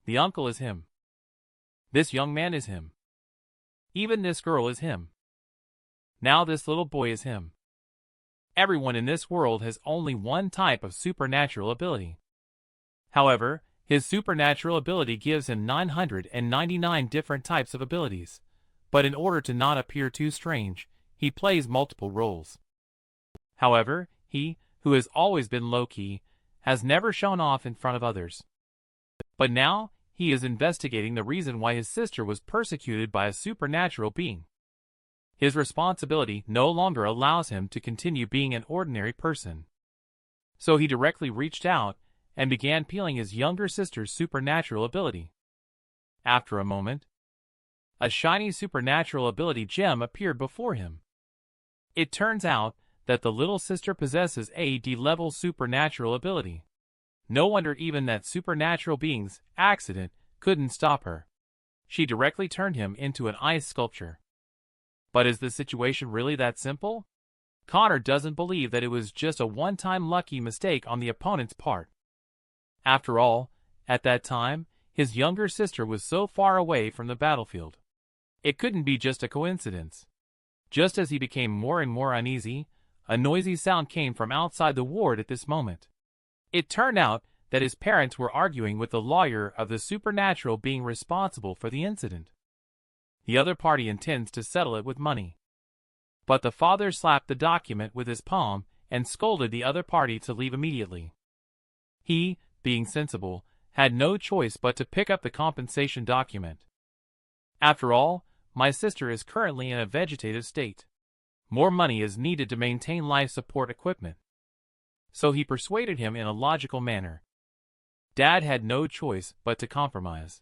The uncle is him. This young man is him. Even this girl is him. Now this little boy is him. Everyone in this world has only one type of supernatural ability. However, his supernatural ability gives him 999 different types of abilities, but in order to not appear too strange, he plays multiple roles. However, he, who has always been low-key, has never shown off in front of others. But now, he is investigating the reason why his sister was persecuted by a supernatural being. His responsibility no longer allows him to continue being an ordinary person. So he directly reached out and began peeling his younger sister's supernatural ability. After a moment, a shiny supernatural ability gem appeared before him. It turns out that the little sister possesses a D-level supernatural ability. No wonder even that supernatural being's accident couldn't stop her. She directly turned him into an ice sculpture. But is the situation really that simple? Connor doesn't believe that it was just a one-time lucky mistake on the opponent's part. After all, at that time, his younger sister was so far away from the battlefield. It couldn't be just a coincidence. Just as he became more and more uneasy, a noisy sound came from outside the ward at this moment. It turned out that his parents were arguing with the lawyer of the supernatural being responsible for the incident. The other party intends to settle it with money. But the father slapped the document with his palm and scolded the other party to leave immediately. He, being sensible, had no choice but to pick up the compensation document. After all, my sister is currently in a vegetative state. More money is needed to maintain life support equipment. So he persuaded him in a logical manner. Dad had no choice but to compromise.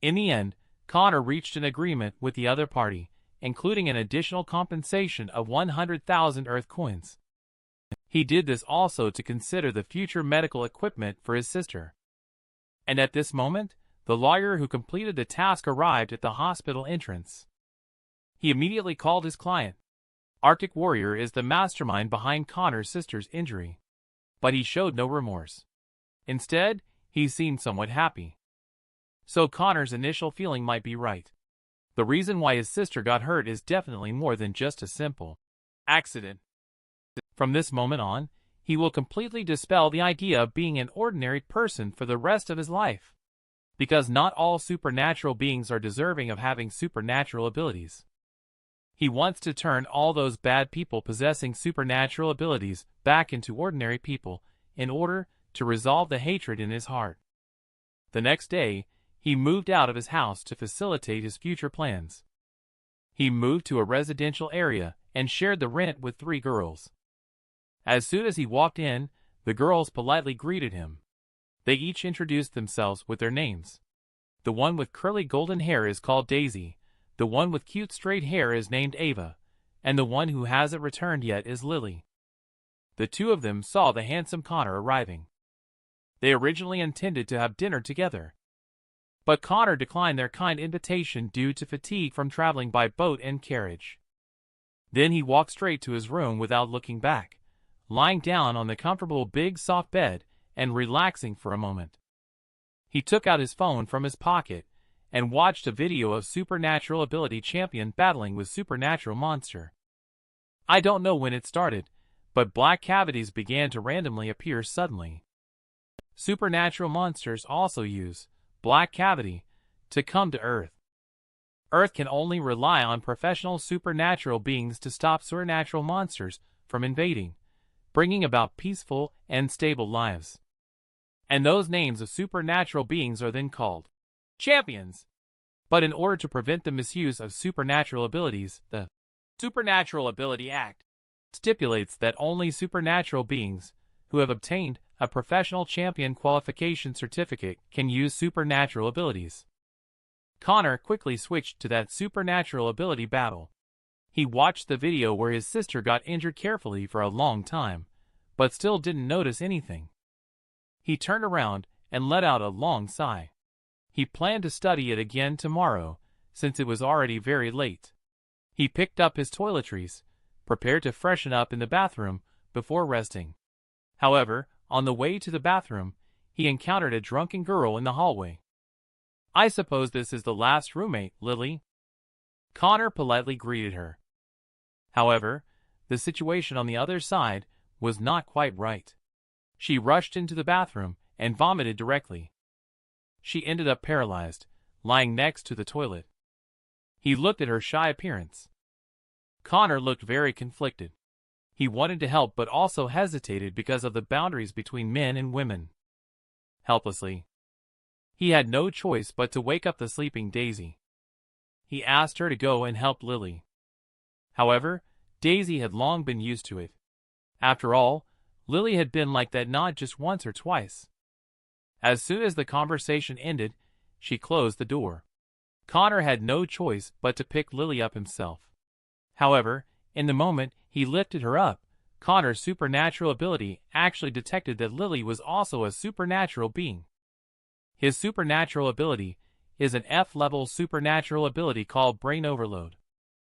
In the end, Connor reached an agreement with the other party, including an additional compensation of 100,000 Earth coins. He did this also to consider the future medical equipment for his sister. And at this moment, the lawyer who completed the task arrived at the hospital entrance. He immediately called his client. Arctic Warrior is the mastermind behind Connor's sister's injury. But he showed no remorse. Instead, he seemed somewhat happy. So Connor's initial feeling might be right. The reason why his sister got hurt is definitely more than just a simple accident. From this moment on, he will completely dispel the idea of being an ordinary person for the rest of his life. Because not all supernatural beings are deserving of having supernatural abilities. He wants to turn all those bad people possessing supernatural abilities back into ordinary people in order to resolve the hatred in his heart. The next day, he moved out of his house to facilitate his future plans. He moved to a residential area and shared the rent with 3 girls. As soon as he walked in, the girls politely greeted him. They each introduced themselves with their names. The one with curly golden hair is called Daisy, the one with cute straight hair is named Ava, and the one who hasn't returned yet is Lily. The 2 of them saw the handsome Connor arriving. They originally intended to have dinner together. But Connor declined their kind invitation due to fatigue from traveling by boat and carriage. Then he walked straight to his room without looking back, lying down on the comfortable big soft bed and relaxing for a moment. He took out his phone from his pocket and watched a video of supernatural ability champion battling with supernatural monster. I don't know when it started, but black cavities began to randomly appear suddenly. Supernatural monsters also use black cavity to come to Earth. Earth can only rely on professional supernatural beings to stop supernatural monsters from invading, bringing about peaceful and stable lives. And those names of supernatural beings are then called champions. But in order to prevent the misuse of supernatural abilities, the Supernatural Ability Act stipulates that only supernatural beings who have obtained a professional champion qualification certificate can use supernatural abilities. Connor quickly switched to that supernatural ability battle. He watched the video where his sister got injured carefully for a long time, but still didn't notice anything. He turned around and let out a long sigh. He planned to study it again tomorrow, since it was already very late. He picked up his toiletries, prepared to freshen up in the bathroom before resting. However, on the way to the bathroom, he encountered a drunken girl in the hallway. I suppose this is the last roommate, Lily? Connor politely greeted her. However, the situation on the other side was not quite right. She rushed into the bathroom and vomited directly. She ended up paralyzed, lying next to the toilet. He looked at her shy appearance. Connor looked very conflicted. He wanted to help but also hesitated because of the boundaries between men and women. Helplessly, he had no choice but to wake up the sleeping Daisy. He asked her to go and help Lily. However, Daisy had long been used to it. After all, Lily had been like that not just once or twice. As soon as the conversation ended, she closed the door. Connor had no choice but to pick Lily up himself. However, in the moment he lifted her up, Connor's supernatural ability actually detected that Lily was also a supernatural being. His supernatural ability is an F-level supernatural ability called Brain Overload.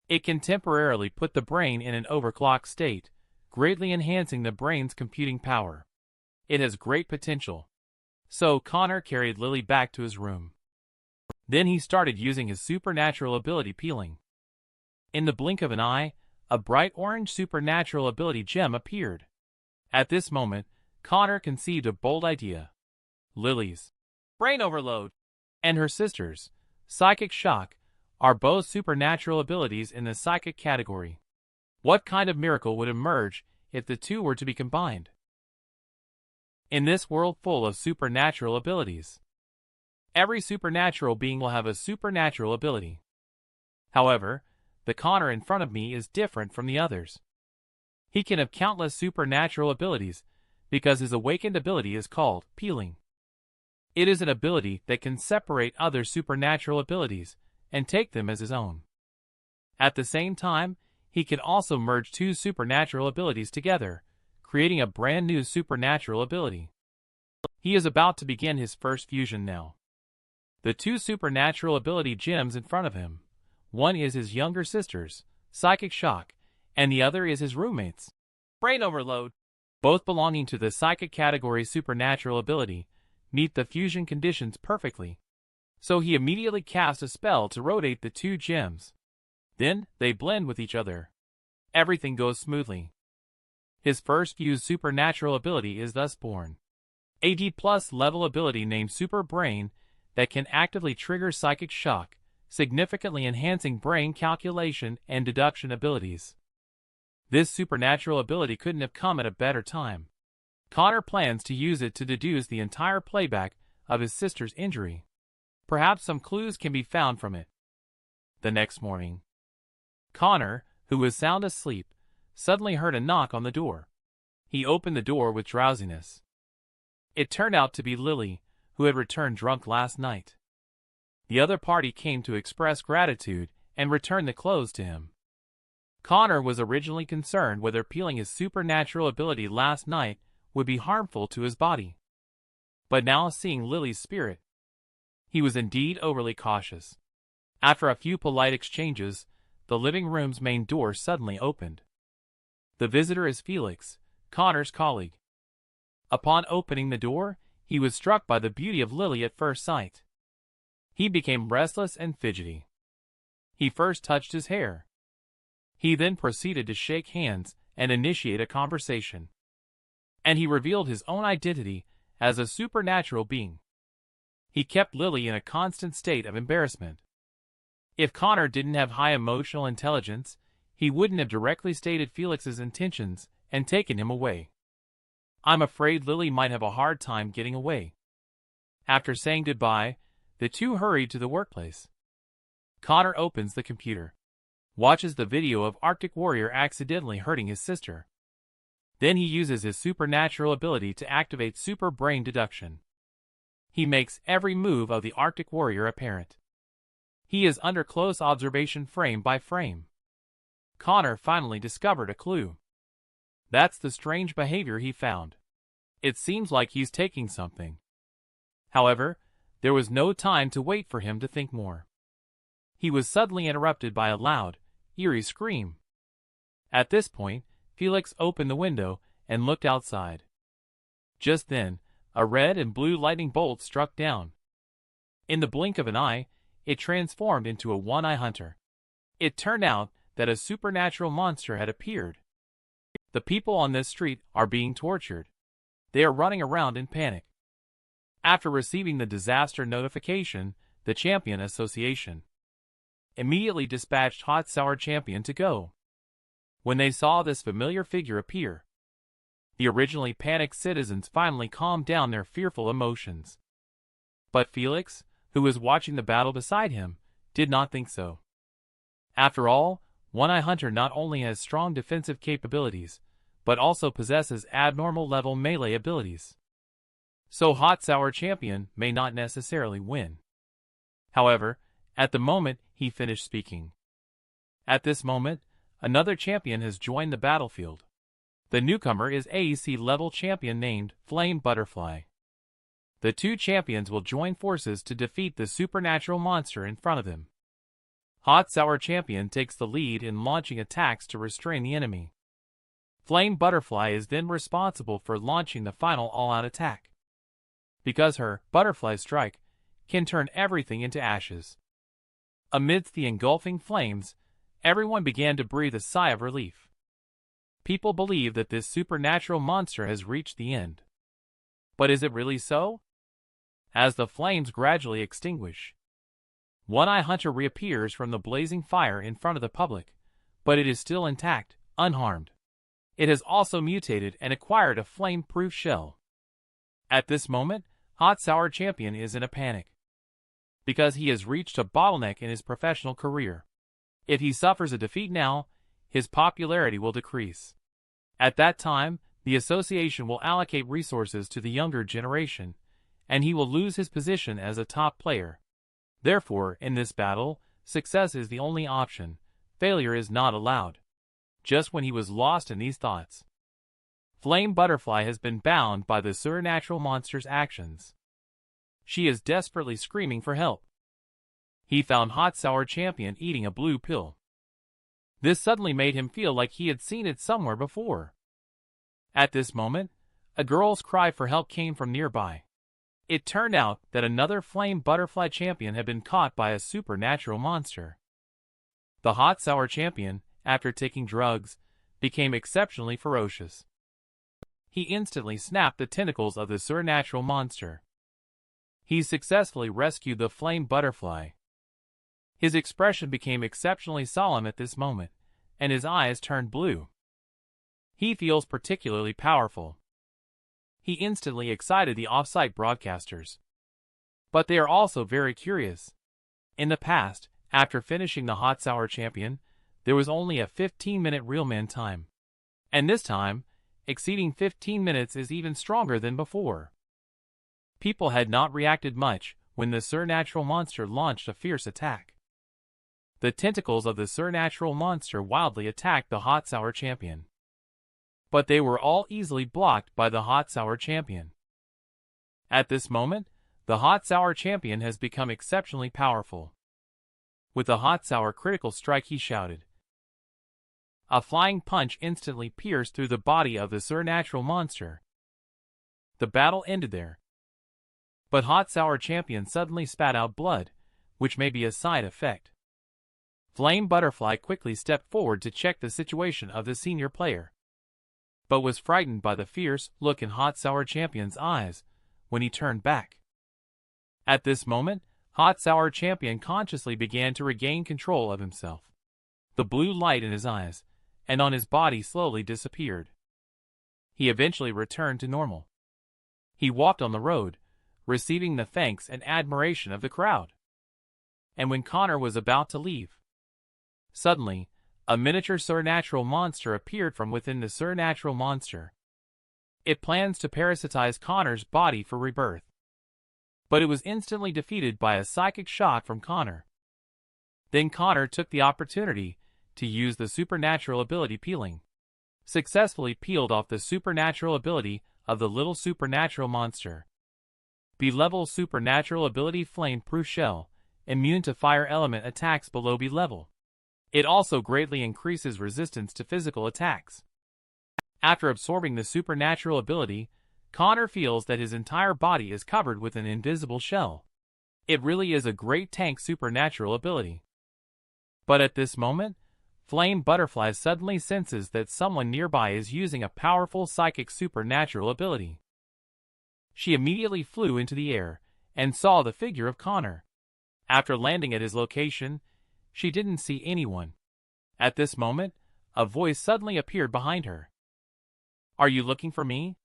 It can temporarily put the brain in an overclock state, greatly enhancing the brain's computing power. It has great potential. So Connor carried Lily back to his room. Then he started using his supernatural ability peeling. In the blink of an eye, a bright orange supernatural ability gem appeared. At this moment, Connor conceived a bold idea. Lily's Brain Overload and her sister's Psychic Shock are both supernatural abilities in the psychic category. What kind of miracle would emerge if the two were to be combined? In this world full of supernatural abilities, every supernatural being will have a supernatural ability. However, the Connor in front of me is different from the others. He can have countless supernatural abilities because his awakened ability is called peeling. It is an ability that can separate other supernatural abilities and take them as his own. At the same time, he can also merge two supernatural abilities together, creating a brand new supernatural ability. He is about to begin his first fusion now. The two supernatural ability gems in front of him, one is his younger sister's Psychic Shock, and the other is his roommate's Brain Overload. Both belonging to the psychic category supernatural ability, meet the fusion conditions perfectly. So he immediately cast a spell to rotate the two gems. Then, they blend with each other. Everything goes smoothly. His first fused supernatural ability is thus born. A D+ level ability named Super Brain that can actively trigger Psychic Shock, significantly enhancing brain calculation and deduction abilities. This supernatural ability couldn't have come at a better time. Connor plans to use it to deduce the entire playback of his sister's injury. Perhaps some clues can be found from it. The next morning, Connor, who was sound asleep, suddenly heard a knock on the door. He opened the door with drowsiness. It turned out to be Lily, who had returned drunk last night. The other party came to express gratitude and return the clothes to him. Connor was originally concerned whether peeling his supernatural ability last night would be harmful to his body. But now seeing Lily's spirit, he was indeed overly cautious. After a few polite exchanges, the living room's main door suddenly opened. The visitor is Felix, Connor's colleague. Upon opening the door, he was struck by the beauty of Lily at first sight. He became restless and fidgety. He first touched his hair. He then proceeded to shake hands and initiate a conversation. And he revealed his own identity as a supernatural being. He kept Lily in a constant state of embarrassment. If Connor didn't have high emotional intelligence, he wouldn't have directly stated Felix's intentions and taken him away. I'm afraid Lily might have a hard time getting away. After saying goodbye, the two hurried to the workplace. Connor opens the computer, watches the video of Arctic Warrior accidentally hurting his sister. Then he uses his supernatural ability to activate Super Brain Deduction. He makes every move of the Arctic Warrior apparent. He is under close observation frame by frame. Connor finally discovered a clue. That's the strange behavior he found. It seems like he's taking something. However, there was no time to wait for him to think more. He was suddenly interrupted by a loud, eerie scream. At this point, Felix opened the window and looked outside. Just then, a red and blue lightning bolt struck down. In the blink of an eye, it transformed into a one-eye hunter. It turned out that a supernatural monster had appeared. The people on this street are being tortured. They are running around in panic. After receiving the disaster notification, the Champion Association immediately dispatched Hot Sour Champion to go. When they saw this familiar figure appear, the originally panicked citizens finally calmed down their fearful emotions. But Felix, who was watching the battle beside him, did not think so. After all, One-Eye Hunter not only has strong defensive capabilities, but also possesses abnormal level melee abilities. So Hot Sour Champion may not necessarily win. However, at the moment he finished speaking. At this moment, another champion has joined the battlefield. The newcomer is AEC level champion named Flame Butterfly. The two champions will join forces to defeat the supernatural monster in front of them. Hot Sour Champion takes the lead in launching attacks to restrain the enemy. Flame Butterfly is then responsible for launching the final all-out attack, because her Butterfly Strike can turn everything into ashes. Amidst the engulfing flames, everyone began to breathe a sigh of relief. People believe that this supernatural monster has reached the end. But is it really so? As the flames gradually extinguish, One-Eye Hunter reappears from the blazing fire in front of the public, but it is still intact, unharmed. It has also mutated and acquired a flame-proof shell. At this moment, Hot Sour Champion is in a panic, because he has reached a bottleneck in his professional career. If he suffers a defeat now, his popularity will decrease. At that time, the association will allocate resources to the younger generation, and he will lose his position as a top player. Therefore, in this battle, success is the only option. Failure is not allowed. Just when he was lost in these thoughts, Flame Butterfly has been bound by the supernatural monster's actions. She is desperately screaming for help. He found Hot Sour Champion eating a blue pill. This suddenly made him feel like he had seen it somewhere before. At this moment, a girl's cry for help came from nearby. It turned out that another Flame Butterfly champion had been caught by a supernatural monster. The Hot Sour Champion, after taking drugs, became exceptionally ferocious. He instantly snapped the tentacles of the supernatural monster. He successfully rescued the Flame Butterfly. His expression became exceptionally solemn at this moment, and his eyes turned blue. He feels particularly powerful. He instantly excited the off-site broadcasters. But they are also very curious. In the past, after finishing the Hot Sour Champion, there was only a 15-minute real-man time. And this time, exceeding 15 minutes is even stronger than before. People had not reacted much when the supernatural monster launched a fierce attack. The tentacles of the supernatural monster wildly attacked the Hot Sour Champion. But they were all easily blocked by the Hot Sour Champion. At this moment, the Hot Sour Champion has become exceptionally powerful. With the Hot Sour critical strike, he shouted. A flying punch instantly pierced through the body of the supernatural monster. The battle ended there. But Hot Sour Champion suddenly spat out blood, which may be a side effect. Flame Butterfly quickly stepped forward to check the situation of the senior player, but was frightened by the fierce look in Hot Sour Champion's eyes when he turned back. At this moment, Hot Sour Champion consciously began to regain control of himself. The blue light in his eyes and on his body slowly disappeared. He eventually returned to normal. He walked on the road, receiving the thanks and admiration of the crowd. And when Connor was about to leave, suddenly, a miniature supernatural monster appeared from within the supernatural monster. It plans to parasitize Connor's body for rebirth. But it was instantly defeated by a psychic shot from Connor. Then Connor took the opportunity to use the supernatural ability peeling. Successfully peeled off the supernatural ability of the little supernatural monster. B-level supernatural ability flame-proof shell, immune to fire element attacks below B-level. It also greatly increases resistance to physical attacks. After absorbing the supernatural ability, Connor feels that his entire body is covered with an invisible shell. It really is a great tank supernatural ability. But at this moment, Flame Butterfly suddenly senses that someone nearby is using a powerful psychic supernatural ability. She immediately flew into the air and saw the figure of Connor. After landing at his location, she didn't see anyone. At this moment, a voice suddenly appeared behind her. "Are you looking for me?"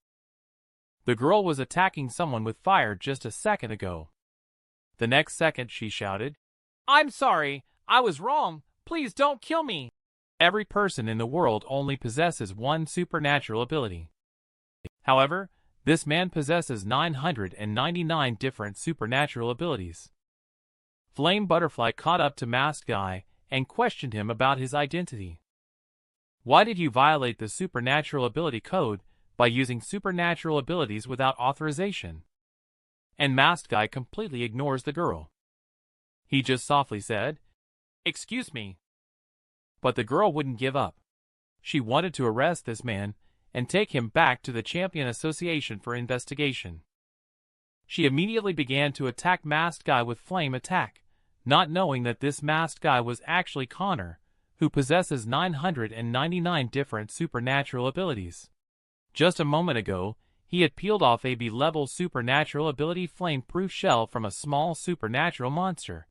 The girl was attacking someone with fire just a second ago. The next second she shouted, "I'm sorry, I was wrong, please don't kill me." Every person in the world only possesses one supernatural ability. However, this man possesses 999 different supernatural abilities. Flame Butterfly caught up to Masked Guy and questioned him about his identity. "Why did you violate the supernatural ability code by using supernatural abilities without authorization?" And Masked Guy completely ignores the girl. He just softly said, "Excuse me." But the girl wouldn't give up. She wanted to arrest this man and take him back to the Champion Association for investigation. She immediately began to attack Masked Guy with Flame Attack, not knowing that this Masked Guy was actually Connor, who possesses 999 different supernatural abilities. Just a moment ago, he had peeled off a B-level supernatural ability Flame-Proof Shell from a small supernatural monster.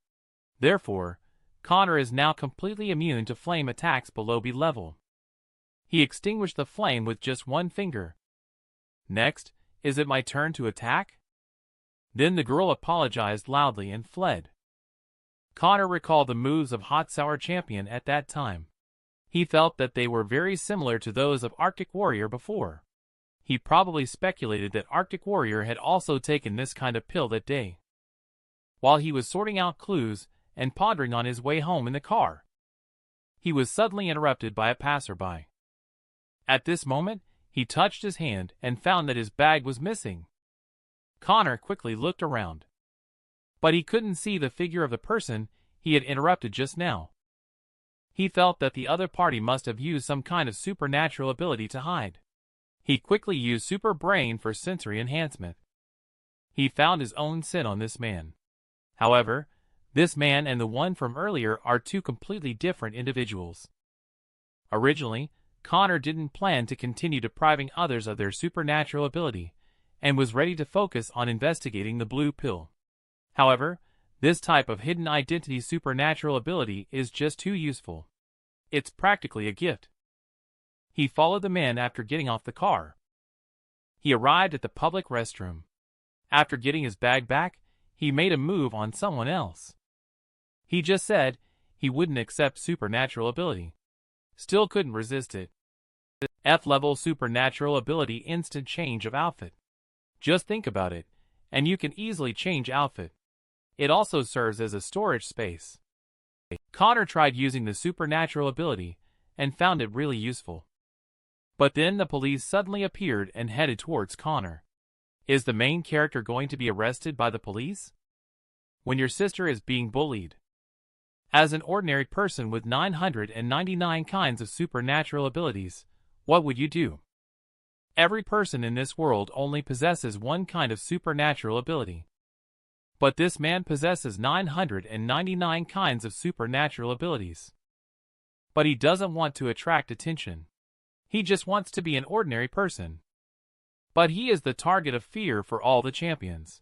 Therefore, Connor is now completely immune to flame attacks below B-level. He extinguished the flame with just one finger. "Next, is it my turn to attack?" Then the girl apologized loudly and fled. Connor recalled the moves of Hot Sour Champion at that time. He felt that they were very similar to those of Arctic Warrior before. He probably speculated that Arctic Warrior had also taken this kind of pill that day. While he was sorting out clues and pondering on his way home in the car, he was suddenly interrupted by a passerby. At this moment, he touched his hand and found that his bag was missing. Connor quickly looked around, but he couldn't see the figure of the person he had interrupted just now. He felt that the other party must have used some kind of supernatural ability to hide. He quickly used Super Brain for sensory enhancement. He found his own scent on this man. However, this man and the one from earlier are two completely different individuals. Originally, Connor didn't plan to continue depriving others of their supernatural ability, and was ready to focus on investigating the blue pill. However, this type of hidden identity supernatural ability is just too useful. It's practically a gift. He followed the man after getting off the car. He arrived at the public restroom. After getting his bag back, he made a move on someone else. He just said he wouldn't accept supernatural ability. Still couldn't resist it. F-level supernatural ability instant change of outfit. Just think about it, and you can easily change outfit. It also serves as a storage space. Connor tried using the supernatural ability and found it really useful. But then the police suddenly appeared and headed towards Connor. Is the main character going to be arrested by the police? When your sister is being bullied. As an ordinary person with 999 kinds of supernatural abilities, what would you do? Every person in this world only possesses one kind of supernatural ability. But this man possesses 999 kinds of supernatural abilities. But he doesn't want to attract attention. He just wants to be an ordinary person. But he is the target of fear for all the champions.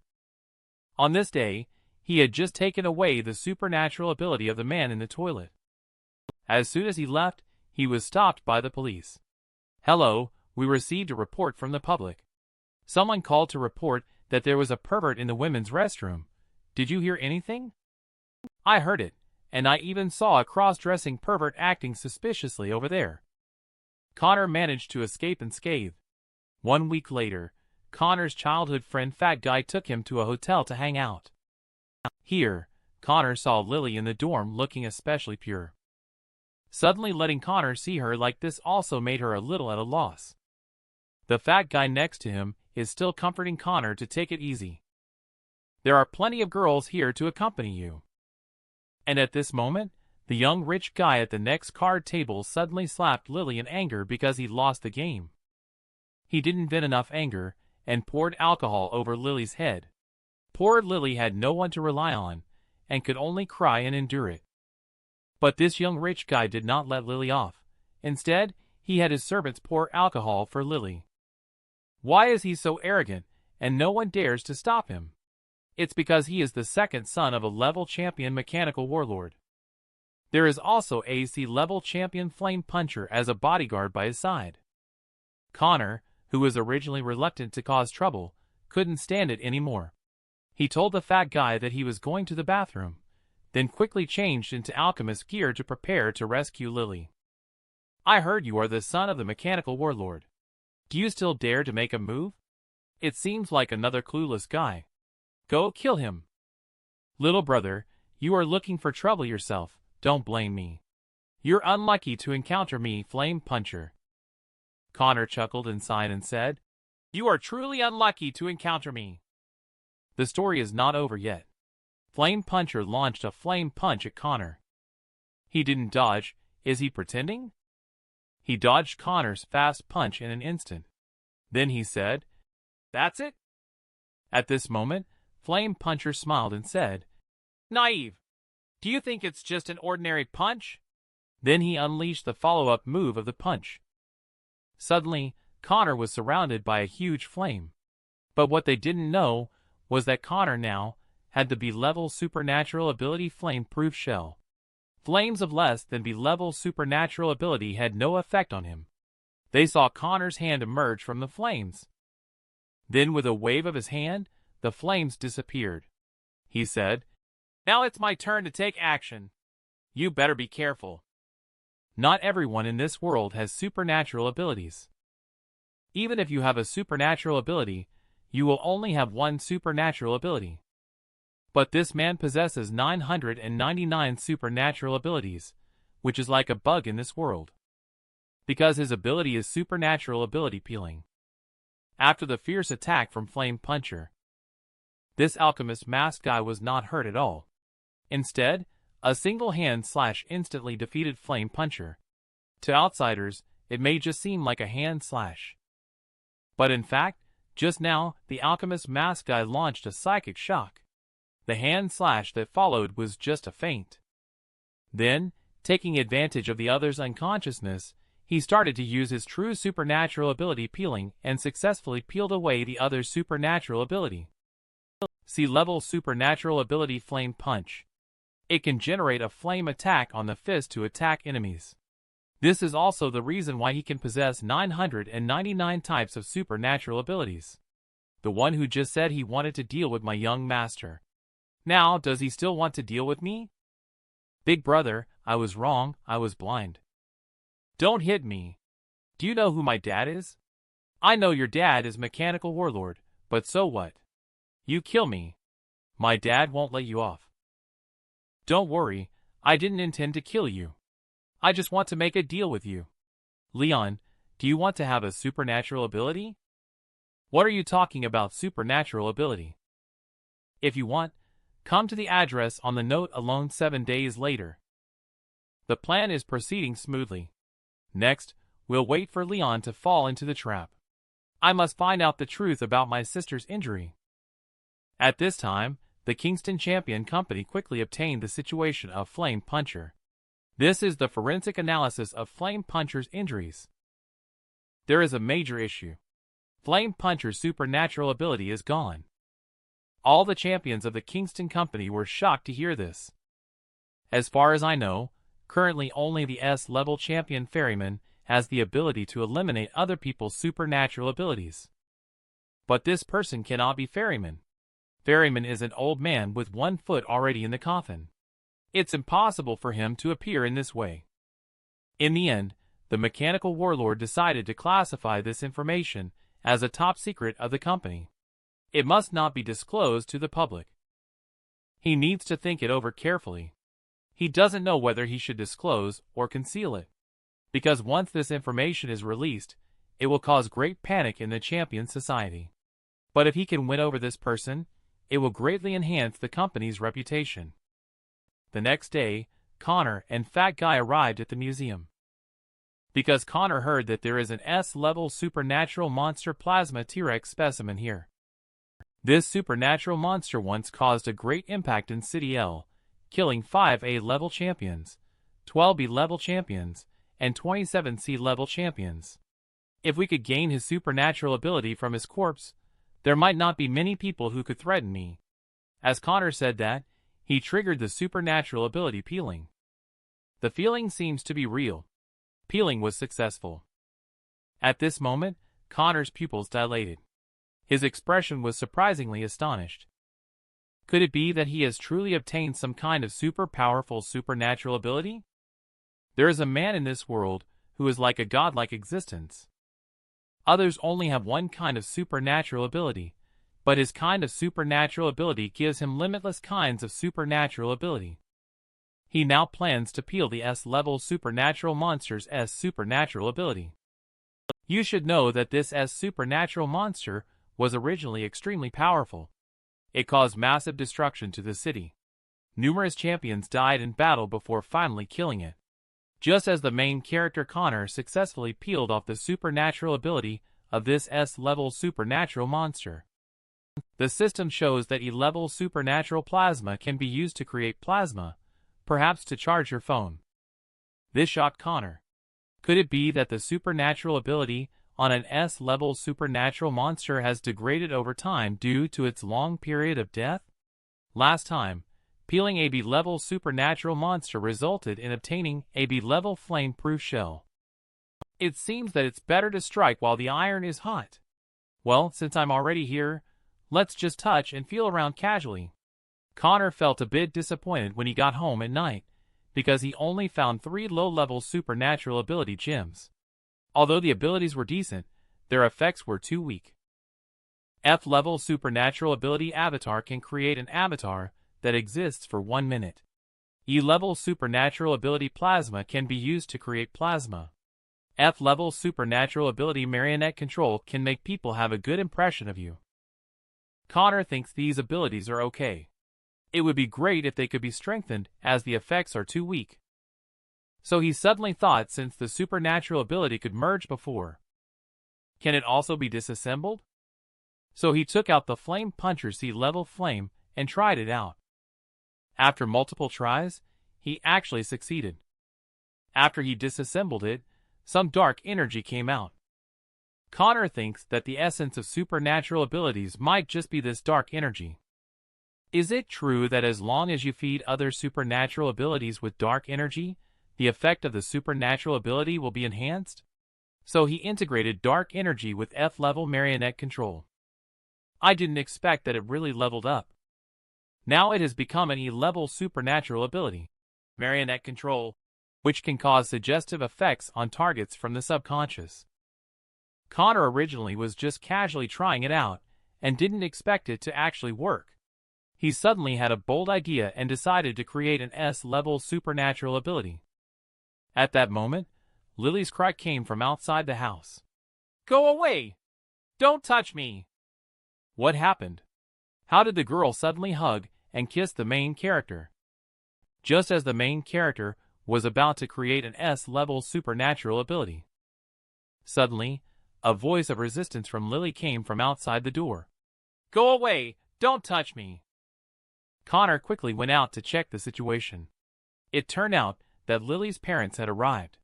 On this day, he had just taken away the supernatural ability of the man in the toilet. As soon as he left, he was stopped by the police. "Hello, we received a report from the public. Someone called to report that there was a pervert in the women's restroom. Did you hear anything?" "I heard it, and I even saw a cross-dressing pervert acting suspiciously over there." Connor managed to escape unscathed. 1 week later, Connor's childhood friend Fat Guy took him to a hotel to hang out. Here, Connor saw Lily in the dorm looking especially pure. Suddenly letting Connor see her like this also made her a little at a loss. The fat guy next to him is still comforting Connor to take it easy. "There are plenty of girls here to accompany you." And at this moment, the young rich guy at the next card table suddenly slapped Lily in anger because he lost the game. He didn't vent enough anger and poured alcohol over Lily's head. Poor Lily had no one to rely on, and could only cry and endure it. But this young rich guy did not let Lily off. Instead, he had his servants pour alcohol for Lily. Why is he so arrogant, and no one dares to stop him? It's because he is the second son of a level champion mechanical warlord. There is also a C-level champion flame puncher as a bodyguard by his side. Connor, who was originally reluctant to cause trouble, couldn't stand it anymore. He told the fat guy that he was going to the bathroom, then quickly changed into alchemist gear to prepare to rescue Lily. I heard you are the son of the mechanical warlord. Do you still dare to make a move? It seems like another clueless guy. Go kill him. Little brother, you are looking for trouble yourself, don't blame me. You're unlucky to encounter me, Flame Puncher. Connor chuckled inside and said, You are truly unlucky to encounter me. The story is not over yet. Flame Puncher launched a flame punch at Connor. He didn't dodge, is he pretending? He dodged Connor's fast punch in an instant. Then he said, That's it? At this moment, Flame Puncher smiled and said, Naive. Do you think it's just an ordinary punch? Then he unleashed the follow-up move of the punch. Suddenly, Connor was surrounded by a huge flame. But what they didn't know was that Connor now had the B-level supernatural ability Flame-Proof Shell. Flames of less than B-level supernatural ability had no effect on him. They saw Connor's hand emerge from the flames. Then with a wave of his hand, the flames disappeared. He said, Now it's my turn to take action. You better be careful. Not everyone in this world has supernatural abilities. Even if you have a supernatural ability, you will only have one supernatural ability. But this man possesses 999 supernatural abilities, which is like a bug in this world. Because his ability is supernatural ability peeling. After the fierce attack from Flame Puncher, this alchemist masked guy was not hurt at all. Instead, a single hand slash instantly defeated Flame Puncher. To outsiders, it may just seem like a hand slash. But in fact, just now, the alchemist masked guy launched a psychic shock. The hand slash that followed was just a feint. Then, taking advantage of the other's unconsciousness, he started to use his true supernatural ability peeling and successfully peeled away the other's supernatural ability. C-level supernatural ability Flame Punch. It can generate a flame attack on the fist to attack enemies. This is also the reason why he can possess 999 types of supernatural abilities. The one who just said he wanted to deal with my young master. Now, does he still want to deal with me? Big brother, I was wrong, I was blind. Don't hit me. Do you know who my dad is? I know your dad is Mechanical Warlord, but so what? You kill me. My dad won't let you off. Don't worry, I didn't intend to kill you. I just want to make a deal with you. Leon, do you want to have a supernatural ability? What are you talking about supernatural ability? If you want, come to the address on the note alone 7 days later. The plan is proceeding smoothly. Next, we'll wait for Leon to fall into the trap. I must find out the truth about my sister's injury. At this time, the Kingston Champion Company quickly obtained the situation of Flame Puncher. This is the forensic analysis of Flame Puncher's injuries. There is a major issue. Flame Puncher's supernatural ability is gone. All the champions of the Kingston Company were shocked to hear this. As far as I know, currently only the S-level champion Ferryman has the ability to eliminate other people's supernatural abilities. But this person cannot be Ferryman. Ferryman is an old man with 1 foot already in the coffin. It's impossible for him to appear in this way. In the end, the Mechanical Warlord decided to classify this information as a top secret of the company. It must not be disclosed to the public. He needs to think it over carefully. He doesn't know whether he should disclose or conceal it. Because once this information is released, it will cause great panic in the champion society. But if he can win over this person, it will greatly enhance the company's reputation. The next day, Connor and Fat Guy arrived at the museum. Because Connor heard that there is an S-level supernatural monster plasma T-Rex specimen here. This supernatural monster once caused a great impact in City L, killing 5 A-level champions, 12 B-level champions, and 27 C-level champions. If we could gain his supernatural ability from his corpse, there might not be many people who could threaten me. As Connor said that, he triggered the supernatural ability peeling. The feeling seems to be real. Peeling was successful. At this moment, Connor's pupils dilated. His expression was surprisingly astonished. Could it be that he has truly obtained some kind of super powerful supernatural ability? There is a man in this world who is like a godlike existence. Others only have one kind of supernatural ability, but his kind of supernatural ability gives him limitless kinds of supernatural ability. He now plans to peel the S-level supernatural monster's S supernatural ability. You should know that this S supernatural monster was originally extremely powerful. It caused massive destruction to the city. Numerous champions died in battle before finally killing it. Just as the main character Connor successfully peeled off the supernatural ability of this S-level supernatural monster. The system shows that E-level supernatural plasma can be used to create plasma, perhaps to charge your phone. This shocked Connor. Could it be that the supernatural ability on an S-level supernatural monster has degraded over time due to its long period of death? Last time, peeling a B-level supernatural monster resulted in obtaining a B-level flame-proof shell. It seems that it's better to strike while the iron is hot. Well, since I'm already here, let's just touch and feel around casually. Connor felt a bit disappointed when he got home at night, because he only found 3 low-level supernatural ability gems. Although the abilities were decent, their effects were too weak. F-level supernatural ability avatar can create an avatar that exists for 1 minute. E-level supernatural ability plasma can be used to create plasma. F-level supernatural ability marionette control can make people have a good impression of you. Connor thinks these abilities are okay. It would be great if they could be strengthened, as the effects are too weak. So he suddenly thought, since the supernatural ability could merge before, can it also be disassembled? So he took out the Flame Puncher C-level flame and tried it out. After multiple tries, he actually succeeded. After he disassembled it, some dark energy came out. Connor thinks that the essence of supernatural abilities might just be this dark energy. Is it true that as long as you feed other supernatural abilities with dark energy, the effect of the supernatural ability will be enhanced? So he integrated dark energy with F-level marionette control. I didn't expect that it really leveled up. Now it has become an E-level supernatural ability, marionette control, which can cause suggestive effects on targets from the subconscious. Connor originally was just casually trying it out and didn't expect it to actually work. He suddenly had a bold idea and decided to create an S-level supernatural ability. At that moment, Lily's cry came from outside the house. "Go away! Don't touch me!" What happened? How did the girl suddenly hug and kiss the main character? Just as the main character was about to create an S-level supernatural ability. Suddenly, a voice of resistance from Lily came from outside the door. "Go away! Don't touch me!" Connor quickly went out to check the situation. It turned out that Lily's parents had arrived.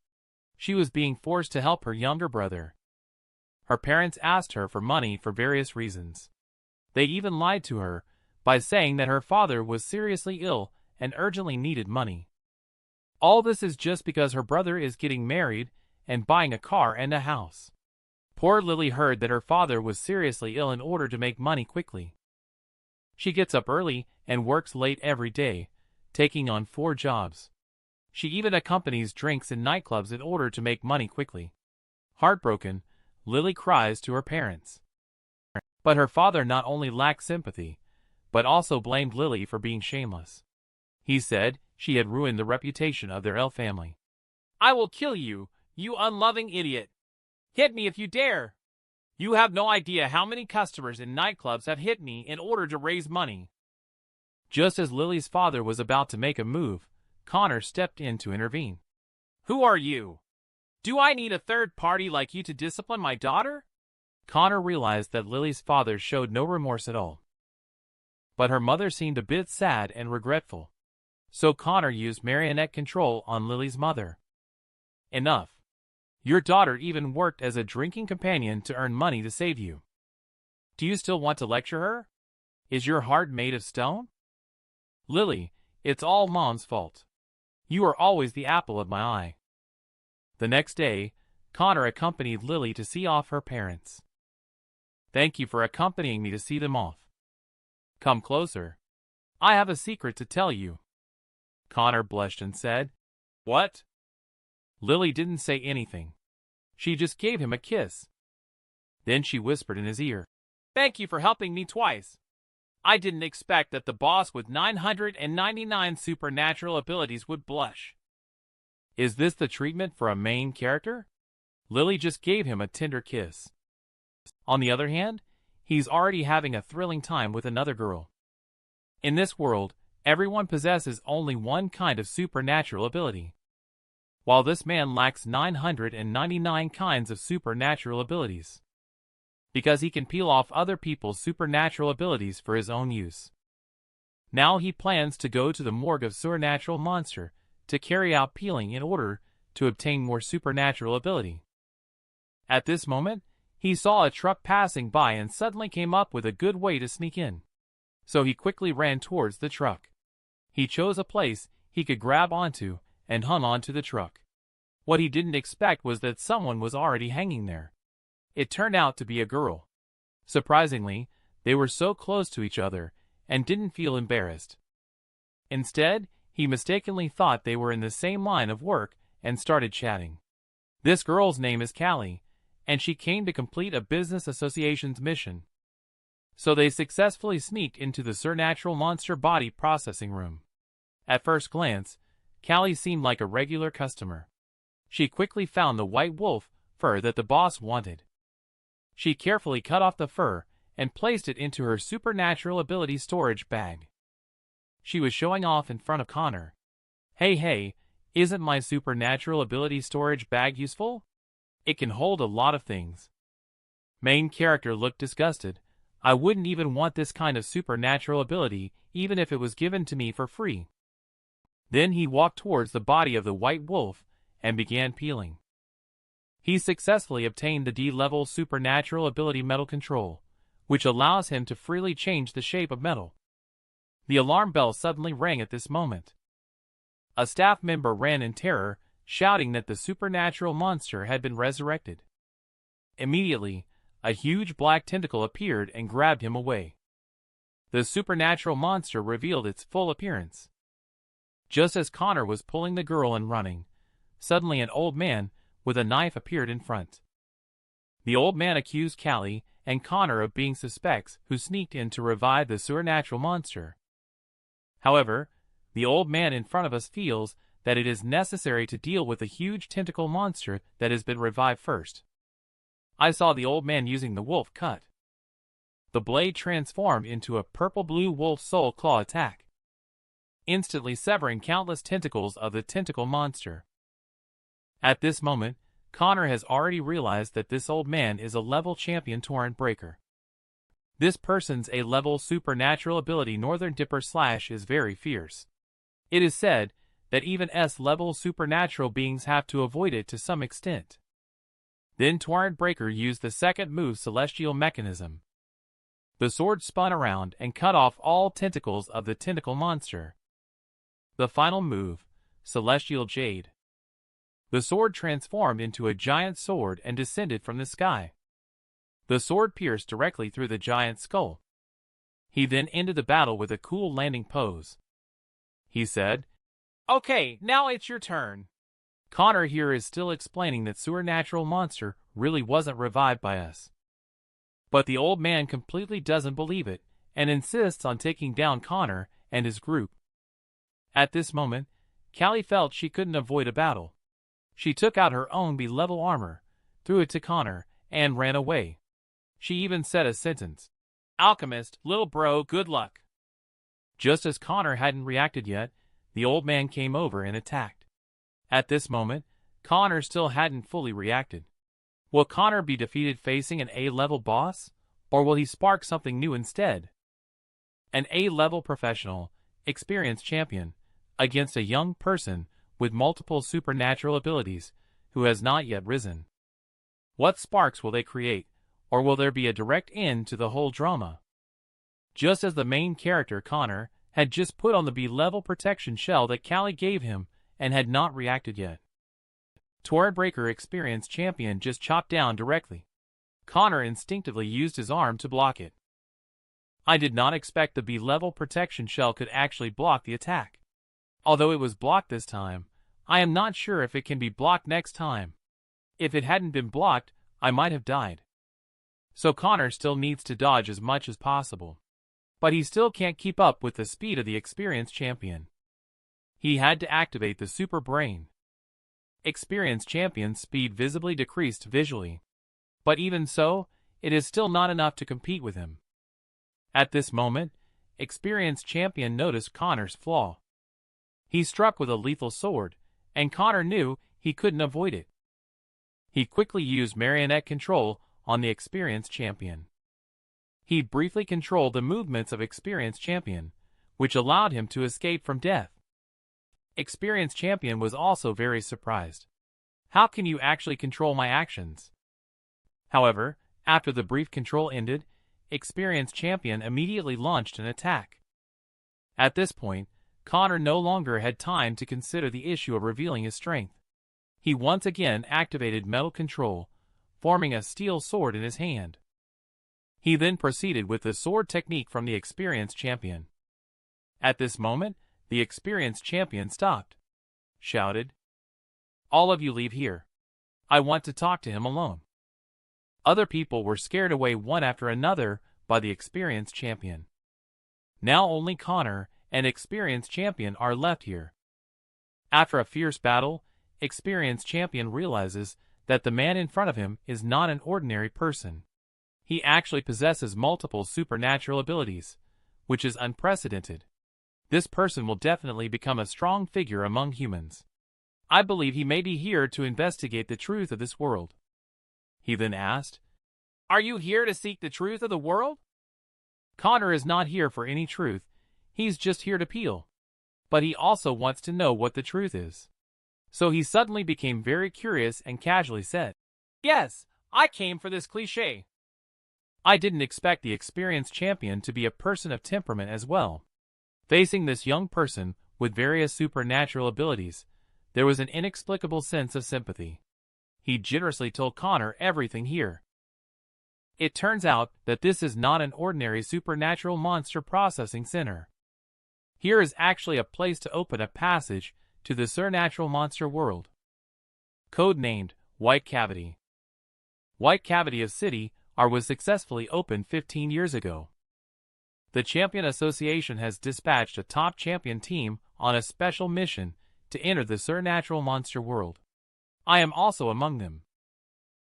She was being forced to help her younger brother. Her parents asked her for money for various reasons. They even lied to her by saying that her father was seriously ill and urgently needed money. All this is just because her brother is getting married and buying a car and a house. Poor Lily heard that her father was seriously ill in order to make money quickly. She gets up early and works late every day, taking on 4 jobs. She even accompanies drinks in nightclubs in order to make money quickly. Heartbroken, Lily cries to her parents. But her father not only lacked sympathy, but also blamed Lily for being shameless. He said she had ruined the reputation of their L family. "I will kill you, you unloving idiot! Hit me if you dare! You have no idea how many customers in nightclubs have hit me in order to raise money." Just as Lily's father was about to make a move, Connor stepped in to intervene. "Who are you? Do I need a third party like you to discipline my daughter?" Connor realized that Lily's father showed no remorse at all. but her mother seemed a bit sad and regretful. So Connor used marionette control on Lily's mother. Enough. Your daughter even worked as a drinking companion to earn money to save you. Do you still want to lecture her? Is your heart made of stone? Lily, it's all Mom's fault. You are always the apple of my eye. The next day, Connor accompanied Lily to see off her parents. Thank you for accompanying me to see them off. Come closer. I have a secret to tell you. Connor blushed and said, What? Lily didn't say anything. She just gave him a kiss. Then she whispered in his ear, Thank you for helping me twice. I didn't expect that the boss with 999 supernatural abilities would blush. Is this the treatment for a main character? Lily just gave him a tender kiss. On the other hand, he's already having a thrilling time with another girl. In this world, everyone possesses only one kind of supernatural ability, while this man lacks 999 kinds of supernatural abilities, because he can peel off other people's supernatural abilities for his own use. Now he plans to go to the morgue of Supernatural Monster to carry out peeling in order to obtain more supernatural ability. At this moment, he saw a truck passing by and suddenly came up with a good way to sneak in. So he quickly ran towards the truck. He chose a place he could grab onto and hung onto the truck. What he didn't expect was that someone was already hanging there. It turned out to be a girl. Surprisingly, they were so close to each other and didn't feel embarrassed. Instead, he mistakenly thought they were in the same line of work and started chatting. This girl's name is Callie, and she came to complete a business association's mission. So they successfully sneaked into the Supernatural Monster body processing room. At first glance, Callie seemed like a regular customer. She quickly found the white wolf fur that the boss wanted. She carefully cut off the fur and placed it into her supernatural ability storage bag. She was showing off in front of Connor. Hey, isn't my supernatural ability storage bag useful? It can hold a lot of things. Main character looked disgusted. I wouldn't even want this kind of supernatural ability even if it was given to me for free. Then he walked towards the body of the white wolf and began peeling. He successfully obtained the D-level supernatural ability metal control, which allows him to freely change the shape of metal. The alarm bell suddenly rang at this moment. A staff member ran in terror, shouting that the supernatural monster had been resurrected. Immediately, a huge black tentacle appeared and grabbed him away. The supernatural monster revealed its full appearance. Just as Connor was pulling the girl and running, suddenly an old man with a knife appeared in front. The old man accused Callie and Connor of being suspects who sneaked in to revive the supernatural monster. However, the old man in front of us feels that it is necessary to deal with the huge tentacle monster that has been revived first. I saw the old man using the wolf cut. The blade transformed into a purple-blue wolf soul claw attack, instantly severing countless tentacles of the tentacle monster. At this moment, Connor has already realized that this old man is a level champion torrent breaker. This person's A-level supernatural ability Northern Dipper Slash is very fierce. It is said that even S-level supernatural beings have to avoid it to some extent. Then Torrent Breaker used the second move Celestial Mechanism. The sword spun around and cut off all tentacles of the tentacle monster. The final move, Celestial Jade. The sword transformed into a giant sword and descended from the sky. The sword pierced directly through the giant's skull. He then ended the battle with a cool landing pose. He said, "Okay, now it's your turn." Connor here is still explaining that Supernatural Monster really wasn't revived by us. But the old man completely doesn't believe it and insists on taking down Connor and his group. At this moment, Callie felt she couldn't avoid a battle. She took out her own B-level armor, threw it to Connor, and ran away. She even said a sentence, "Alchemist, little bro, good luck." Just as Connor hadn't reacted yet, the old man came over and attacked. At this moment, Connor still hadn't fully reacted. Will Connor be defeated facing an A-level boss, or will he spark something new instead? An A-level professional, experienced champion, against a young person with multiple supernatural abilities who has not yet risen. What sparks will they create, or will there be a direct end to the whole drama? Just as the main character, Connor, had just put on the B-level protection shell that Callie gave him and had not reacted yet. Torrid Breaker experienced champion just chopped down directly. Connor instinctively used his arm to block it. I did not expect the B-level protection shell could actually block the attack. Although it was blocked this time, I am not sure if it can be blocked next time. If it hadn't been blocked, I might have died. So Connor still needs to dodge as much as possible. But he still can't keep up with the speed of the experienced champion. He had to activate the super brain. Experienced champion's speed visibly decreased visually. But even so, it is still not enough to compete with him. At this moment, experienced champion noticed Connor's flaw. He struck with a lethal sword, and Connor knew he couldn't avoid it. He quickly used marionette control on the experienced champion. He briefly controlled the movements of experienced champion, which allowed him to escape from death. Experienced champion was also very surprised. How can you actually control my actions? However, after the brief control ended, experienced champion immediately launched an attack. At this point, Connor no longer had time to consider the issue of revealing his strength. He once again activated metal control, forming a steel sword in his hand. He then proceeded with the sword technique from the experienced champion. At this moment, the experienced champion stopped, shouted, "All of you leave here. I want to talk to him alone." Other people were scared away one after another by the experienced champion. Now only Connor and experienced champion are left here. After a fierce battle, experienced champion realizes that the man in front of him is not an ordinary person. He actually possesses multiple supernatural abilities, which is unprecedented. This person will definitely become a strong figure among humans. I believe he may be here to investigate the truth of this world. He then asked, "Are you here to seek the truth of the world?" Connor is not here for any truth, he's just here to peel. But he also wants to know what the truth is. So he suddenly became very curious and casually said, "Yes, I came for this cliché." I didn't expect the experienced champion to be a person of temperament as well. Facing this young person with various supernatural abilities, there was an inexplicable sense of sympathy. He generously told Connor everything here. It turns out that this is not an ordinary supernatural monster processing center. Here is actually a place to open a passage to the supernatural monster world. Code-named White Cavity. White Cavity of City was successfully opened 15 years ago. The Champion Association has dispatched a top champion team on a special mission to enter the supernatural monster world. I am also among them.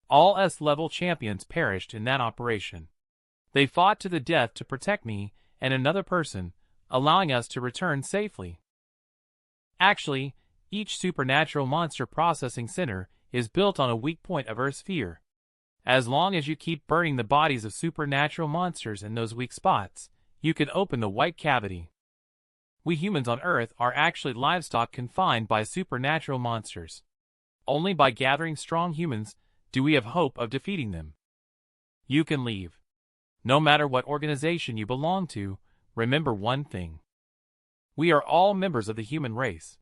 All S-level champions perished in that operation. They fought to the death to protect me and another person, allowing us to return safely. Actually, each supernatural monster processing center is built on a weak point of Earth's sphere. As long as you keep burning the bodies of supernatural monsters in those weak spots, you can open the White Cavity. We humans on Earth are actually livestock confined by supernatural monsters. Only by gathering strong humans do we have hope of defeating them. You can leave. No matter what organization you belong to, remember one thing. We are all members of the human race.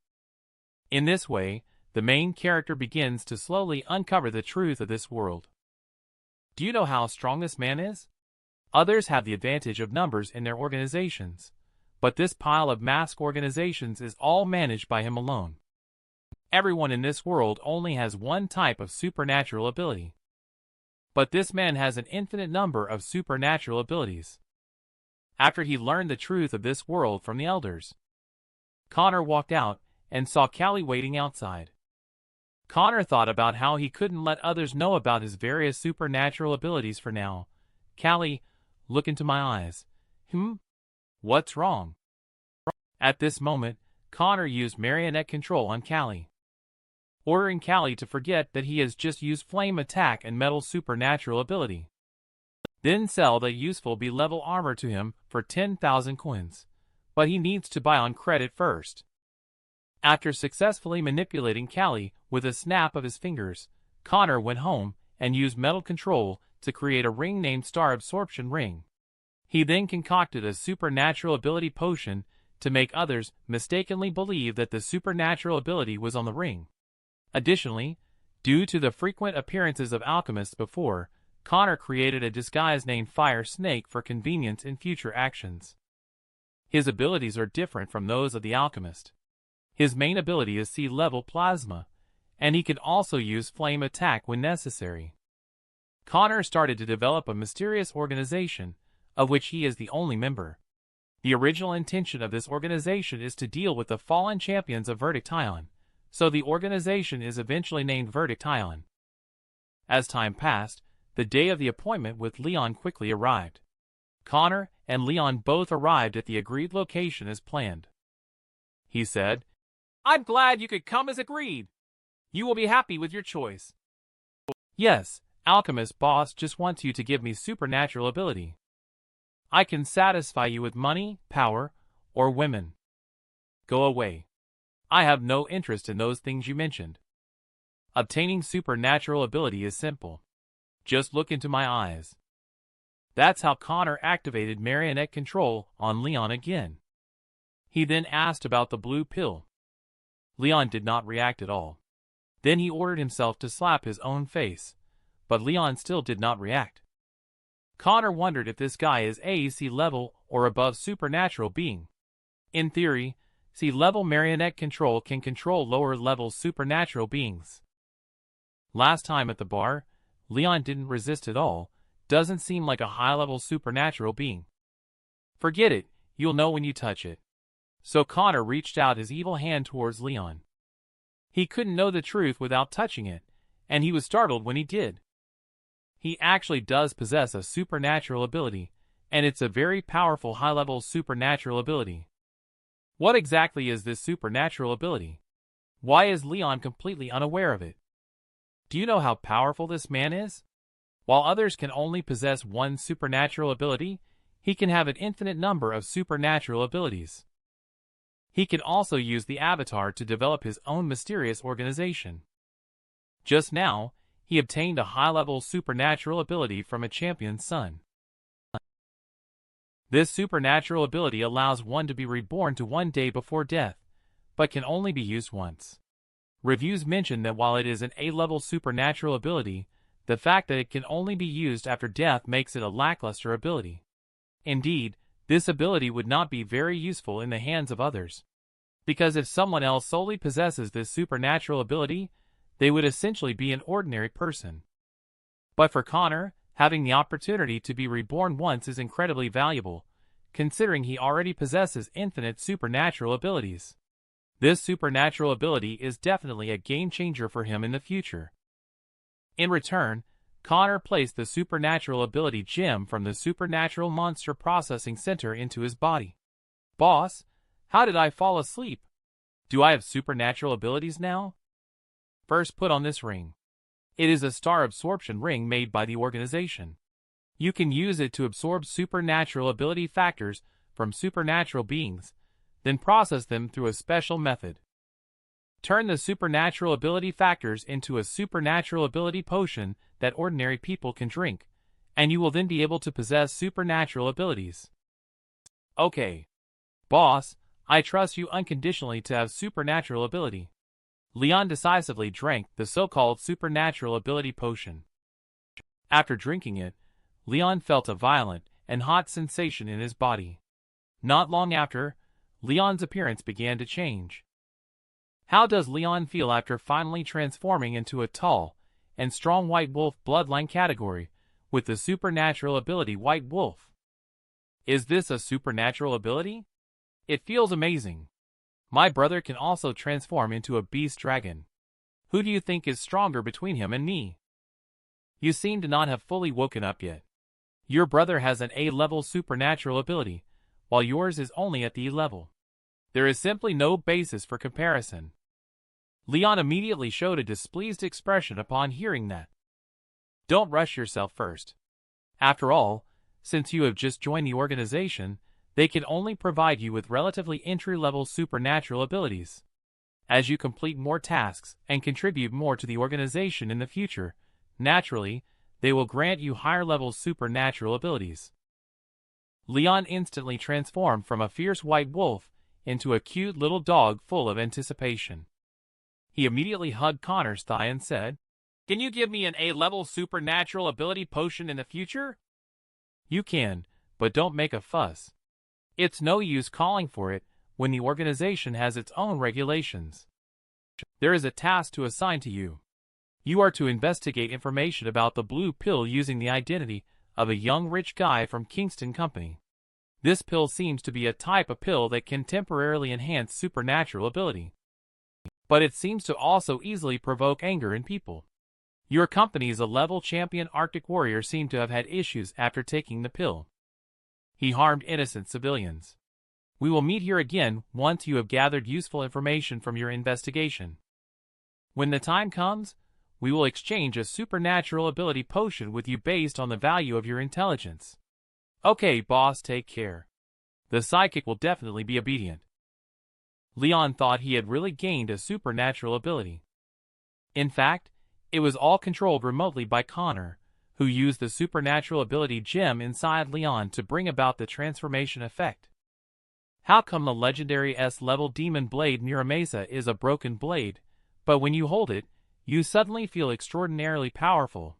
In this way, the main character begins to slowly uncover the truth of this world. Do you know how strong this man is? Others have the advantage of numbers in their organizations, but this pile of mask organizations is all managed by him alone. Everyone in this world only has one type of supernatural ability. But this man has an infinite number of supernatural abilities. After he learned the truth of this world from the elders, Connor walked out and saw Callie waiting outside. Connor thought about how he couldn't let others know about his various supernatural abilities for now. "Callie, look into my eyes." What's wrong?" At this moment, Connor used marionette control on Callie, ordering Callie to forget that he has just used flame attack and metal supernatural ability. Then sell the useful B-level armor to him for 10,000 coins, but he needs to buy on credit first. After successfully manipulating Callie with a snap of his fingers, Connor went home and used mental control to create a ring named Star Absorption Ring. He then concocted a supernatural ability potion to make others mistakenly believe that the supernatural ability was on the ring. Additionally, due to the frequent appearances of alchemists before, Connor created a disguise named Fire Snake for convenience in future actions. His abilities are different from those of the alchemist. His main ability is sea-level plasma, and he can also use flame attack when necessary. Connor started to develop a mysterious organization, of which he is the only member. The original intention of this organization is to deal with the fallen champions of Verdict Island, so the organization is eventually named Verdict Island. As time passed, the day of the appointment with Leon quickly arrived. Connor and Leon both arrived at the agreed location as planned. He said, "I'm glad you could come as agreed. You will be happy with your choice." "Yes, Alchemist Boss just wants you to give me supernatural ability. I can satisfy you with money, power, or women. Go away. I have no interest in those things you mentioned. Obtaining supernatural ability is simple. Just look into my eyes." That's how Connor activated marionette control on Leon again. He then asked about the blue pill. Leon did not react at all. Then he ordered himself to slap his own face, but Leon still did not react. Connor wondered if this guy is a sea-level or above supernatural being. In theory, sea-level marionette control can control lower-level supernatural beings. Last time at the bar, Leon didn't resist at all. Doesn't seem like a high-level supernatural being. Forget it, you'll know when you touch it. So Connor reached out his evil hand towards Leon. He couldn't know the truth without touching it, and he was startled when he did. He actually does possess a supernatural ability, and it's a very powerful high-level supernatural ability. What exactly is this supernatural ability? Why is Leon completely unaware of it? Do you know how powerful this man is? While others can only possess one supernatural ability, he can have an infinite number of supernatural abilities. He can also use the avatar to develop his own mysterious organization. Just now, he obtained a high-level supernatural ability from a champion's son. This supernatural ability allows one to be reborn to one day before death, but can only be used once. Reviews mention that while it is an A-level supernatural ability, the fact that it can only be used after death makes it a lackluster ability. Indeed, this ability would not be very useful in the hands of others. Because if someone else solely possesses this supernatural ability, they would essentially be an ordinary person. But for Connor, having the opportunity to be reborn once is incredibly valuable, considering he already possesses infinite supernatural abilities. This supernatural ability is definitely a game-changer for him in the future. In return, Connor placed the supernatural ability gem from the Supernatural Monster Processing Center into his body. "Boss, how did I fall asleep? Do I have supernatural abilities now?" "First put on this ring. It is a star absorption ring made by the organization. You can use it to absorb supernatural ability factors from supernatural beings, then process them through a special method. Turn the supernatural ability factors into a supernatural ability potion that ordinary people can drink, and you will then be able to possess supernatural abilities." "Okay. Boss, I trust you unconditionally to have supernatural ability." Leon decisively drank the so-called supernatural ability potion. After drinking it, Leon felt a violent and hot sensation in his body. Not long after, Leon's appearance began to change. How does Leon feel after finally transforming into a tall and strong white wolf bloodline category with the supernatural ability White Wolf? Is this a supernatural ability? It feels amazing. My brother can also transform into a beast dragon. Who do you think is stronger between him and me? You seem to not have fully woken up yet. Your brother has an A-level supernatural ability, while yours is only at the E level. There is simply no basis for comparison. Leon immediately showed a displeased expression upon hearing that. Don't rush yourself first. After all, since you have just joined the organization, they can only provide you with relatively entry-level supernatural abilities. As you complete more tasks and contribute more to the organization in the future, naturally, they will grant you higher-level supernatural abilities. Leon instantly transformed from a fierce white wolf into a cute little dog full of anticipation. He immediately hugged Connor's thigh and said, "Can you give me an A-level supernatural ability potion in the future?" "You can, but don't make a fuss. It's no use calling for it when the organization has its own regulations. There is a task to assign to you. You are to investigate information about the blue pill using the identity of a young rich guy from Kingston Company. This pill seems to be a type of pill that can temporarily enhance supernatural ability. But it seems to also easily provoke anger in people. Your company's a level champion Arctic warrior seemed to have had issues after taking the pill. He harmed innocent civilians. We will meet here again once you have gathered useful information from your investigation. When the time comes, we will exchange a supernatural ability potion with you based on the value of your intelligence." "Okay, boss, take care." The psychic will definitely be obedient. Leon thought he had really gained a supernatural ability. In fact, it was all controlled remotely by Connor, who used the supernatural ability gem inside Leon to bring about the transformation effect. How come the legendary S-level demon blade Muramasa is a broken blade, but when you hold it, you suddenly feel extraordinarily powerful?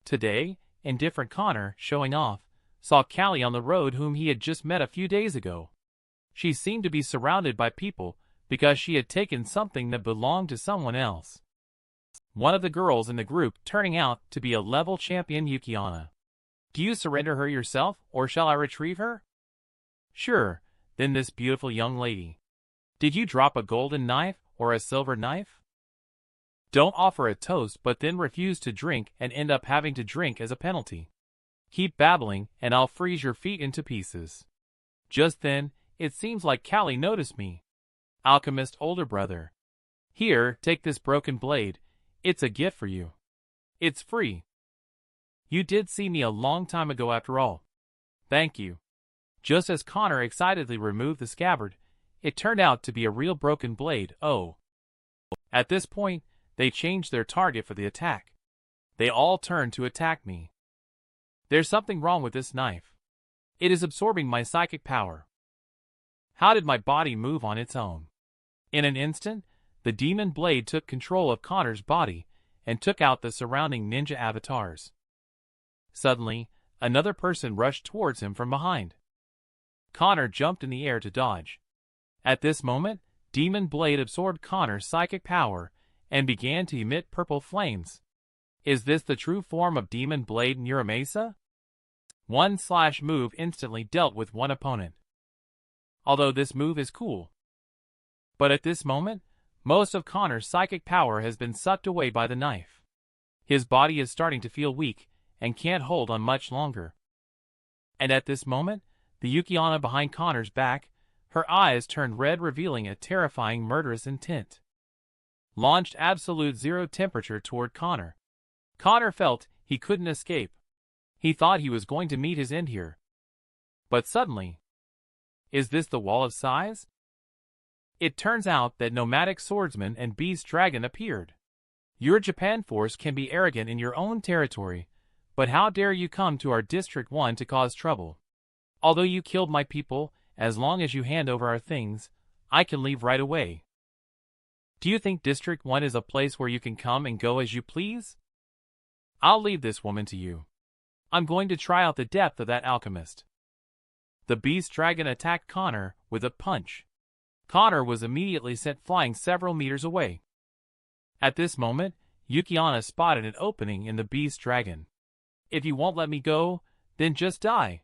Today, indifferent Connor, showing off, saw Callie on the road whom he had just met a few days ago. She seemed to be surrounded by people because she had taken something that belonged to someone else. One of the girls in the group turning out to be a level champion Yukiana. "Do you surrender her yourself, or shall I retrieve her?" "Sure, then this beautiful young lady. Did you drop a golden knife or a silver knife? Don't offer a toast but then refuse to drink and end up having to drink as a penalty. Keep babbling and I'll freeze your feet into pieces." Just then, it seems like Callie noticed me. "Alchemist older brother. Here, take this broken blade. It's a gift for you. It's free. You did see me a long time ago after all. Thank you." Just as Connor excitedly removed the scabbard, it turned out to be a real broken blade. Oh. At this point, they changed their target for the attack. They all turned to attack me. There's something wrong with this knife. It is absorbing my psychic power. How did my body move on its own? In an instant, the demon blade took control of Connor's body and took out the surrounding ninja avatars. Suddenly, another person rushed towards him from behind. Connor jumped in the air to dodge. At this moment, Demon Blade absorbed Connor's psychic power and began to emit purple flames. Is this the true form of Demon Blade Muramasa? One slash move instantly dealt with one opponent. Although this move is cool. But at this moment, most of Connor's psychic power has been sucked away by the knife. His body is starting to feel weak and can't hold on much longer. And at this moment, the Yukiana behind Connor's back, her eyes turned red, revealing a terrifying murderous intent. Launched absolute zero temperature toward Connor. Connor felt he couldn't escape. He thought he was going to meet his end here. But suddenly, is this the wall of size? It turns out that nomadic swordsman and beast dragon appeared. Your Japan force can be arrogant in your own territory, but how dare you come to our District 1 to cause trouble? Although you killed my people, as long as you hand over our things, I can leave right away. Do you think District 1 is a place where you can come and go as you please? I'll leave this woman to you. I'm going to try out the depth of that alchemist. The beast dragon attacked Connor with a punch. Connor was immediately sent flying several meters away. At this moment, Yukiana spotted an opening in the beast dragon. If you won't let me go, then just die.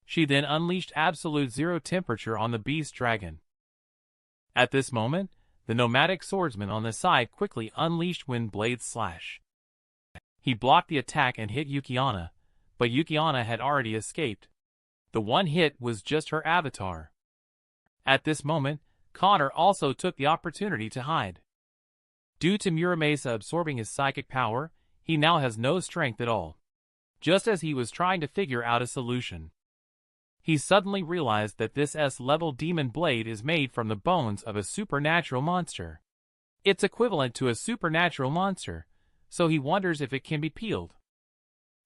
She then unleashed absolute zero temperature on the beast dragon. At this moment, the nomadic swordsman on the side quickly unleashed Wind Blade Slash. He blocked the attack and hit Yukiana, but Yukiana had already escaped. The one hit was just her avatar. At this moment, Connor also took the opportunity to hide. Due to Muramasa absorbing his psychic power, he now has no strength at all. Just as he was trying to figure out a solution, he suddenly realized that this S-level demon blade is made from the bones of a supernatural monster. It's equivalent to a supernatural monster, so he wonders if it can be peeled.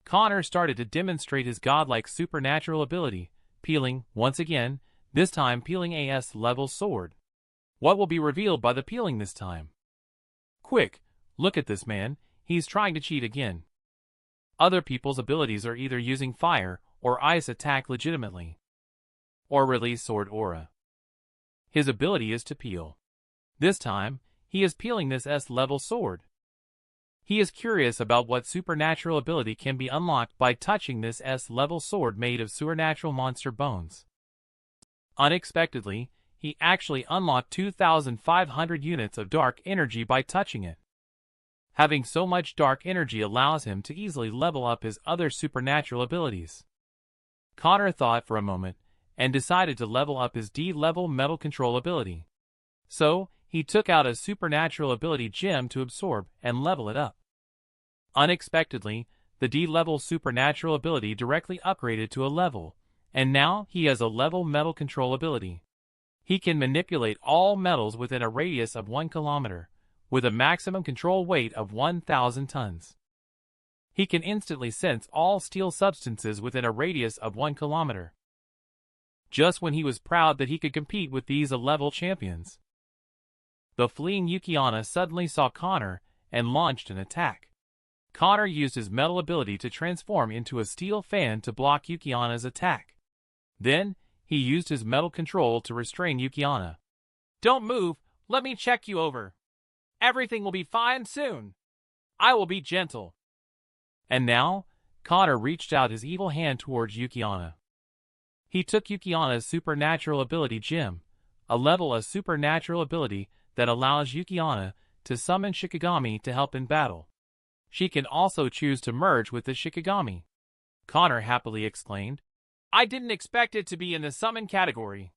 Connor started to demonstrate his godlike supernatural ability, peeling, once again, this time peeling a S-level sword. What will be revealed by the peeling this time? Quick, look at this man, he's trying to cheat again. Other people's abilities are either using fire or ice attack legitimately, or release sword aura. His ability is to peel. This time, he is peeling this S-level sword. He is curious about what supernatural ability can be unlocked by touching this S-level sword made of supernatural monster bones. Unexpectedly, he actually unlocked 2,500 units of dark energy by touching it. Having so much dark energy allows him to easily level up his other supernatural abilities. Connor thought for a moment and decided to level up his D-level metal control ability. So, he took out a supernatural ability gem to absorb and level it up. Unexpectedly, the D-level supernatural ability directly upgraded to a level, and now he has a level metal control ability. He can manipulate all metals within a radius of 1 kilometer, with a maximum control weight of 1,000 tons. He can instantly sense all steel substances within a radius of 1 kilometer. Just when he was proud that he could compete with these level champions, the fleeing Yukiana suddenly saw Connor and launched an attack. Connor used his metal ability to transform into a steel fan to block Yukiana's attack. Then, he used his metal control to restrain Yukiana. "Don't move, let me check you over. Everything will be fine soon. I will be gentle." And now, Connor reached out his evil hand towards Yukiana. He took Yukiana's supernatural ability gem, a supernatural ability that allows Yukiana to summon Shikigami to help in battle. She can also choose to merge with the Shikigami. Connor happily exclaimed, "I didn't expect it to be in the summon category.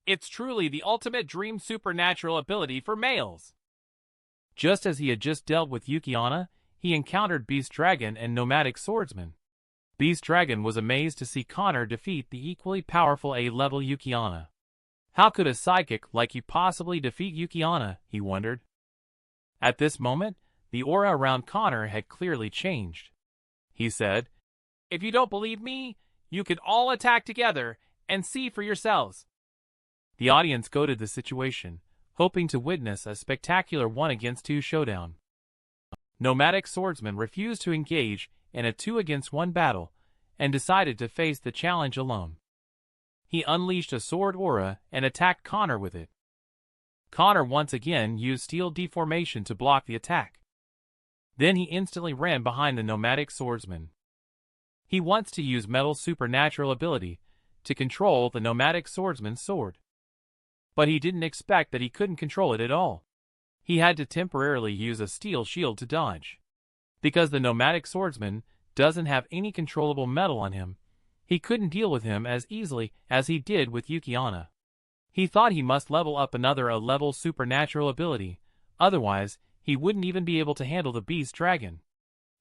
It's truly the ultimate dream supernatural ability for males." Just as he had just dealt with Yukiana, he encountered Beast Dragon and Nomadic Swordsman. Beast Dragon was amazed to see Connor defeat the equally powerful A-level Yukiana. How could a psychic like you possibly defeat Yukiana, he wondered. At this moment, the aura around Connor had clearly changed. He said, "If you don't believe me, you can all attack together and see for yourselves." The audience goaded the situation, hoping to witness a spectacular 1-against-2 showdown. Nomadic Swordsman refused to engage in a 2-against-1 battle and decided to face the challenge alone. He unleashed a sword aura and attacked Connor with it. Connor once again used steel deformation to block the attack. Then he instantly ran behind the Nomadic Swordsman. He wants to use metal supernatural ability to control the Nomadic Swordsman's sword. But he didn't expect that he couldn't control it at all. He had to temporarily use a steel shield to dodge. Because the Nomadic Swordsman doesn't have any controllable metal on him, he couldn't deal with him as easily as he did with Yukiana. He thought he must level up another level supernatural ability, otherwise he wouldn't even be able to handle the Beast Dragon.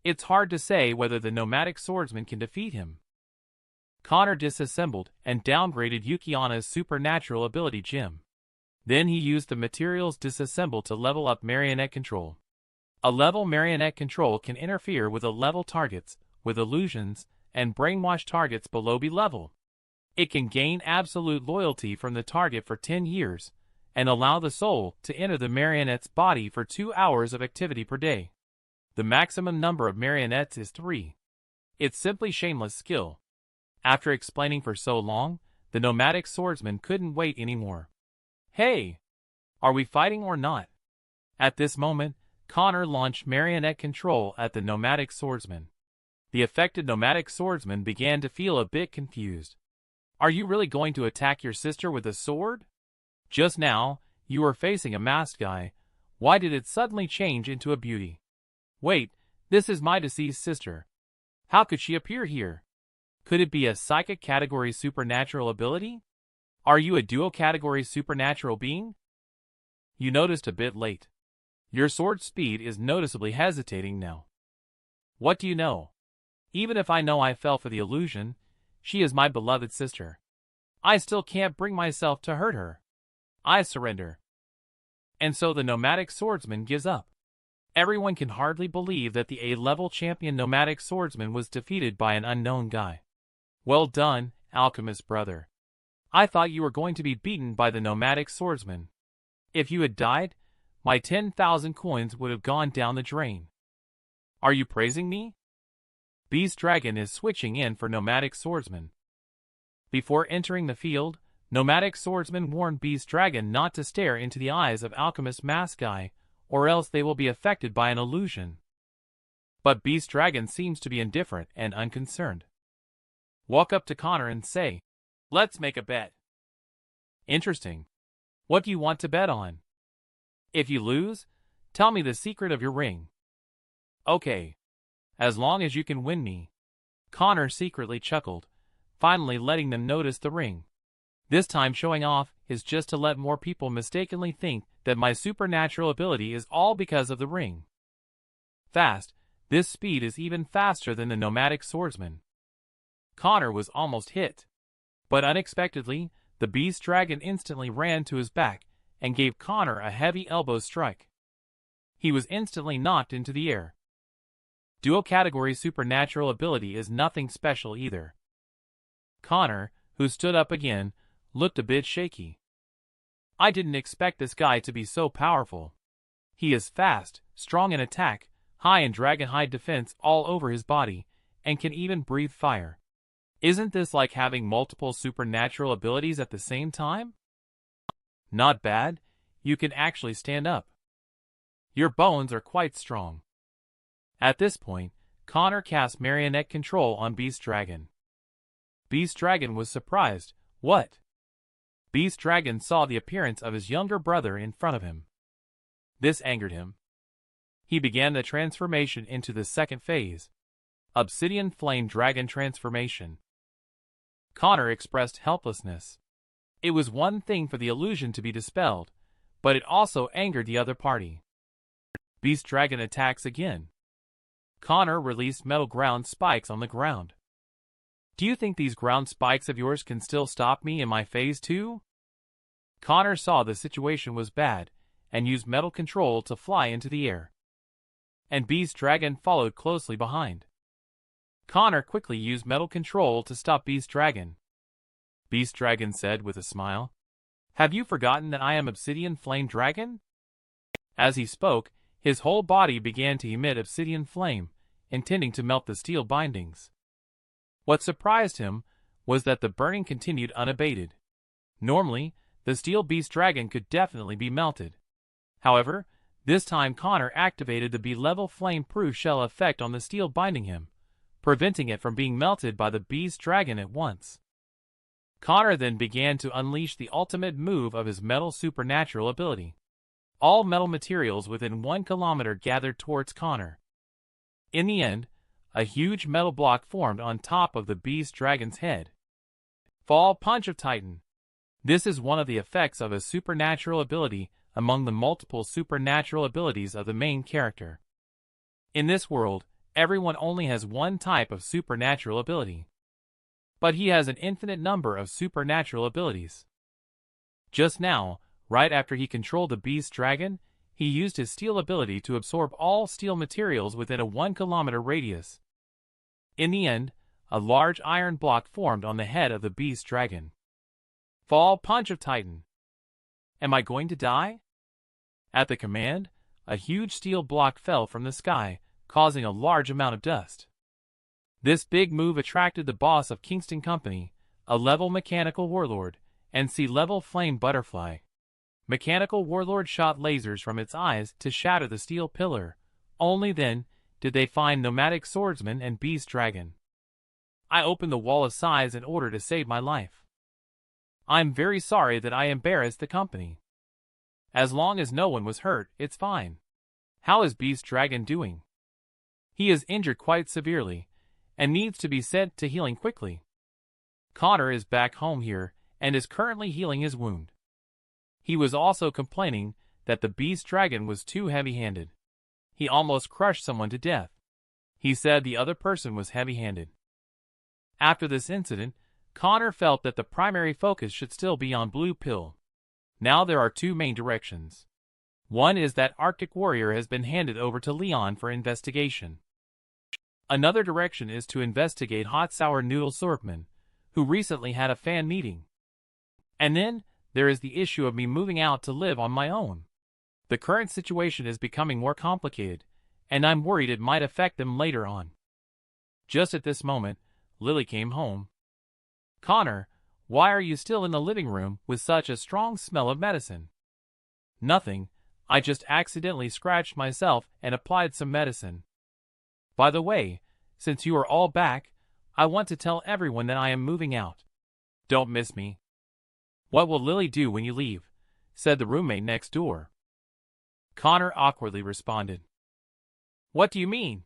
It's hard to say whether the Nomadic Swordsman can defeat him. Connor disassembled and downgraded Yukiana's supernatural ability gem. Then he used the materials disassembled to level up marionette control. A level marionette control can interfere with level targets, with illusions, and brainwash targets below B level. It can gain absolute loyalty from the target for 10 years, and allow the soul to enter the marionette's body for 2 hours of activity per day. The maximum number of marionettes is 3. It's simply shameless skill. After explaining for so long, the Nomadic Swordsman couldn't wait anymore. "Hey! Are we fighting or not?" At this moment, Connor launched marionette control at the Nomadic Swordsman. The affected Nomadic Swordsman began to feel a bit confused. "Are you really going to attack your sister with a sword? Just now, you were facing a masked guy. Why did it suddenly change into a beauty? Wait, this is my deceased sister. How could she appear here? Could it be a psychic category supernatural ability? Are you a duo category supernatural being?" You noticed a bit late. Your sword speed is noticeably hesitating now. What do you know? Even if I know I fell for the illusion, she is my beloved sister. I still can't bring myself to hurt her. I surrender. And so the nomadic swordsman gives up. Everyone can hardly believe that the A-level champion nomadic swordsman was defeated by an unknown guy. Well done, alchemist brother. I thought you were going to be beaten by the nomadic swordsman. If you had died, my 10,000 coins would have gone down the drain. Are you praising me? Beast Dragon is switching in for nomadic swordsman. Before entering the field, nomadic swordsman warned Beast Dragon not to stare into the eyes of alchemist mask guy, or else they will be affected by an illusion. But Beast Dragon seems to be indifferent and unconcerned. Walk up to Connor and say, "Let's make a bet." Interesting. What do you want to bet on? If you lose, tell me the secret of your ring. Okay. As long as you can win me. Connor secretly chuckled, finally letting them notice the ring. This time showing off is just to let more people mistakenly think that my supernatural ability is all because of the ring. Fast, this speed is even faster than the nomadic swordsman. Connor was almost hit. But unexpectedly, the beast dragon instantly ran to his back and gave Connor a heavy elbow strike. He was instantly knocked into the air. Duo category supernatural ability is nothing special either. Connor, who stood up again, looked a bit shaky. I didn't expect this guy to be so powerful. He is fast, strong in attack, high in dragon hide defense all over his body, and can even breathe fire. Isn't this like having multiple supernatural abilities at the same time? Not bad, you can actually stand up. Your bones are quite strong. At this point, Connor cast marionette control on Beast Dragon. Beast Dragon was surprised. What? Beast Dragon saw the appearance of his younger brother in front of him. This angered him. He began the transformation into the second phase. Obsidian Flame Dragon Transformation. Connor expressed helplessness. It was one thing for the illusion to be dispelled, but it also angered the other party. Beast Dragon attacks again. Connor released metal ground spikes on the ground. Do you think these ground spikes of yours can still stop me in my phase 2? Connor saw the situation was bad, and used metal control to fly into the air. And Beast Dragon followed closely behind. Connor quickly used metal control to stop Beast Dragon. Beast Dragon said with a smile, "Have you forgotten that I am Obsidian Flame Dragon?" As he spoke, his whole body began to emit obsidian flame, intending to melt the steel bindings. What surprised him was that the burning continued unabated. Normally, the steel beast dragon could definitely be melted. However, this time Connor activated the B-level flame-proof shell effect on the steel binding him, preventing it from being melted by the beast dragon at once. Connor then began to unleash the ultimate move of his metal supernatural ability. All metal materials within 1 kilometer gathered towards Connor. In the end, a huge metal block formed on top of the beast dragon's head. Fall Punch of Titan. This is one of the effects of a supernatural ability among the multiple supernatural abilities of the main character. In this world, everyone only has one type of supernatural ability. But he has an infinite number of supernatural abilities. Just now, right after he controlled the beast dragon, he used his steel ability to absorb all steel materials within a 1 kilometer radius. In the end, a large iron block formed on the head of the beast dragon. Fall Punch of Titan. Am I going to die? At the command, a huge steel block fell from the sky, causing a large amount of dust. This big move attracted the boss of Kingston Company, a level mechanical warlord, and C-level flame butterfly. Mechanical warlord shot lasers from its eyes to shatter the steel pillar. Only then did they find nomadic swordsman and beast dragon. I opened the wall of size in order to save my life. I'm very sorry that I embarrassed the company. As long as no one was hurt, it's fine. How is Beast Dragon doing? He is injured quite severely, and needs to be sent to healing quickly. Connor is back home here, and is currently healing his wound. He was also complaining that the Beast Dragon was too heavy-handed. He almost crushed someone to death. He said the other person was heavy-handed. After this incident, Connor felt that the primary focus should still be on Blue Pill. Now there are two main directions. One is that Arctic Warrior has been handed over to Leon for investigation. Another direction is to investigate Hot Sour Noodle Superhuman, who recently had a fan meeting. And then, there is the issue of me moving out to live on my own. The current situation is becoming more complicated, and I'm worried it might affect them later on. Just at this moment, Lily came home. Connor, why are you still in the living room with such a strong smell of medicine? Nothing, I just accidentally scratched myself and applied some medicine. By the way, since you are all back, I want to tell everyone that I am moving out. Don't miss me. What will Lily do when you leave? Said the roommate next door. Connor awkwardly responded. What do you mean?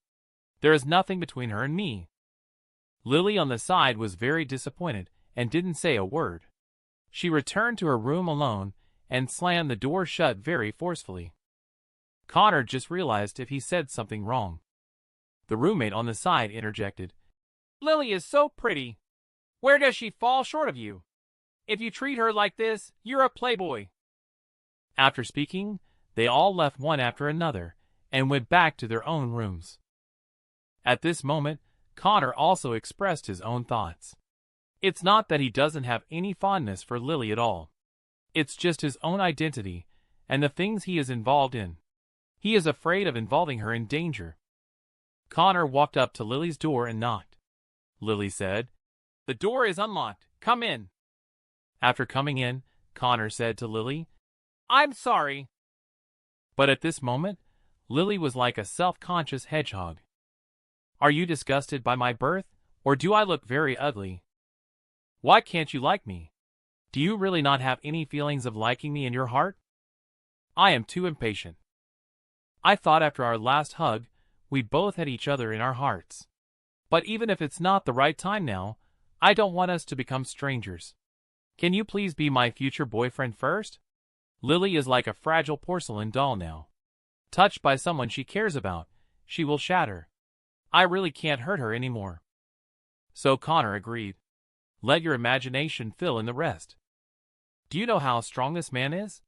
There is nothing between her and me. Lily on the side was very disappointed and didn't say a word. She returned to her room alone and slammed the door shut very forcefully. Connor just realized if he said something wrong. The roommate on the side interjected. Lily is so pretty. Where does she fall short of you? If you treat her like this, you're a playboy. After speaking, they all left one after another and went back to their own rooms. At this moment, Connor also expressed his own thoughts. It's not that he doesn't have any fondness for Lily at all. It's just his own identity and the things he is involved in. He is afraid of involving her in danger. Connor walked up to Lily's door and knocked. Lily said, The door is unlocked. Come in. After coming in, Connor said to Lily, I'm sorry. But at this moment, Lily was like a self-conscious hedgehog. Are you disgusted by my birth, or do I look very ugly? Why can't you like me? Do you really not have any feelings of liking me in your heart? I am too impatient. I thought after our last hug, we both had each other in our hearts. But even if it's not the right time now, I don't want us to become strangers. Can you please be my future boyfriend first? Lily is like a fragile porcelain doll now. Touched by someone she cares about, she will shatter. I really can't hurt her anymore. So Connor agreed. Let your imagination fill in the rest. Do you know how strong this man is?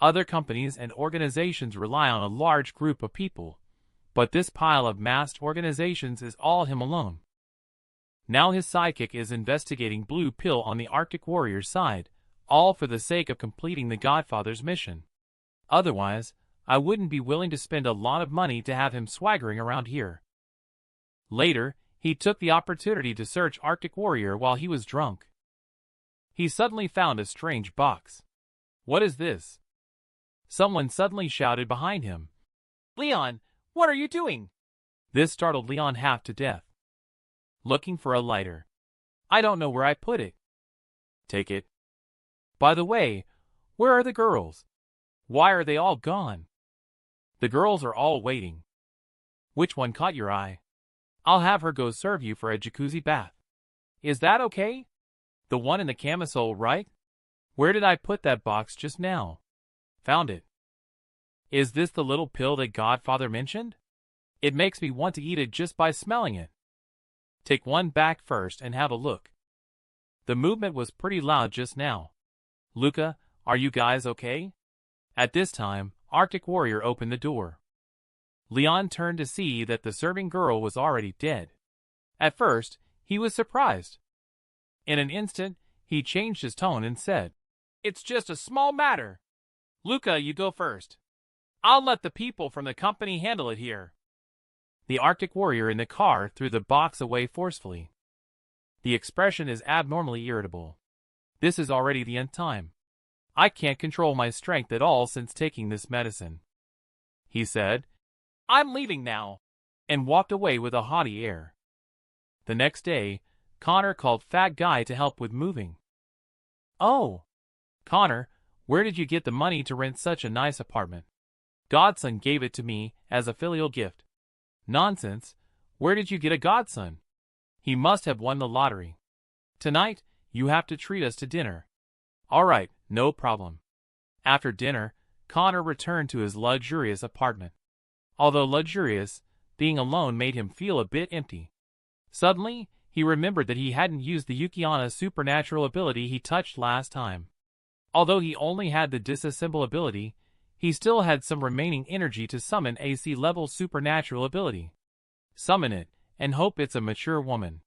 Other companies and organizations rely on a large group of people, but this pile of masked organizations is all him alone. Now his sidekick is investigating Blue Pill on the Arctic Warrior's side, all for the sake of completing the Godfather's mission. Otherwise, I wouldn't be willing to spend a lot of money to have him swaggering around here. Later, he took the opportunity to search Arctic Warrior while he was drunk. He suddenly found a strange box. What is this? Someone suddenly shouted behind him. Leon, what are you doing? This startled Leon half to death. Looking for a lighter. I don't know where I put it. Take it. By the way, where are the girls? Why are they all gone? The girls are all waiting. Which one caught your eye? I'll have her go serve you for a jacuzzi bath. Is that okay? The one in the camisole, right? Where did I put that box just now? Found it. Is this the little pill that Godfather mentioned? It makes me want to eat it just by smelling it. Take one back first and have a look. The movement was pretty loud just now. Luca, are you guys okay? At this time, Arctic Warrior opened the door. Leon turned to see that the serving girl was already dead. At first, he was surprised. In an instant, he changed his tone and said, It's just a small matter. Luca, you go first. I'll let the people from the company handle it here. The Arctic Warrior in the car threw the box away forcefully. The expression is abnormally irritable. This is already the nth time. I can't control my strength at all since taking this medicine. He said, I'm leaving now, and walked away with a haughty air. The next day, Connor called Fat Guy to help with moving. Oh, Connor, where did you get the money to rent such a nice apartment? Godson gave it to me as a filial gift. Nonsense, where did you get a godson? He must have won the lottery. Tonight, you have to treat us to dinner. All right, no problem. After dinner, Connor returned to his luxurious apartment. Although luxurious, being alone made him feel a bit empty. Suddenly, he remembered that he hadn't used the Yuki-ana's supernatural ability he touched last time. Although he only had the disassemble ability, he still had some remaining energy to summon a C-level supernatural ability. Summon it, and hope it's a mature woman.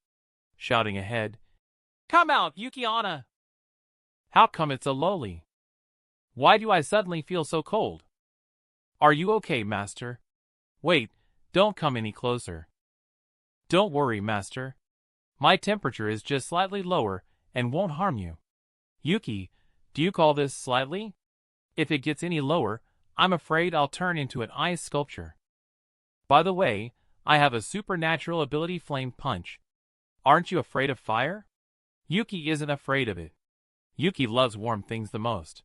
Shouting ahead, "Come out, Yuki-ana! How come it's a lowly? Why do I suddenly feel so cold? Are you okay, master? Wait, don't come any closer. Don't worry, master. My temperature is just slightly lower and won't harm you. Yuki, do you call this slightly? If it gets any lower, I'm afraid I'll turn into an ice sculpture. By the way, I have a supernatural ability Flame Punch. Aren't you afraid of fire?" Yuki isn't afraid of it. Yuki loves warm things the most.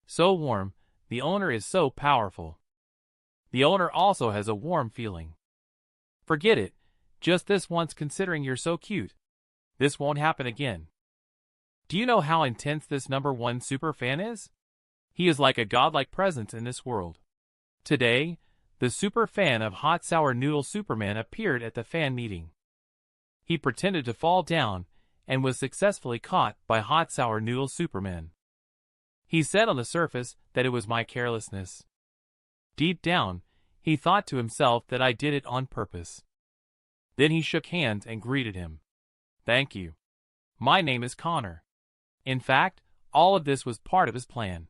So warm, the owner is so powerful. The owner also has a warm feeling. Forget it, just this once considering you're so cute. This won't happen again. Do you know how intense this #1 super fan is? He is like a godlike presence in this world. Today, the super fan of Hot Sour Noodle Superman appeared at the fan meeting. He pretended to fall down and was successfully caught by Hot Sour Noodle Superman. He said on the surface that it was my carelessness. Deep down, he thought to himself that I did it on purpose. Then he shook hands and greeted him. "Thank you. My name is Connor." In fact, all of this was part of his plan.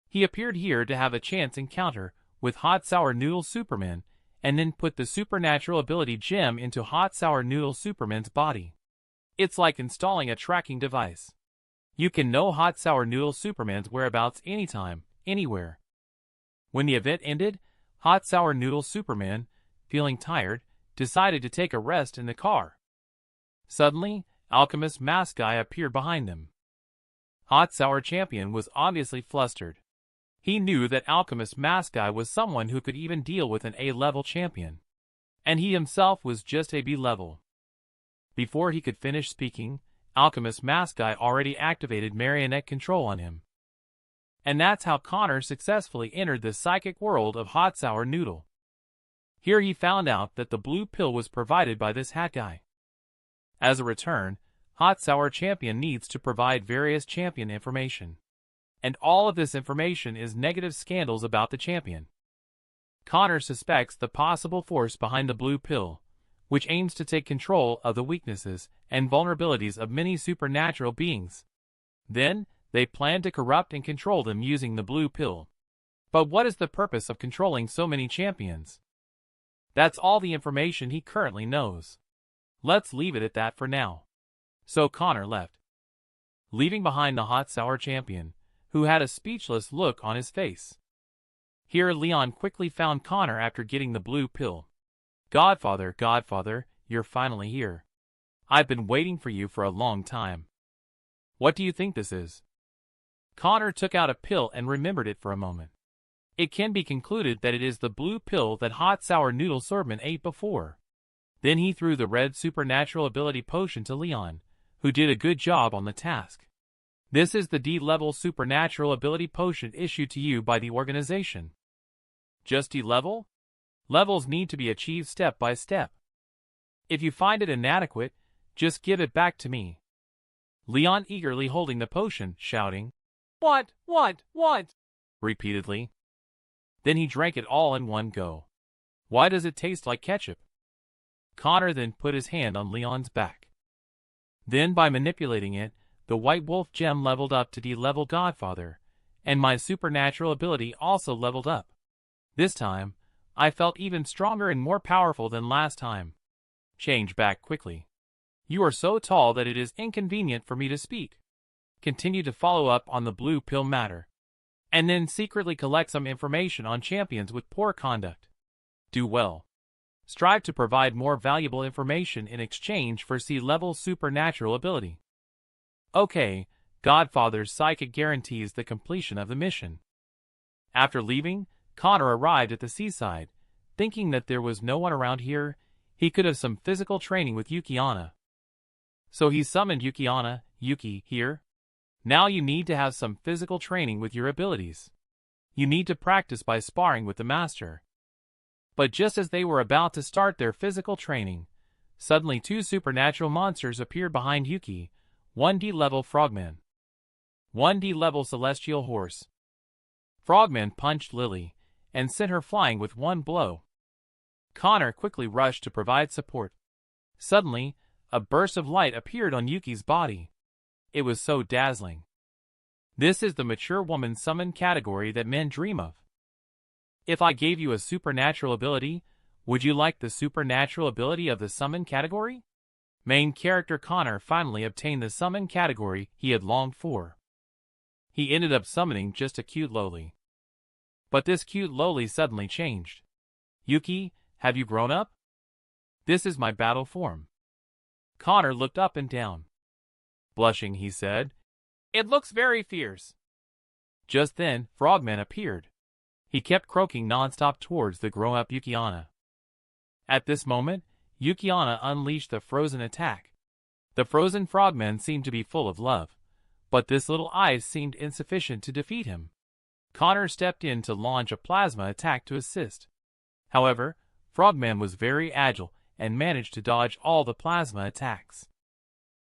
He appeared here to have a chance encounter with Hot Sour Noodle Superman, and then put the supernatural ability gem into Hot Sour Noodle Superman's body. It's like installing a tracking device. You can know Hot Sour Noodle Superman's whereabouts anytime, anywhere. When the event ended, Hot Sour Noodle Superman, feeling tired, decided to take a rest in the car. Suddenly, Alchemist Mask Guy appeared behind them. Hot Sour Champion was obviously flustered. He knew that Alchemist Mask Guy was someone who could even deal with an A-level champion. And he himself was just a B-level. Before he could finish speaking, Alchemist Mask Guy already activated marionette control on him. And that's how Connor successfully entered the psychic world of Hot Sour Noodle. Here he found out that the blue pill was provided by this hat guy. As a return, Hot Sour Champion needs to provide various champion information. And all of this information is negative scandals about the champion. Connor suspects the possible force behind the blue pill, which aims to take control of the weaknesses and vulnerabilities of many supernatural beings. Then, they plan to corrupt and control them using the blue pill. But what is the purpose of controlling so many champions? That's all the information he currently knows. Let's leave it at that for now. So Connor left, leaving behind the Hot Sour Champion, who had a speechless look on his face. Here Leon quickly found Connor after getting the blue pill. Godfather, you're finally here. I've been waiting for you for a long time. What do you think this is?" Connor took out a pill and remembered it for a moment. It can be concluded that it is the blue pill that Hot Sour Noodle Superman ate before. Then he threw the red supernatural ability potion to Leon, who did a good job on the task. This is the D-level supernatural ability potion issued to you by the organization. Just D-level? Levels need to be achieved step by step. If you find it inadequate, just give it back to me. Leon eagerly holding the potion, shouting, What? Repeatedly. Then he drank it all in one go. Why does it taste like ketchup? Connor then put his hand on Leon's back. Then by manipulating it, the White Wolf gem leveled up to D-level Godfather, and my supernatural ability also leveled up. This time, I felt even stronger and more powerful than last time. Change back quickly. You are so tall that it is inconvenient for me to speak. Continue to follow up on the blue pill matter. And then secretly collect some information on champions with poor conduct. Do well. Strive to provide more valuable information in exchange for C-level supernatural ability. Okay, Godfather's psychic guarantees the completion of the mission. After leaving, Connor arrived at the seaside, thinking that there was no one around here. He could have some physical training with Yuki-ana. So he summoned Yuki-ana. Yuki, here? Now you need to have some physical training with your abilities. You need to practice by sparring with the master. But just as they were about to start their physical training, suddenly two supernatural monsters appeared behind Yuki, 1D level Frogman, 1D level Celestial Horse. Frogman punched Lily and sent her flying with one blow. Connor quickly rushed to provide support. Suddenly, a burst of light appeared on Yuki's body. It was so dazzling. This is the mature woman summon category that men dream of. If I gave you a supernatural ability, would you like the supernatural ability of the summon category? Main character Connor finally obtained the summon category he had longed for. He ended up summoning just a cute lowly. But this cute lowly suddenly changed. Yuki, have you grown up? This is my battle form. Connor looked up and down. Blushing, he said, "It looks very fierce." Just then, Frogman appeared. He kept croaking nonstop towards the grown-up Yukiana. At this moment, Yukiana unleashed the frozen attack. The frozen frogman seemed to be full of love, but this little ice seemed insufficient to defeat him. Connor stepped in to launch a plasma attack to assist. However, Frogman was very agile and managed to dodge all the plasma attacks.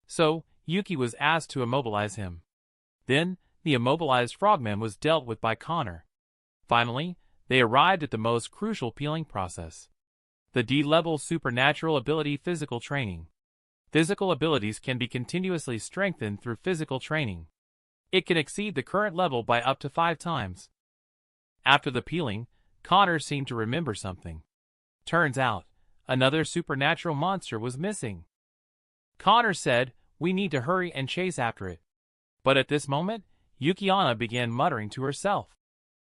So, Yuki was asked to immobilize him. Then, the immobilized Frogman was dealt with by Connor. Finally, they arrived at the most crucial peeling process. The D-level supernatural ability physical training. Physical abilities can be continuously strengthened through physical training. It can exceed the current level by up to 5 times. After the peeling, Connor seemed to remember something. Turns out, another supernatural monster was missing. Connor said, "We need to hurry and chase after it." But at this moment, Yukiana began muttering to herself.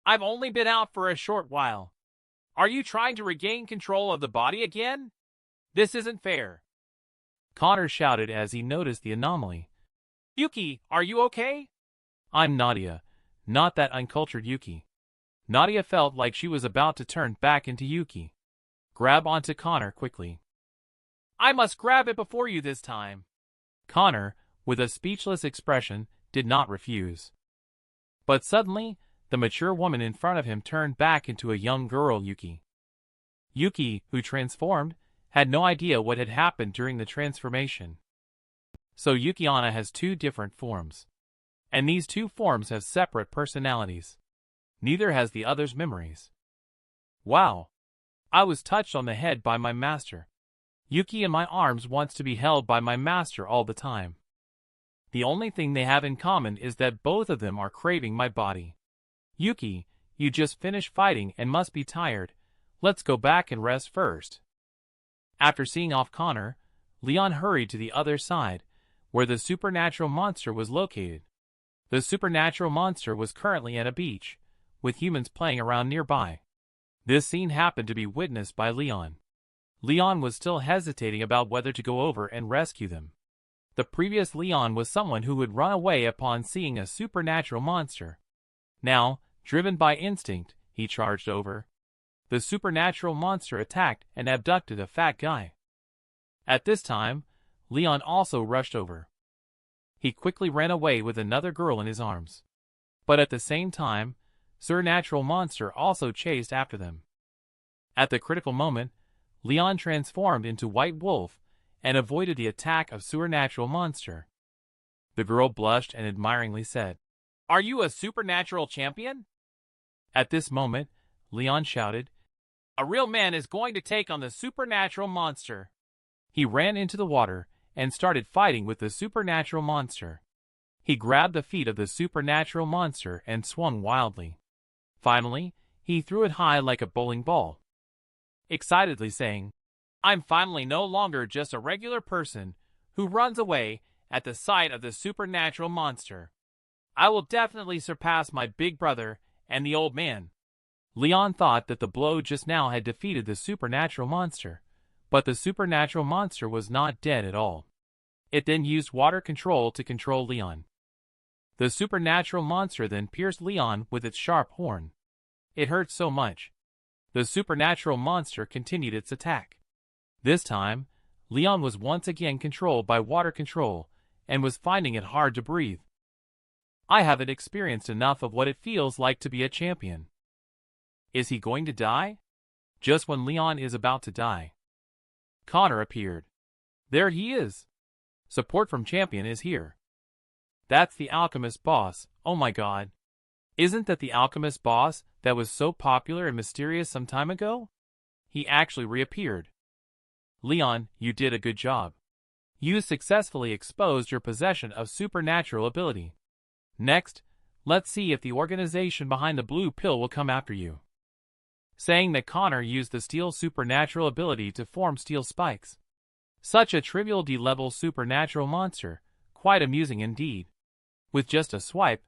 "I've only been out for a short while. Are you trying to regain control of the body again? This isn't fair." Connor shouted as he noticed the anomaly. "Yuki, are you okay?" "I'm Nadia, not that uncultured Yuki." Nadia felt like she was about to turn back into Yuki. Grab onto Connor quickly. "I must grab it before you this time." Connor, with a speechless expression, did not refuse. But suddenly, the mature woman in front of him turned back into a young girl Yuki. Yuki, who transformed, had no idea what had happened during the transformation. So Yukiana has 2 different forms. And these 2 forms have separate personalities. Neither has the other's memories. Wow! I was touched on the head by my master. Yuki in my arms wants to be held by my master all the time. The only thing they have in common is that both of them are craving my body. "Yuki, you just finished fighting and must be tired. Let's go back and rest first." After seeing off Connor, Leon hurried to the other side, where the supernatural monster was located. The supernatural monster was currently at a beach, with humans playing around nearby. This scene happened to be witnessed by Leon. Leon was still hesitating about whether to go over and rescue them. The previous Leon was someone who would run away upon seeing a supernatural monster. Now, driven by instinct, he charged over. The supernatural monster attacked and abducted a fat guy. At this time, Leon also rushed over. He quickly ran away with another girl in his arms. But at the same time, supernatural monster also chased after them. At the critical moment, Leon transformed into White Wolf and avoided the attack of supernatural monster. The girl blushed and admiringly said, "Are you a supernatural champion?" At this moment, Leon shouted, "A real man is going to take on the supernatural monster." He ran into the water and started fighting with the supernatural monster. He grabbed the feet of the supernatural monster and swung wildly. Finally, he threw it high like a bowling ball, excitedly saying, "I'm finally no longer just a regular person who runs away at the sight of the supernatural monster. I will definitely surpass my big brother and the old man." Leon thought that the blow just now had defeated the supernatural monster, but the supernatural monster was not dead at all. It then used water control to control Leon. The supernatural monster then pierced Leon with its sharp horn. It hurt so much. The supernatural monster continued its attack. This time, Leon was once again controlled by water control and was finding it hard to breathe. I haven't experienced enough of what it feels like to be a champion. Is he going to die? Just when Leon is about to die, Connor appeared. There he is. Support from Champion is here. That's the alchemist boss, oh my god. Isn't that the alchemist boss that was so popular and mysterious some time ago? He actually reappeared. Leon, you did a good job. You successfully exposed your possession of supernatural ability. Next, let's see if the organization behind the blue pill will come after you. Saying that Connor used the steel supernatural ability to form steel spikes. Such a trivial D-level supernatural monster, quite amusing indeed. With just a swipe,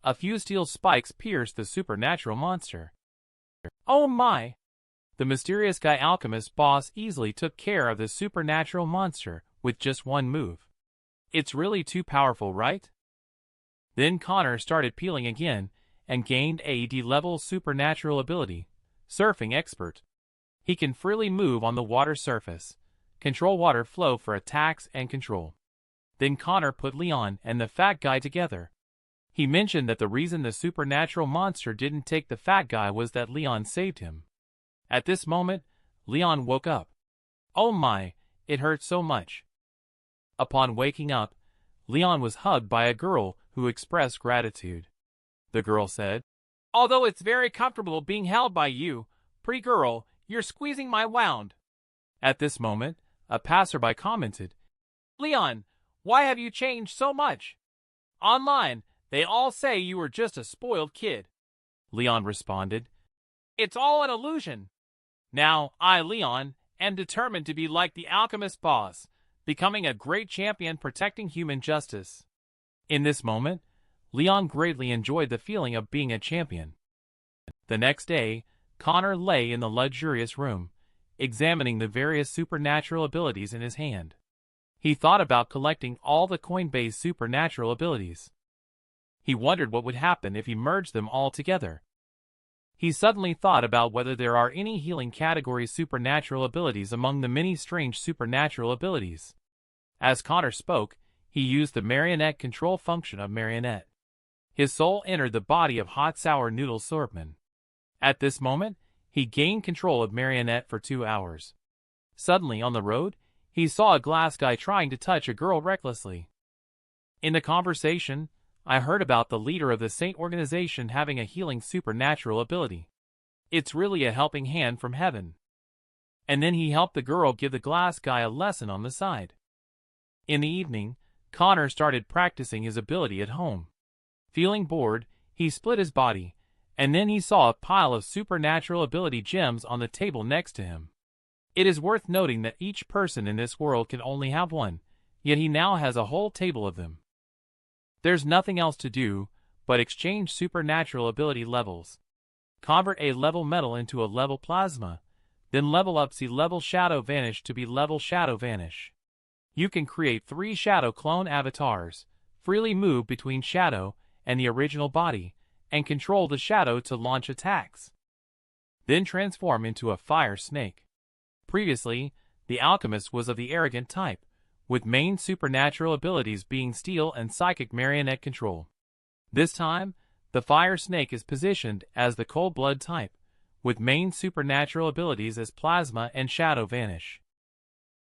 a few steel spikes pierced the supernatural monster. Oh my! The mysterious guy alchemist boss easily took care of the supernatural monster with just one move. It's really too powerful, right? Then Connor started peeling again and gained a D-level supernatural ability, Surfing Expert. He can freely move on the water surface, control water flow for attacks and control. Then Connor put Leon and the fat guy together. He mentioned that the reason the supernatural monster didn't take the fat guy was that Leon saved him. At this moment, Leon woke up. Oh my, it hurt so much. Upon waking up, Leon was hugged by a girl who expressed gratitude. The girl said, "Although it's very comfortable being held by you, pretty girl, you're squeezing my wound." At this moment, a passerby commented, "Leon, why have you changed so much? Online, they all say you were just a spoiled kid." Leon responded, "It's all an illusion. Now, I, Leon, am determined to be like the alchemist boss, becoming a great champion protecting human justice." In this moment, Leon greatly enjoyed the feeling of being a champion. The next day, Connor lay in the luxurious room, examining the various supernatural abilities in his hand. He thought about collecting all the coin-based supernatural abilities. He wondered what would happen if he merged them all together. He suddenly thought about whether there are any healing category supernatural abilities among the many strange supernatural abilities. As Connor spoke, he used the marionette control function of Marionette. His soul entered the body of Hot Sour Noodle Superhuman. At this moment, he gained control of Marionette for 2 hours. Suddenly on the road, he saw a glass guy trying to touch a girl recklessly. In the conversation, I heard about the leader of the Saint organization having a healing supernatural ability. It's really a helping hand from heaven. And then he helped the girl give the glass guy a lesson on the side. In the evening, Connor started practicing his ability at home. Feeling bored, he split his body, and then he saw a pile of supernatural ability gems on the table next to him. It is worth noting that each person in this world can only have one, yet he now has a whole table of them. There's nothing else to do but exchange supernatural ability levels. Convert a level metal into a level plasma, then level up C level shadow vanish to be level shadow vanish. You can create 3 shadow clone avatars, freely move between shadow and the original body, and control the shadow to launch attacks. Then transform into a fire snake. Previously, the alchemist was of the arrogant type, with main supernatural abilities being steel and psychic marionette control. This time, the fire snake is positioned as the cold blood type, with main supernatural abilities as plasma and shadow vanish.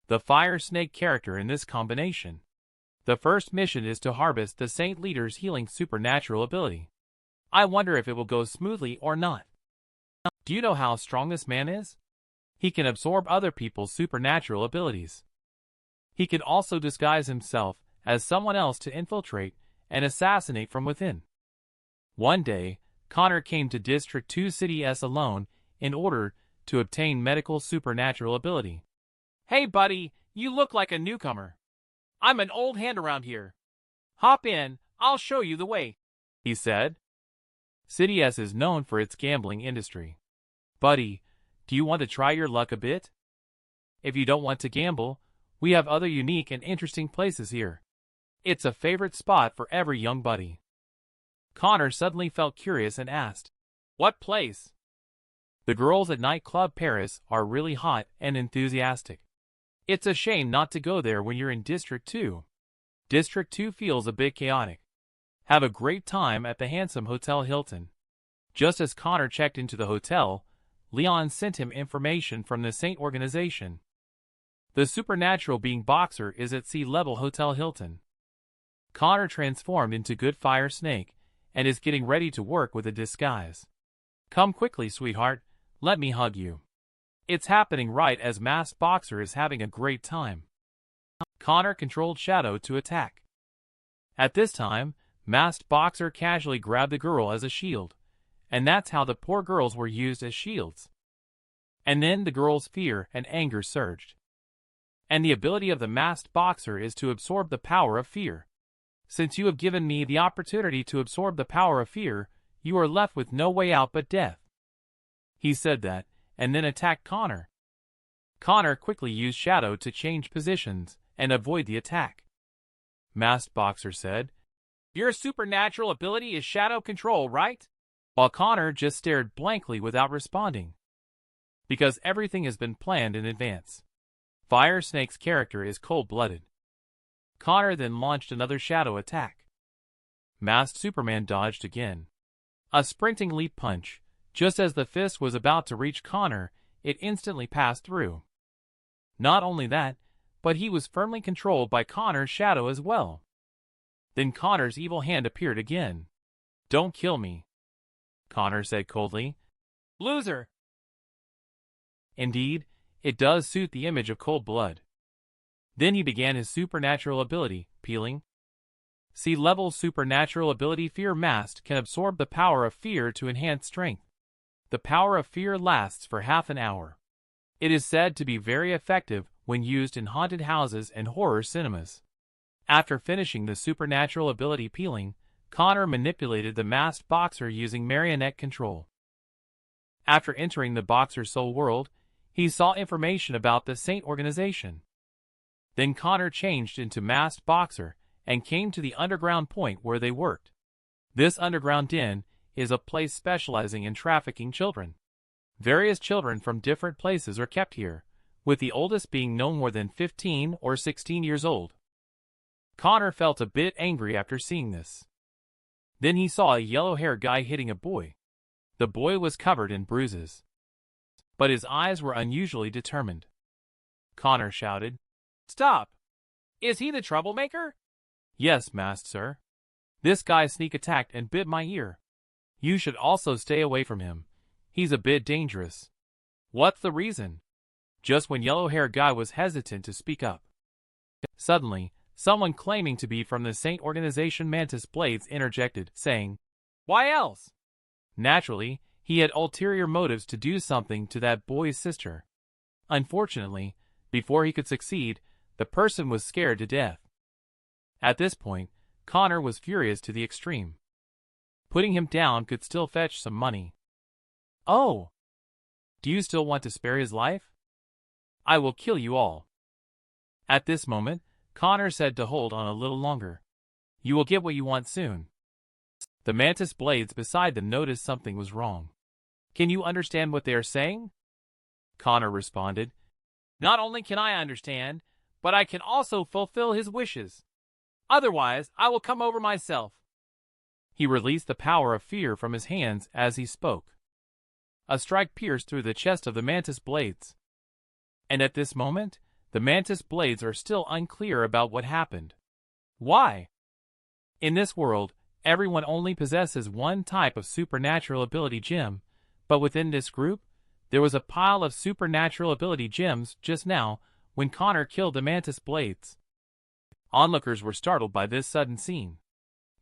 The fire snake character in this combination. The first mission is to harvest the Saint Leader's healing supernatural ability. I wonder if it will go smoothly or not. Do you know how strong this man is? He can absorb other people's supernatural abilities. He can also disguise himself as someone else to infiltrate and assassinate from within. One day, Connor came to District 2 City S alone in order to obtain medical supernatural ability. "Hey buddy, you look like a newcomer. I'm an old hand around here. Hop in, I'll show you the way," he said. City S is known for its gambling industry. "Buddy, do you want to try your luck a bit? If you don't want to gamble, we have other unique and interesting places here. It's a favorite spot for every young buddy." Connor suddenly felt curious and asked, "What place?" "The girls at Nightclub Paris are really hot and enthusiastic. It's a shame not to go there when you're in District 2. District 2 feels a bit chaotic. Have a great time at the handsome Hotel Hilton." Just as Connor checked into the hotel, Leon sent him information from the Saint organization. The supernatural being Boxer is at sea level Hotel Hilton. Connor transformed into Good Fire Snake and is getting ready to work with a disguise. Come quickly, sweetheart, let me hug you. It's happening right as Masked Boxer is having a great time. Connor controlled Shadow to attack. At this time, Masked Boxer casually grabbed the girl as a shield, and that's how the poor girls were used as shields. And then the girl's fear and anger surged. And the ability of the Masked Boxer is to absorb the power of fear. Since you have given me the opportunity to absorb the power of fear, you are left with no way out but death. He said that, and then attacked Connor. Connor quickly used Shadow to change positions and avoid the attack. Masked Boxer said, "Your supernatural ability is Shadow Control, right?" While Connor just stared blankly without responding. Because everything has been planned in advance. Fire Snake's character is cold-blooded. Connor then launched another shadow attack. Masked Superman dodged again. A sprinting leap punch. Just as the fist was about to reach Connor, it instantly passed through. Not only that, but he was firmly controlled by Connor's shadow as well. Then Connor's evil hand appeared again. "Don't kill me," Connor said coldly. "Loser!" Indeed, it does suit the image of cold blood. Then he began his supernatural ability, Peeling. Sea-level supernatural ability Fear Masked can absorb the power of fear to enhance strength. The power of fear lasts for half an hour. It is said to be very effective when used in haunted houses and horror cinemas. After finishing the supernatural ability Peeling, Connor manipulated the Masked Boxer using marionette control. After entering the Boxer's soul world, he saw information about the Saint organization. Then Connor changed into Masked Boxer and came to the underground point where they worked. This underground den is a place specializing in trafficking children. Various children from different places are kept here, with the oldest being no more than 15 or 16 years old. Connor felt a bit angry after seeing this. Then he saw a yellow-haired guy hitting a boy. The boy was covered in bruises, but his eyes were unusually determined. Connor shouted, "Stop! Is he the troublemaker?" "Yes, Masked Sir. This guy sneak attacked and bit my ear. You should also stay away from him. He's a bit dangerous." "What's the reason?" Just when yellow-haired guy was hesitant to speak up, suddenly, someone claiming to be from the Saint organization Mantis Blades interjected, saying, "Why else?" Naturally, he had ulterior motives to do something to that boy's sister. Unfortunately, before he could succeed, the person was scared to death. At this point, Connor was furious to the extreme. Putting him down could still fetch some money. "Oh! Do you still want to spare his life? I will kill you all." At this moment, Connor said to hold on a little longer. "You will get what you want soon." The Mantis Blades beside them noticed something was wrong. "Can you understand what they are saying?" Connor responded, "Not only can I understand, but I can also fulfill his wishes. Otherwise, I will come over myself." He released the power of fear from his hands as he spoke. A strike pierced through the chest of the Mantis Blades. And at this moment, the Mantis Blades are still unclear about what happened. Why? In this world, everyone only possesses one type of supernatural ability gem, but within this group, there was a pile of supernatural ability gems just now when Connor killed the Mantis Blades. Onlookers were startled by this sudden scene.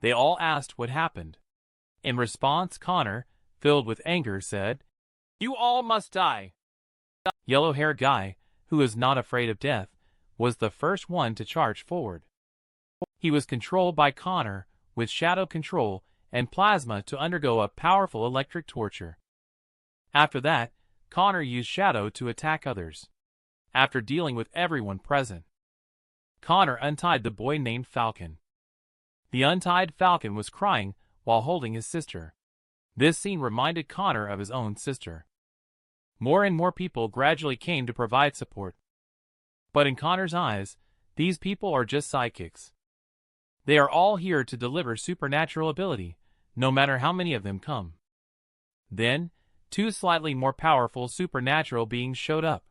They all asked what happened. In response, Connor, filled with anger, said, "You all must die." Yellow-haired guy, who is not afraid of death, was the first one to charge forward. He was controlled by Connor with shadow control and plasma to undergo a powerful electric torture. After that, Connor used shadow to attack others. After dealing with everyone present, Connor untied the boy named Falcon. The untied Falcon was crying while holding his sister. This scene reminded Connor of his own sister. More and more people gradually came to provide support. But in Connor's eyes, these people are just sidekicks. They are all here to deliver supernatural ability, no matter how many of them come. Then, two slightly more powerful supernatural beings showed up.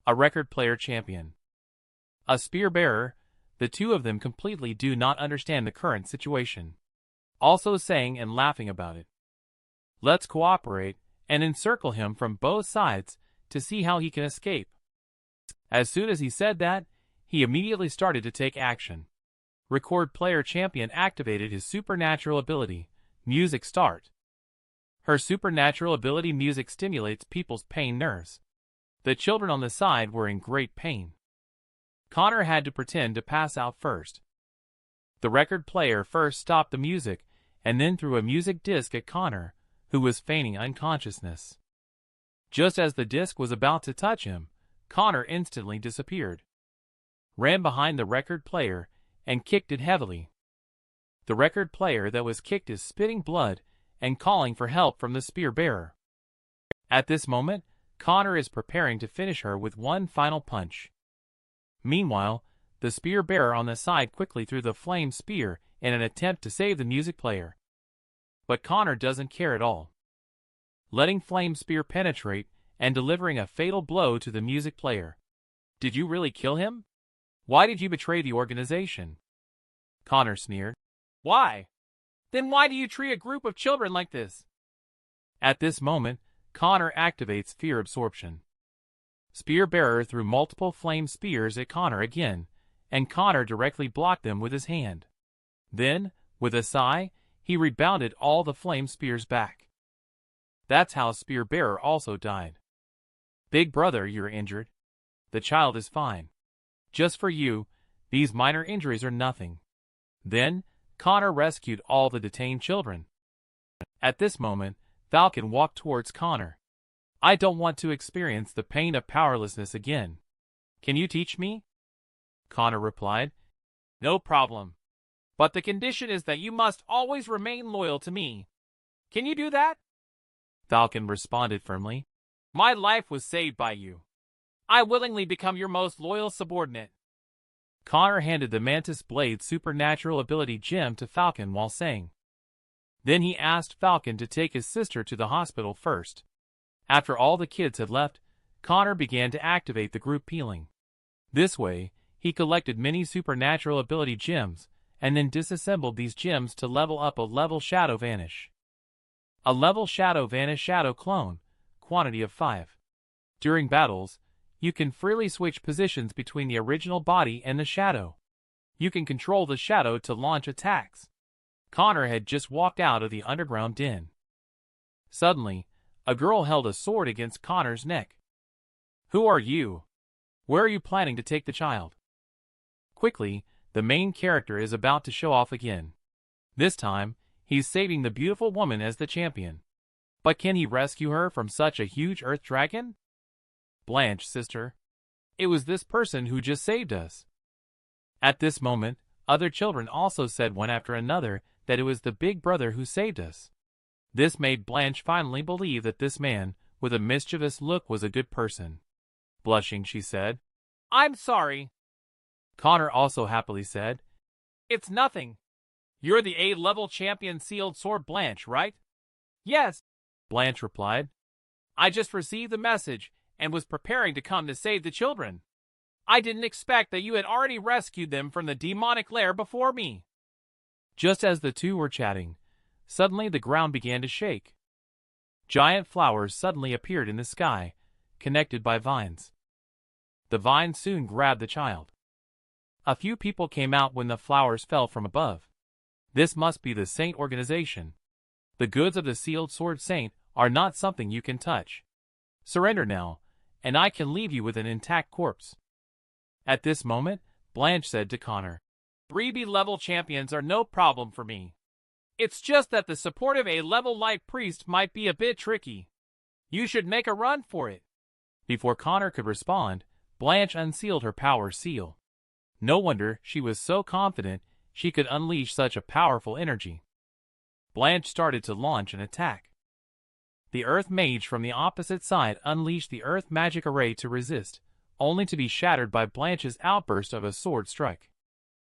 A record player champion. A spear bearer. The two of them completely do not understand the current situation, also saying and laughing about it. Let's cooperate and encircle him from both sides to see how he can escape. As soon as he said that, he immediately started to take action. Record player champion activated his supernatural ability, Music Start. Her supernatural ability music stimulates people's pain nerves. The children on the side were in great pain. Connor had to pretend to pass out first. The record player first stopped the music and then threw a music disc at Connor, who was feigning unconsciousness. Just as the disc was about to touch him, Connor instantly disappeared, ran behind the record player, and kicked it heavily. The record player that was kicked is spitting blood and calling for help from the spear bearer. At this moment, Connor is preparing to finish her with one final punch. Meanwhile, the spear bearer on the side quickly threw the flame spear in an attempt to save the music player. But Connor doesn't care at all, letting flame spear penetrate and delivering a fatal blow to the music player. Did you really kill him? Why did you betray the organization? Connor sneered. Why? Then why do you treat a group of children like this? At this moment, Connor activates fear absorption. Spear bearer threw multiple flame spears at Connor again, and Connor directly blocked them with his hand. Then, with a sigh, he rebounded all the flame spears back. That's how spear bearer also died. Big brother, you're injured. The child is fine. Just for you, these minor injuries are nothing. Then, Connor rescued all the detained children. At this moment, Falcon walked towards Connor. I don't want to experience the pain of powerlessness again. Can you teach me? Connor replied. No problem. But the condition is that you must always remain loyal to me. Can you do that? Falcon responded firmly. My life was saved by you. I willingly become your most loyal subordinate. Connor handed the Mantis Blade supernatural ability gem to Falcon while saying. Then he asked Falcon to take his sister to the hospital first. After all the kids had left, Connor began to activate the group healing. This way, he collected many supernatural ability gems, and then disassembled these gems to level up a level Shadow Vanish. A level Shadow Vanish Shadow Clone, quantity of 5. During battles, you can freely switch positions between the original body and the shadow. You can control the shadow to launch attacks. Connor had just walked out of the underground den. Suddenly, a girl held a sword against Connor's neck. Who are you? Where are you planning to take the child? Quickly, the main character is about to show off again. This time, he's saving the beautiful woman as the champion. But can he rescue her from such a huge earth dragon? Blanche, sister. It was this person who just saved us. At this moment, other children also said one after another that it was the big brother who saved us. This made Blanche finally believe that this man, with a mischievous look, was a good person. Blushing, she said, I'm sorry. Connor also happily said, It's nothing. You're the A-level champion sealed sword Blanche, right? Yes, Blanche replied. I just received the message and was preparing to come to save the children. I didn't expect that you had already rescued them from the demonic lair before me. Just as the two were chatting, suddenly the ground began to shake. Giant flowers suddenly appeared in the sky, connected by vines. The vines soon grabbed the child. A few people came out when the flowers fell from above. This must be the Saint organization. The goods of the sealed sword Saint are not something you can touch. Surrender now, and I can leave you with an intact corpse. At this moment, Blanche said to Connor, 3B level champions are no problem for me. It's just that the support of a level light priest might be a bit tricky. You should make a run for it. Before Connor could respond, Blanche unsealed her power seal. No wonder she was so confident she could unleash such a powerful energy. Blanche started to launch an attack. The Earth Mage from the opposite side unleashed the Earth Magic Array to resist, only to be shattered by Blanche's outburst of a sword strike.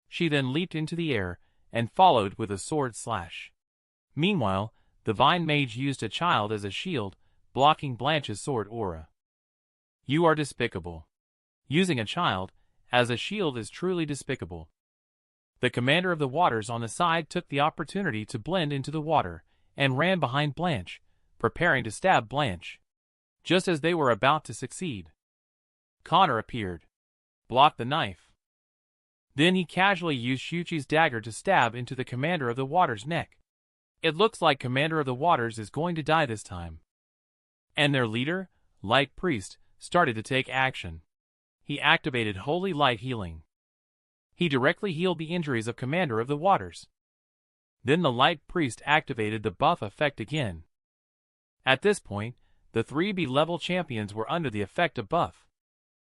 She then leaped into the air and followed with a sword slash. Meanwhile, the Vine Mage used a child as a shield, blocking Blanche's sword aura. You are despicable. Using a child as a shield is truly despicable. The commander of the waters on the side took the opportunity to blend into the water and ran behind Blanche, preparing to stab Blanche. Just as they were about to succeed, Connor appeared, blocked the knife. Then he casually used Shuchi's dagger to stab into the commander of the waters' neck. It looks like commander of the waters is going to die this time. And their leader, Light Priest, started to take action. He activated Holy Light Healing. He directly healed the injuries of commander of the waters. Then the Light Priest activated the buff effect again. At this point, the 3B level champions were under the effect of buff.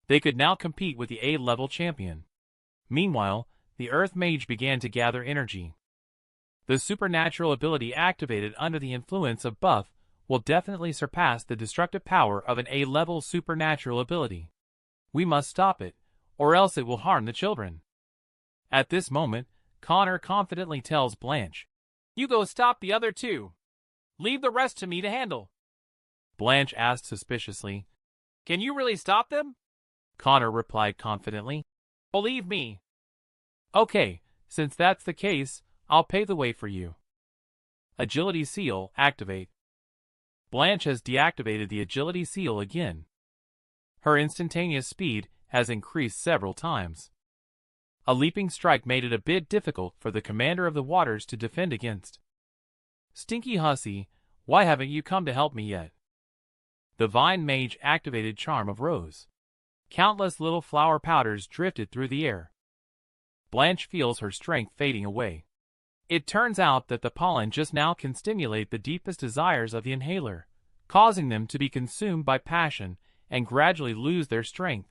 They could now compete with the A level champion. Meanwhile, the Earth Mage began to gather energy. The supernatural ability activated under the influence of buff will definitely surpass the destructive power of an A-level supernatural ability. We must stop it, or else it will harm the children. At this moment, Connor confidently tells Blanche, "You go stop the other two. Leave the rest to me to handle." Blanche asked suspiciously, "Can you really stop them?" Connor replied confidently, "Believe me." "Okay, since that's the case, I'll pave the way for you." Agility Seal activate. Blanche has deactivated the Agility Seal again. Her instantaneous speed has increased several times. A leaping strike made it a bit difficult for the commander of the waters to defend against. "Stinky hussy, why haven't you come to help me yet?" The Vine Mage activated Charm of Rose. Countless little flower powders drifted through the air. Blanche feels her strength fading away. It turns out that the pollen just now can stimulate the deepest desires of the inhaler, causing them to be consumed by passion and gradually lose their strength.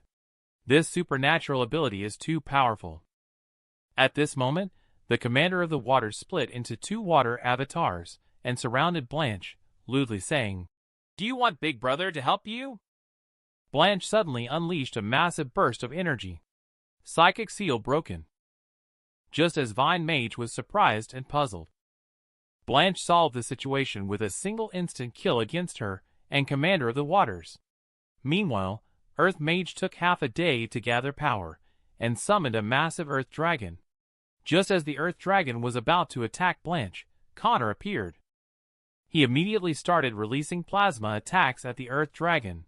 This supernatural ability is too powerful. At this moment, the commander of the waters split into two water avatars and surrounded Blanche, lewdly saying, "Do you want Big Brother to help you?" Blanche suddenly unleashed a massive burst of energy. Psychic Seal broken. Just as Vine Mage was surprised and puzzled, Blanche solved the situation with a single instant kill against her and commander of the waters. Meanwhile, Earth Mage took half a day to gather power and summoned a massive Earth Dragon. Just as the Earth Dragon was about to attack Blanche, Connor appeared. He immediately started releasing plasma attacks at the Earth Dragon.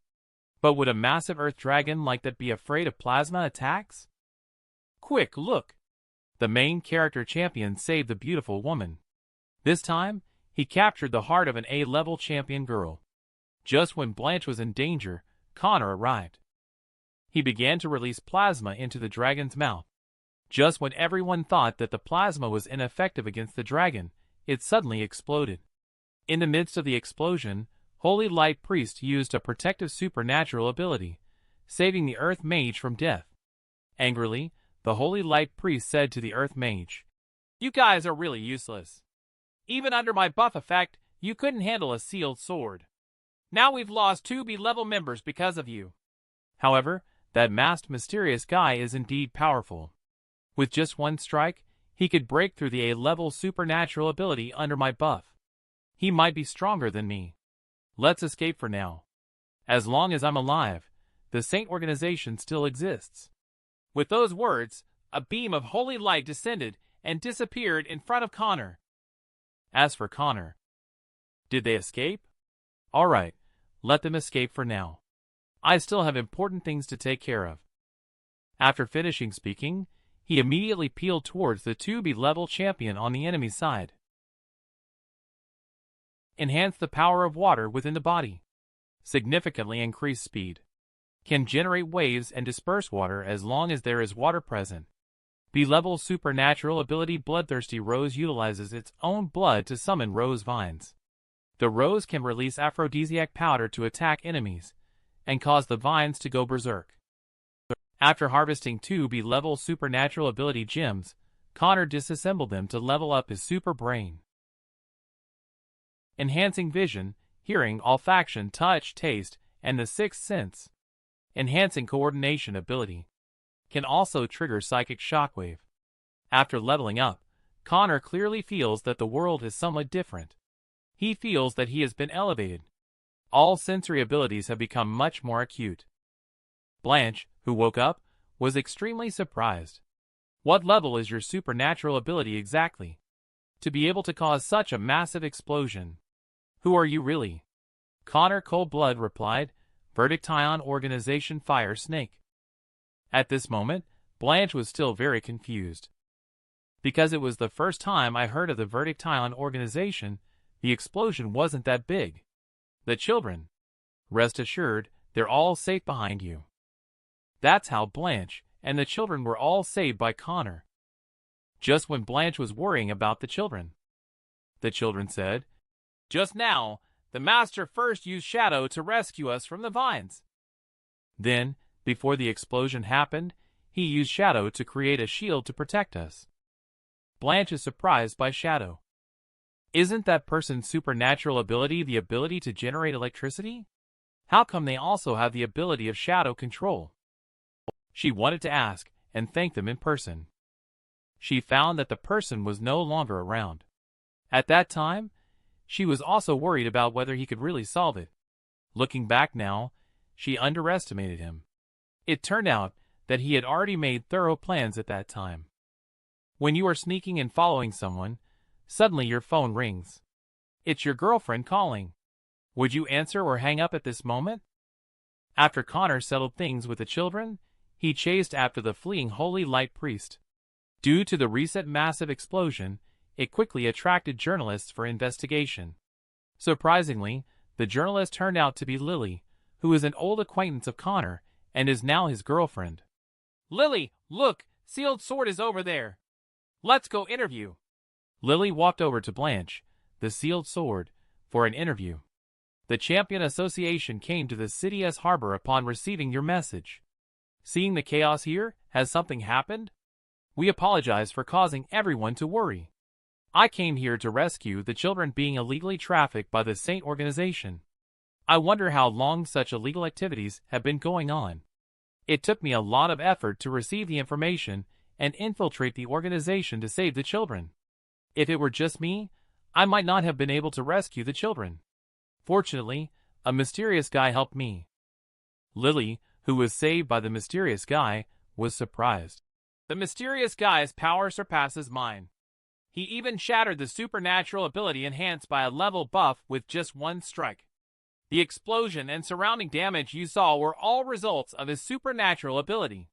But would a massive Earth Dragon like that be afraid of plasma attacks? Quick, look! The main character champion saved the beautiful woman. This time, he captured the heart of an A-level champion girl. Just when Blanche was in danger, Connor arrived. He began to release plasma into the dragon's mouth. Just when everyone thought that the plasma was ineffective against the dragon, it suddenly exploded. In the midst of the explosion, Holy Light Priest used a protective supernatural ability, saving the Earth Mage from death. Angrily, the Holy Light Priest said to the Earth Mage, "You guys are really useless. Even under my buff effect, you couldn't handle a sealed sword. Now we've lost 2B level members because of you." However, that masked mysterious guy is indeed powerful. With just one strike, he could break through the A-level supernatural ability under my buff. He might be stronger than me. Let's escape for now. As long as I'm alive, the Saint organization still exists. With those words, a beam of holy light descended and disappeared in front of Connor. As for Connor, did they escape? Alright, let them escape for now. I still have important things to take care of. After finishing speaking, he immediately peeled towards the 2B level champion on the enemy side. Enhance the power of water within the body. Significantly increase speed. Can generate waves and disperse water as long as there is water present. B-level supernatural ability Bloodthirsty Rose utilizes its own blood to summon rose vines. The rose can release aphrodisiac powder to attack enemies and cause the vines to go berserk. After harvesting 2 B-level supernatural ability gems, Connor disassembled them to level up his super brain. Enhancing vision, hearing, olfaction, touch, taste, and the sixth sense. Enhancing coordination ability. Can also trigger psychic shockwave. After leveling up, Connor clearly feels that the world is somewhat different. He feels that he has been elevated. All sensory abilities have become much more acute. Blanche, who woke up, was extremely surprised. What level is your supernatural ability exactly? To be able to cause such a massive explosion. Who are you really? Connor Coldblood replied, Verdict Ion Organization Fire Snake. At this moment, Blanche was still very confused. Because it was the first time I heard of the Verdict Ion Organization, the explosion wasn't that big. The children. Rest assured, they're all safe behind you. That's how Blanche and the children were all saved by Connor. Just when Blanche was worrying about the children said, Just now, the Master first used Shadow to rescue us from the vines. Then, before the explosion happened, he used Shadow to create a shield to protect us. Blanche is surprised by Shadow. Isn't that person's supernatural ability the ability to generate electricity? How come they also have the ability of shadow control? She wanted to ask and thank them in person. She found that the person was no longer around. At that time, she was also worried about whether he could really solve it. Looking back now, she underestimated him. It turned out that he had already made thorough plans at that time. When you are sneaking and following someone, suddenly your phone rings. It's your girlfriend calling. Would you answer or hang up at this moment? After Connor settled things with the children, he chased after the fleeing Holy Light Priest. Due to the recent massive explosion, it quickly attracted journalists for investigation. Surprisingly, the journalist turned out to be Lily, who is an old acquaintance of Connor and is now his girlfriend. Lily, look, Sealed Sword is over there. Let's go interview. Lily walked over to Blanche, the Sealed Sword, for an interview. The Champion Association came to the city's harbor upon receiving your message. Seeing the chaos here, has something happened? We apologize for causing everyone to worry. I came here to rescue the children being illegally trafficked by the Saint organization. I wonder how long such illegal activities have been going on. It took me a lot of effort to receive the information and infiltrate the organization to save the children. If it were just me, I might not have been able to rescue the children. Fortunately, a mysterious guy helped me. Lily, who was saved by the mysterious guy, was surprised. The mysterious guy's power surpasses mine. He even shattered the supernatural ability enhanced by a level buff with just one strike. The explosion and surrounding damage you saw were all results of his supernatural ability.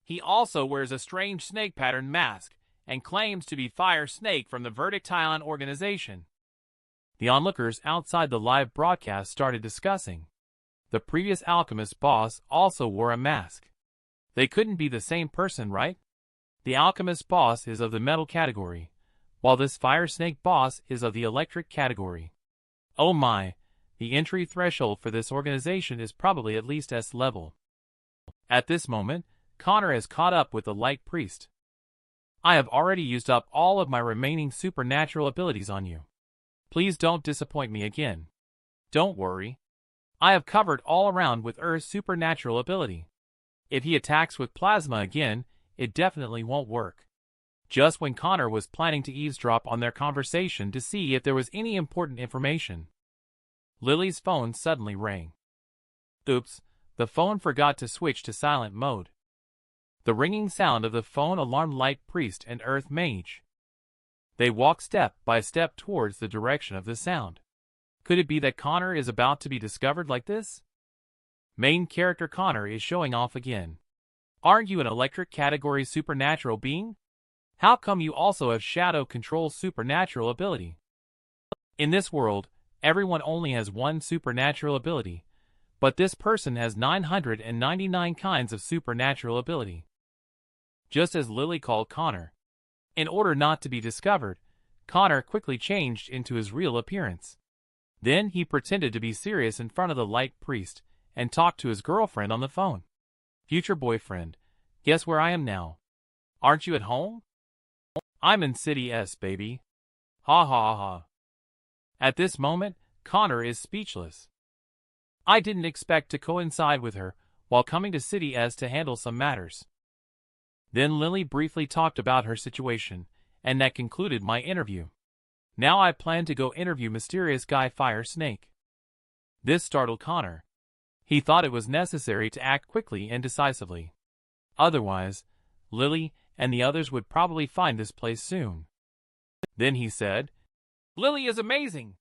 He also wears a strange snake pattern mask and claims to be Fire Snake from the Verdict Ion organization. The onlookers outside the live broadcast started discussing. The previous alchemist boss also wore a mask. They couldn't be the same person, right? The alchemist boss is of the metal category, while this Fire Snake boss is of the electric category. Oh my, the entry threshold for this organization is probably at least S level. At this moment, Connor has caught up with the Light Priest. I have already used up all of my remaining supernatural abilities on you. Please don't disappoint me again. Don't worry. I have covered all around with Earth's supernatural ability. If he attacks with plasma again, it definitely won't work. Just when Connor was planning to eavesdrop on their conversation to see if there was any important information, Lily's phone suddenly rang. Oops, the phone forgot to switch to silent mode. The ringing sound of the phone alarmed Light Priest and Earth Mage. They walk step by step towards the direction of the sound. Could it be that Connor is about to be discovered like this? Main character Connor is showing off again. Aren't you an electric category supernatural being? How come you also have Shadow Control supernatural ability? In this world, everyone only has one supernatural ability, but this person has 999 kinds of supernatural ability. Just as Lily called Connor. In order not to be discovered, Connor quickly changed into his real appearance. Then he pretended to be serious in front of the Light Priest and talked to his girlfriend on the phone. Future boyfriend, guess where I am now? Aren't you at home? I'm in City S, baby. Ha ha ha. At this moment, Connor is speechless. I didn't expect to coincide with her while coming to City S to handle some matters. Then Lily briefly talked about her situation, and that concluded my interview. Now I plan to go interview mysterious guy Fire Snake. This startled Connor. He thought it was necessary to act quickly and decisively. Otherwise, Lily and the others would probably find this place soon. Then he said, "Lily is amazing.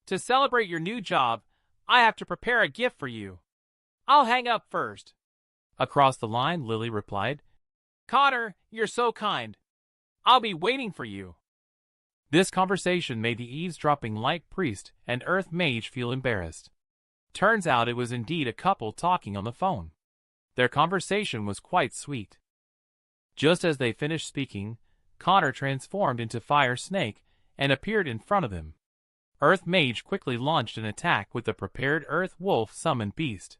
To celebrate your new job, I have to prepare a gift for you. I'll hang up first." Across the line, Lily replied, "Connor, you're so kind. I'll be waiting for you." This conversation made the eavesdropping light priest and earth mage feel embarrassed. Turns out it was indeed a couple talking on the phone. Their conversation was quite sweet. Just as they finished speaking, Connor transformed into Fire Snake and appeared in front of them. Earth Mage quickly launched an attack with the prepared Earth Wolf summoned beast.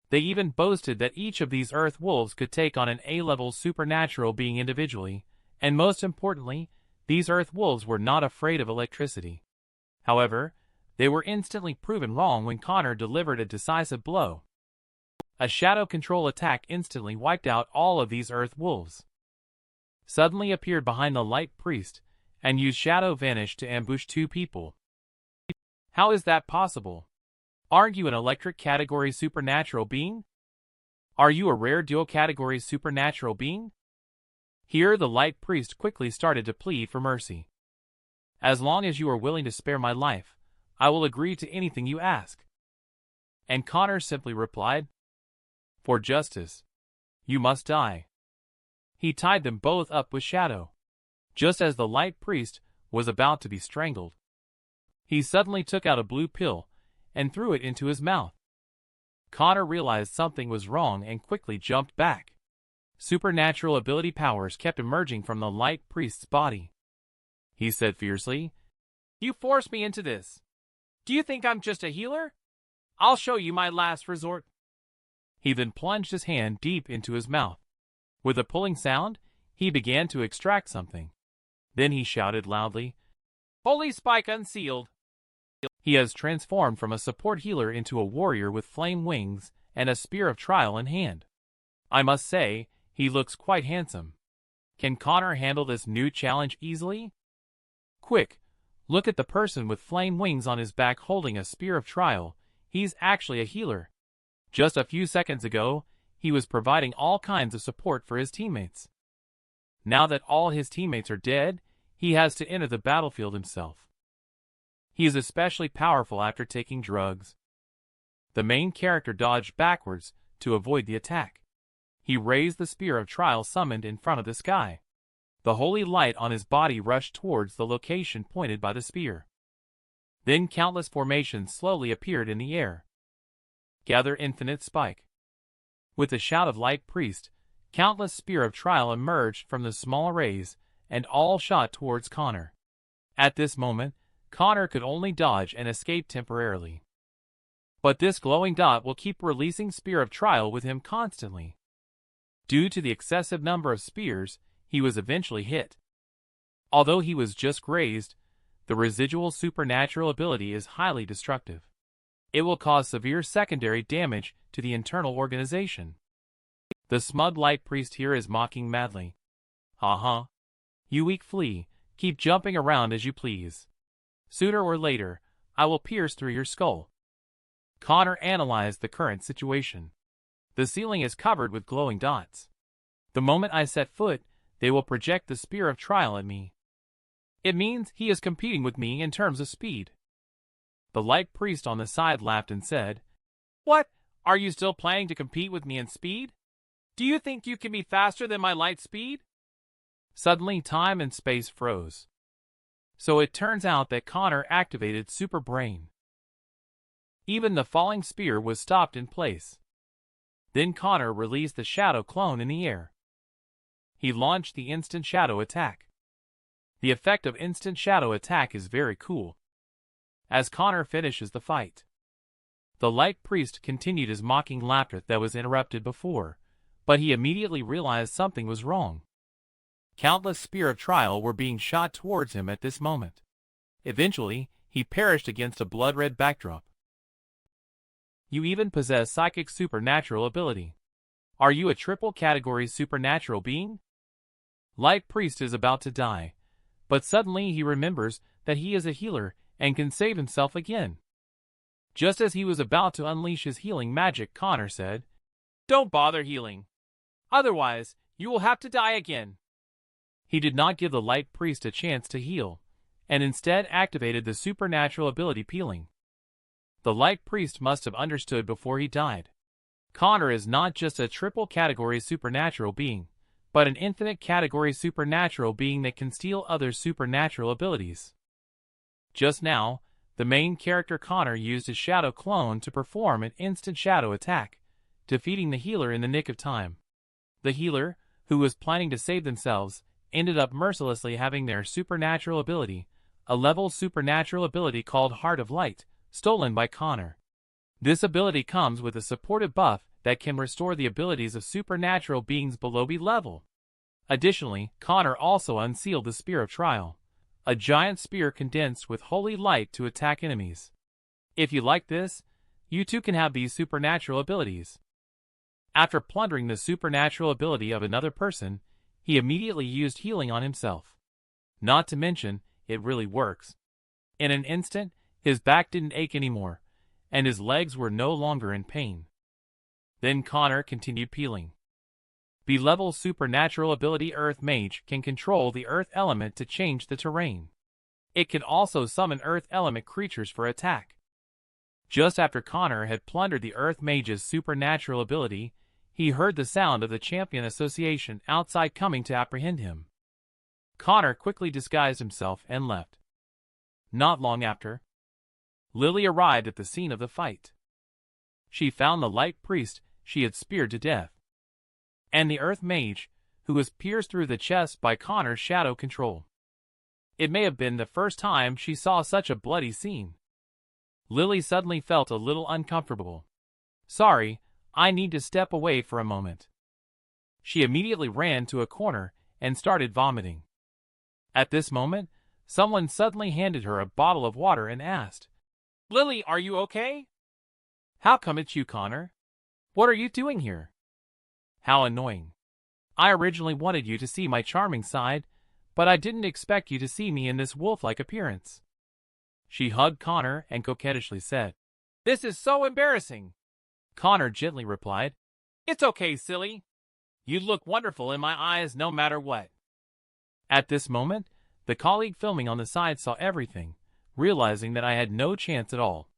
They even boasted that each of these Earth Wolves could take on an A-level supernatural being individually, and most importantly, these Earth Wolves were not afraid of electricity. However, they were instantly proven wrong when Connor delivered a decisive blow. A shadow control attack instantly wiped out all of these Earth Wolves. Suddenly appeared behind the Light Priest, and used Shadow Vanish to ambush two people. How is that possible? Aren't you an electric category supernatural being? Are you a rare dual category supernatural being? Here the Light Priest quickly started to plead for mercy. As long as you are willing to spare my life, I will agree to anything you ask. And Connor simply replied, "For justice, you must die." He tied them both up with Shadow. Just as the Light Priest was about to be strangled, he suddenly took out a blue pill and threw it into his mouth. Connor realized something was wrong and quickly jumped back. Supernatural ability powers kept emerging from the Light Priest's body. He said fiercely, "You forced me into this. Do you think I'm just a healer? I'll show you my last resort." He then plunged his hand deep into his mouth. With a pulling sound, he began to extract something. Then he shouted loudly, "Holy Spike unsealed!" He has transformed from a support healer into a warrior with flame wings and a spear of trial in hand. I must say, he looks quite handsome. Can Connor handle this new challenge easily? Quick, look at the person with flame wings on his back holding a spear of trial. He's actually a healer. Just a few seconds ago, he was providing all kinds of support for his teammates. Now that all his teammates are dead, he has to enter the battlefield himself. He is especially powerful after taking drugs. The main character dodged backwards to avoid the attack. He raised the spear of trial summoned in front of the sky. The holy light on his body rushed towards the location pointed by the spear. Then countless formations slowly appeared in the air. Gather infinite spike. With a shout of Light Priest, countless spear of trial emerged from the small arrays, and all shot towards Connor. At this moment, Connor could only dodge and escape temporarily. But this glowing dot will keep releasing spear of trial with him constantly. Due to the excessive number of spears, he was eventually hit. Although he was just grazed, the residual supernatural ability is highly destructive. It will cause severe secondary damage to the internal organization. The smug Light Priest here is mocking madly. "Ha-ha. You weak flea, keep jumping around as you please. Sooner or later, I will pierce through your skull." Connor analyzed the current situation. The ceiling is covered with glowing dots. The moment I set foot, they will project the spear of trial at me. It means he is competing with me in terms of speed. The Light Priest on the side laughed and said, "What? Are you still planning to compete with me in speed? Do you think you can be faster than my light speed?" Suddenly time and space froze. So it turns out that Connor activated Super Brain. Even the falling spear was stopped in place. Then Connor released the Shadow Clone in the air. He launched the Instant Shadow Attack. The effect of Instant Shadow Attack is very cool. As Connor finishes the fight, the Light Priest continued his mocking laughter that was interrupted before, but he immediately realized something was wrong. Countless spear of trial were being shot towards him at this moment. Eventually, he perished against a blood-red backdrop. You even possess psychic supernatural ability. Are you a triple category supernatural being? Light Priest is about to die, but suddenly he remembers that he is a healer and can save himself again. Just as he was about to unleash his healing magic, Connor said, "Don't bother healing. Otherwise, you will have to die again." He did not give the light priest a chance to heal, and instead activated the supernatural ability peeling. The light priest must have understood before he died. Connor is not just a triple category supernatural being, but an infinite category supernatural being that can steal others' supernatural abilities. Just now, the main character Connor used his shadow clone to perform an instant shadow attack, defeating the healer in the nick of time. The healer, who was planning to save themselves, ended up mercilessly having their supernatural ability, a level supernatural ability called Heart of Light, stolen by Connor. This ability comes with a supportive buff that can restore the abilities of supernatural beings below B level. Additionally, Connor also unsealed the Spear of Trial, a giant spear condensed with holy light to attack enemies. If you like this, you too can have these supernatural abilities. After plundering the supernatural ability of another person, he immediately used healing on himself. Not to mention, it really works. In an instant, his back didn't ache anymore, and his legs were no longer in pain. Then Connor continued peeling. B-level supernatural ability Earth Mage can control the Earth element to change the terrain. It can also summon Earth element creatures for attack. Just after Connor had plundered the Earth Mage's supernatural ability, he heard the sound of the Champion Association outside coming to apprehend him. Connor quickly disguised himself and left. Not long after, Lily arrived at the scene of the fight. She found the light priest she had speared to death, and the Earth Mage, who was pierced through the chest by Connor's shadow control. It may have been the first time she saw such a bloody scene. Lily suddenly felt a little uncomfortable. "Sorry, I need to step away for a moment." She immediately ran to a corner and started vomiting. At this moment, someone suddenly handed her a bottle of water and asked, "Lily, are you okay?" "How come it's you, Connor? What are you doing here?" "How annoying. I originally wanted you to see my charming side, but I didn't expect you to see me in this wolf-like appearance." She hugged Connor and coquettishly said, "This is so embarrassing." Connor gently replied, "It's okay, silly. You look wonderful in my eyes no matter what." At this moment, the colleague filming on the side saw everything, realizing that I had no chance at all.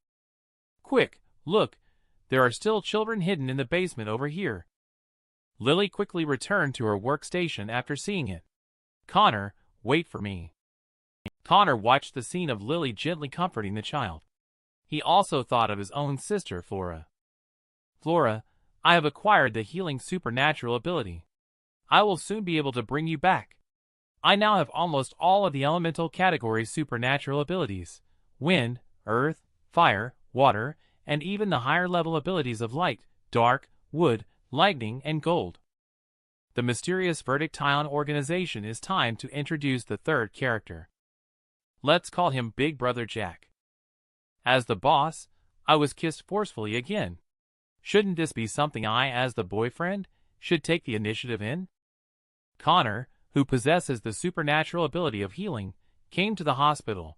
"Quick, look, there are still children hidden in the basement over here." Lily quickly returned to her workstation after seeing it. "Connor, wait for me." Connor watched the scene of Lily gently comforting the child. He also thought of his own sister, Flora. "Flora, I have acquired the healing supernatural ability. I will soon be able to bring you back. I now have almost all of the elemental category's supernatural abilities: wind, earth, fire, water, and even the higher level abilities of light, dark, wood, lightning, and gold. The mysterious Verdict Ion organization is time to introduce the third character. Let's call him Big Brother Jack. As the boss, I was kissed forcefully again. Shouldn't this be something I, as the boyfriend, should take the initiative in? Connor, who possesses the supernatural ability of healing, came to the hospital.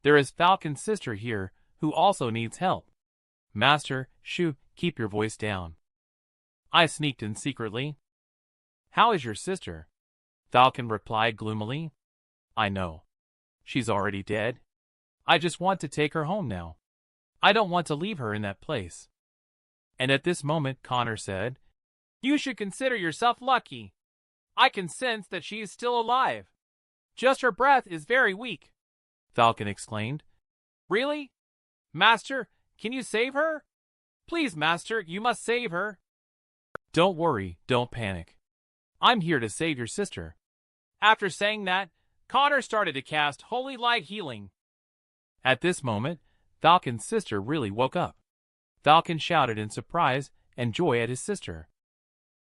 There is Falcon's sister here, who also needs help. "Master, shoo, keep your voice down." I sneaked in secretly. "How is your sister?" Falcon replied gloomily. "I know. She's already dead. I just want to take her home now. I don't want to leave her in that place." And at this moment Connor said, "You should consider yourself lucky. I can sense that she is still alive. Just her breath is very weak." Falcon exclaimed. "Really? Master, can you save her? Please, Master, you must save her." "Don't worry, don't panic. I'm here to save your sister." After saying that, Connor started to cast Holy Light Healing. At this moment, Falcon's sister really woke up. Falcon shouted in surprise and joy at his sister.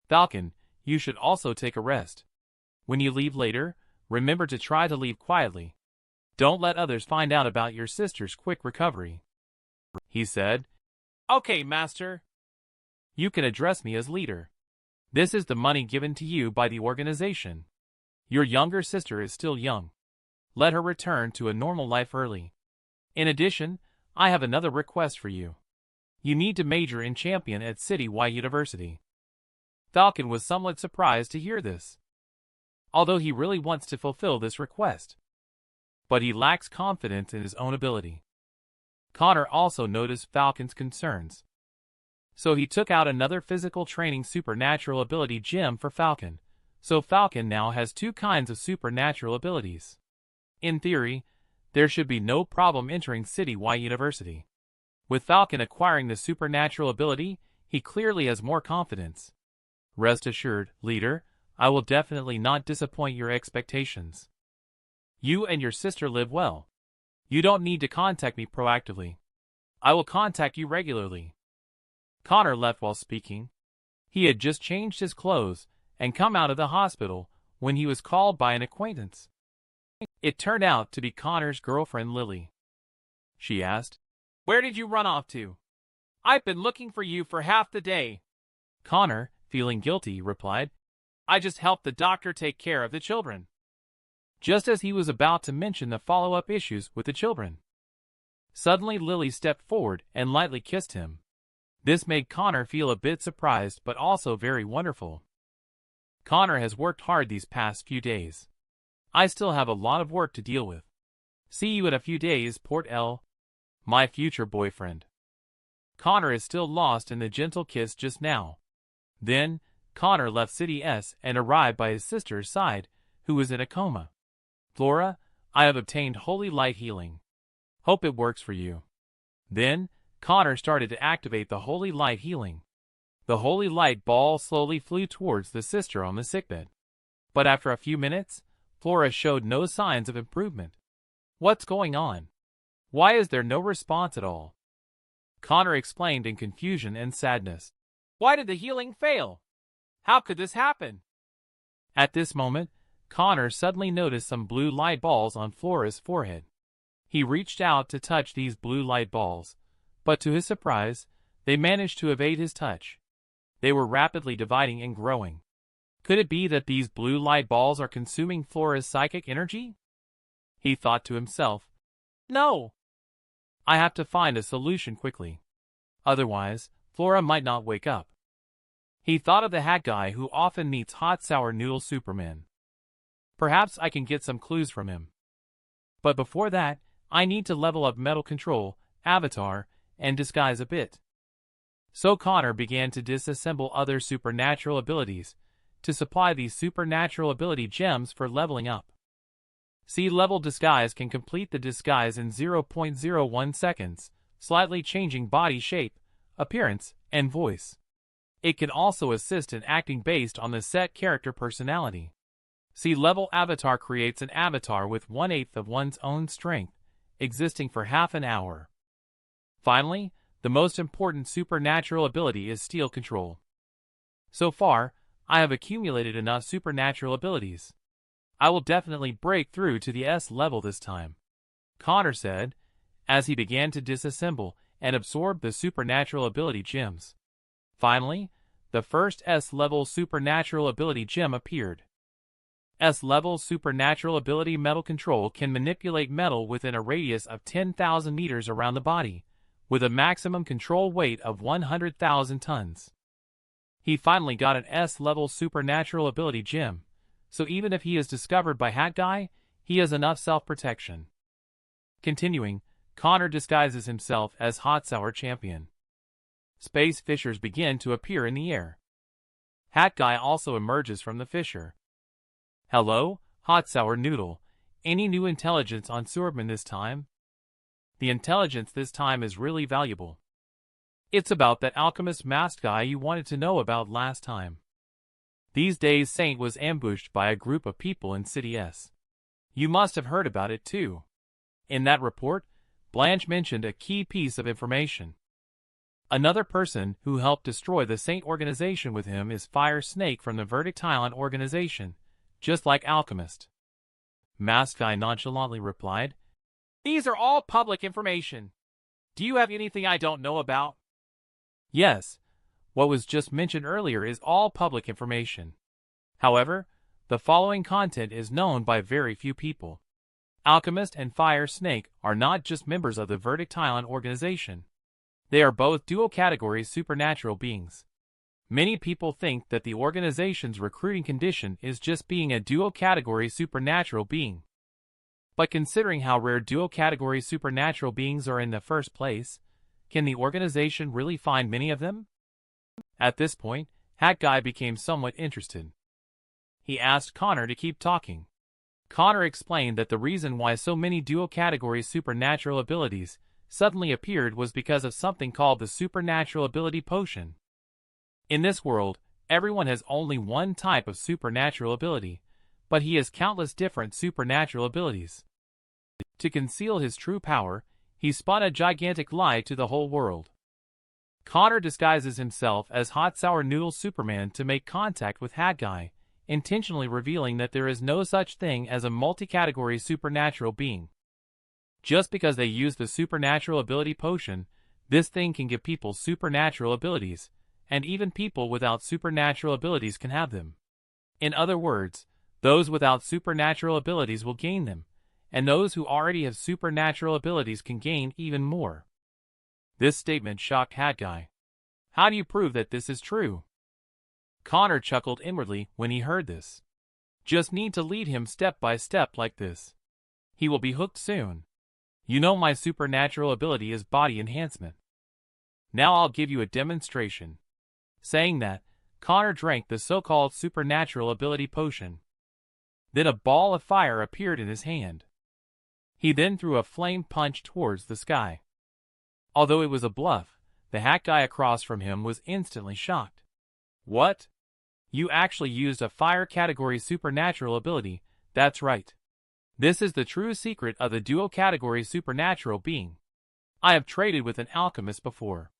"Falcon, you should also take a rest. When you leave later, remember to try to leave quietly. Don't let others find out about your sister's quick recovery," he said. "Okay, Master." "You can address me as leader. This is the money given to you by the organization. Your younger sister is still young. Let her return to a normal life early. In addition, I have another request for you. You need to major in champion at City Y University. Falcon was somewhat surprised to hear this, although he really wants to fulfill this request. But he lacks confidence in his own ability. Connor also noticed Falcon's concerns, so he took out another physical training supernatural ability gem for Falcon. So Falcon now has two kinds of supernatural abilities. In theory, there should be no problem entering City Y University. With Falcon acquiring the supernatural ability, he clearly has more confidence. Rest assured, leader, I will definitely not disappoint your expectations. You and your sister live well. You don't need to contact me proactively. I will contact you regularly. Connor left while speaking. He had just changed his clothes and come out of the hospital when he was called by an acquaintance. It turned out to be Connor's girlfriend Lily. She asked, "Where did you run off to? I've been looking for you for half the day." Connor, feeling guilty, replied, "I just helped the doctor take care of the children." Just as he was about to mention the follow-up issues with the children, suddenly Lily stepped forward and lightly kissed him. This made Connor feel a bit surprised but also very wonderful. Connor has worked hard these past few days. I still have a lot of work to deal with. See you in a few days, Port L. My future boyfriend. Connor is still lost in the gentle kiss just now. Then, Connor left City S and arrived by his sister's side, who was in a coma. Flora, I have obtained holy light healing. Hope it works for you. Then, Connor started to activate the holy light healing. The holy light ball slowly flew towards the sister on the sickbed. But after a few minutes, Flora showed no signs of improvement. What's going on? Why is there no response at all? Connor explained in confusion and sadness. Why did the healing fail? How could this happen? At this moment, Connor suddenly noticed some blue light balls on Flora's forehead. He reached out to touch these blue light balls, but to his surprise, they managed to evade his touch. They were rapidly dividing and growing. Could it be that these blue light balls are consuming Flora's psychic energy? He thought to himself, "No! I have to find a solution quickly. Otherwise, Flora might not wake up." He thought of the hat guy who often meets hot sour noodle Superman. Perhaps I can get some clues from him. But before that, I need to level up metal control, avatar, and disguise a bit. So Connor began to disassemble other supernatural abilities to supply these supernatural ability gems for leveling up. C-level disguise can complete the disguise in 0.01 seconds, slightly changing body shape, appearance, and voice. It can also assist in acting based on the set character personality. C-level avatar creates an avatar with 1/8 of one's own strength, existing for half an hour. Finally, the most important supernatural ability is steel control. So far, I have accumulated enough supernatural abilities. I will definitely break through to the S level this time, Connor said, as he began to disassemble and absorb the supernatural ability gems. Finally, the first S-level supernatural ability gem appeared. S-level supernatural ability metal control can manipulate metal within a radius of 10,000 meters around the body, with a maximum control weight of 100,000 tons. He finally got an S-level supernatural ability gem, so even if he is discovered by Hat Guy, he has enough self-protection. Continuing, Connor disguises himself as Hot Sour Champion. Space fissures begin to appear in the air. Hat Guy also emerges from the fissure. Hello, Hot Sour Noodle. Any new intelligence on Superhuman this time? The intelligence this time is really valuable. It's about that alchemist masked guy you wanted to know about last time. These days Saint was ambushed by a group of people in City S. You must have heard about it too. In that report, Blanche mentioned a key piece of information. Another person who helped destroy the Saint organization with him is Fire Snake from the Verdict Island organization, just like Alchemist. Masked Guy nonchalantly replied, "These are all public information. Do you have anything I don't know about?" Yes, what was just mentioned earlier is all public information. However, the following content is known by very few people. Alchemist and Fire Snake are not just members of the Verdict Island organization. They are both dual-category supernatural beings. Many people think that the organization's recruiting condition is just being a dual-category supernatural being. But considering how rare dual-category supernatural beings are in the first place, can the organization really find many of them? At this point, Hat Guy became somewhat interested. He asked Connor to keep talking. Connor explained that the reason why so many dual-category supernatural abilities suddenly appeared was because of something called the Supernatural Ability Potion. In this world, everyone has only one type of supernatural ability, but he has countless different supernatural abilities. To conceal his true power, he spun a gigantic lie to the whole world. Connor disguises himself as Hot Sour Noodle Superman to make contact with Hat Guy, intentionally revealing that there is no such thing as a multi-category supernatural being. Just because they use the Supernatural Ability Potion, this thing can give people supernatural abilities, and even people without supernatural abilities can have them. In other words, those without supernatural abilities will gain them, and those who already have supernatural abilities can gain even more. This statement shocked Hat Guy. How do you prove that this is true? Connor chuckled inwardly when he heard this. Just need to lead him step by step like this. He will be hooked soon. You know my supernatural ability is body enhancement. Now I'll give you a demonstration. Saying that, Connor drank the so-called supernatural ability potion. Then a ball of fire appeared in his hand. He then threw a flame punch towards the sky. Although it was a bluff, the Hat Guy across from him was instantly shocked. What? You actually used a fire category supernatural ability, that's right. This is the true secret of the dual category supernatural being. I have traded with an alchemist before.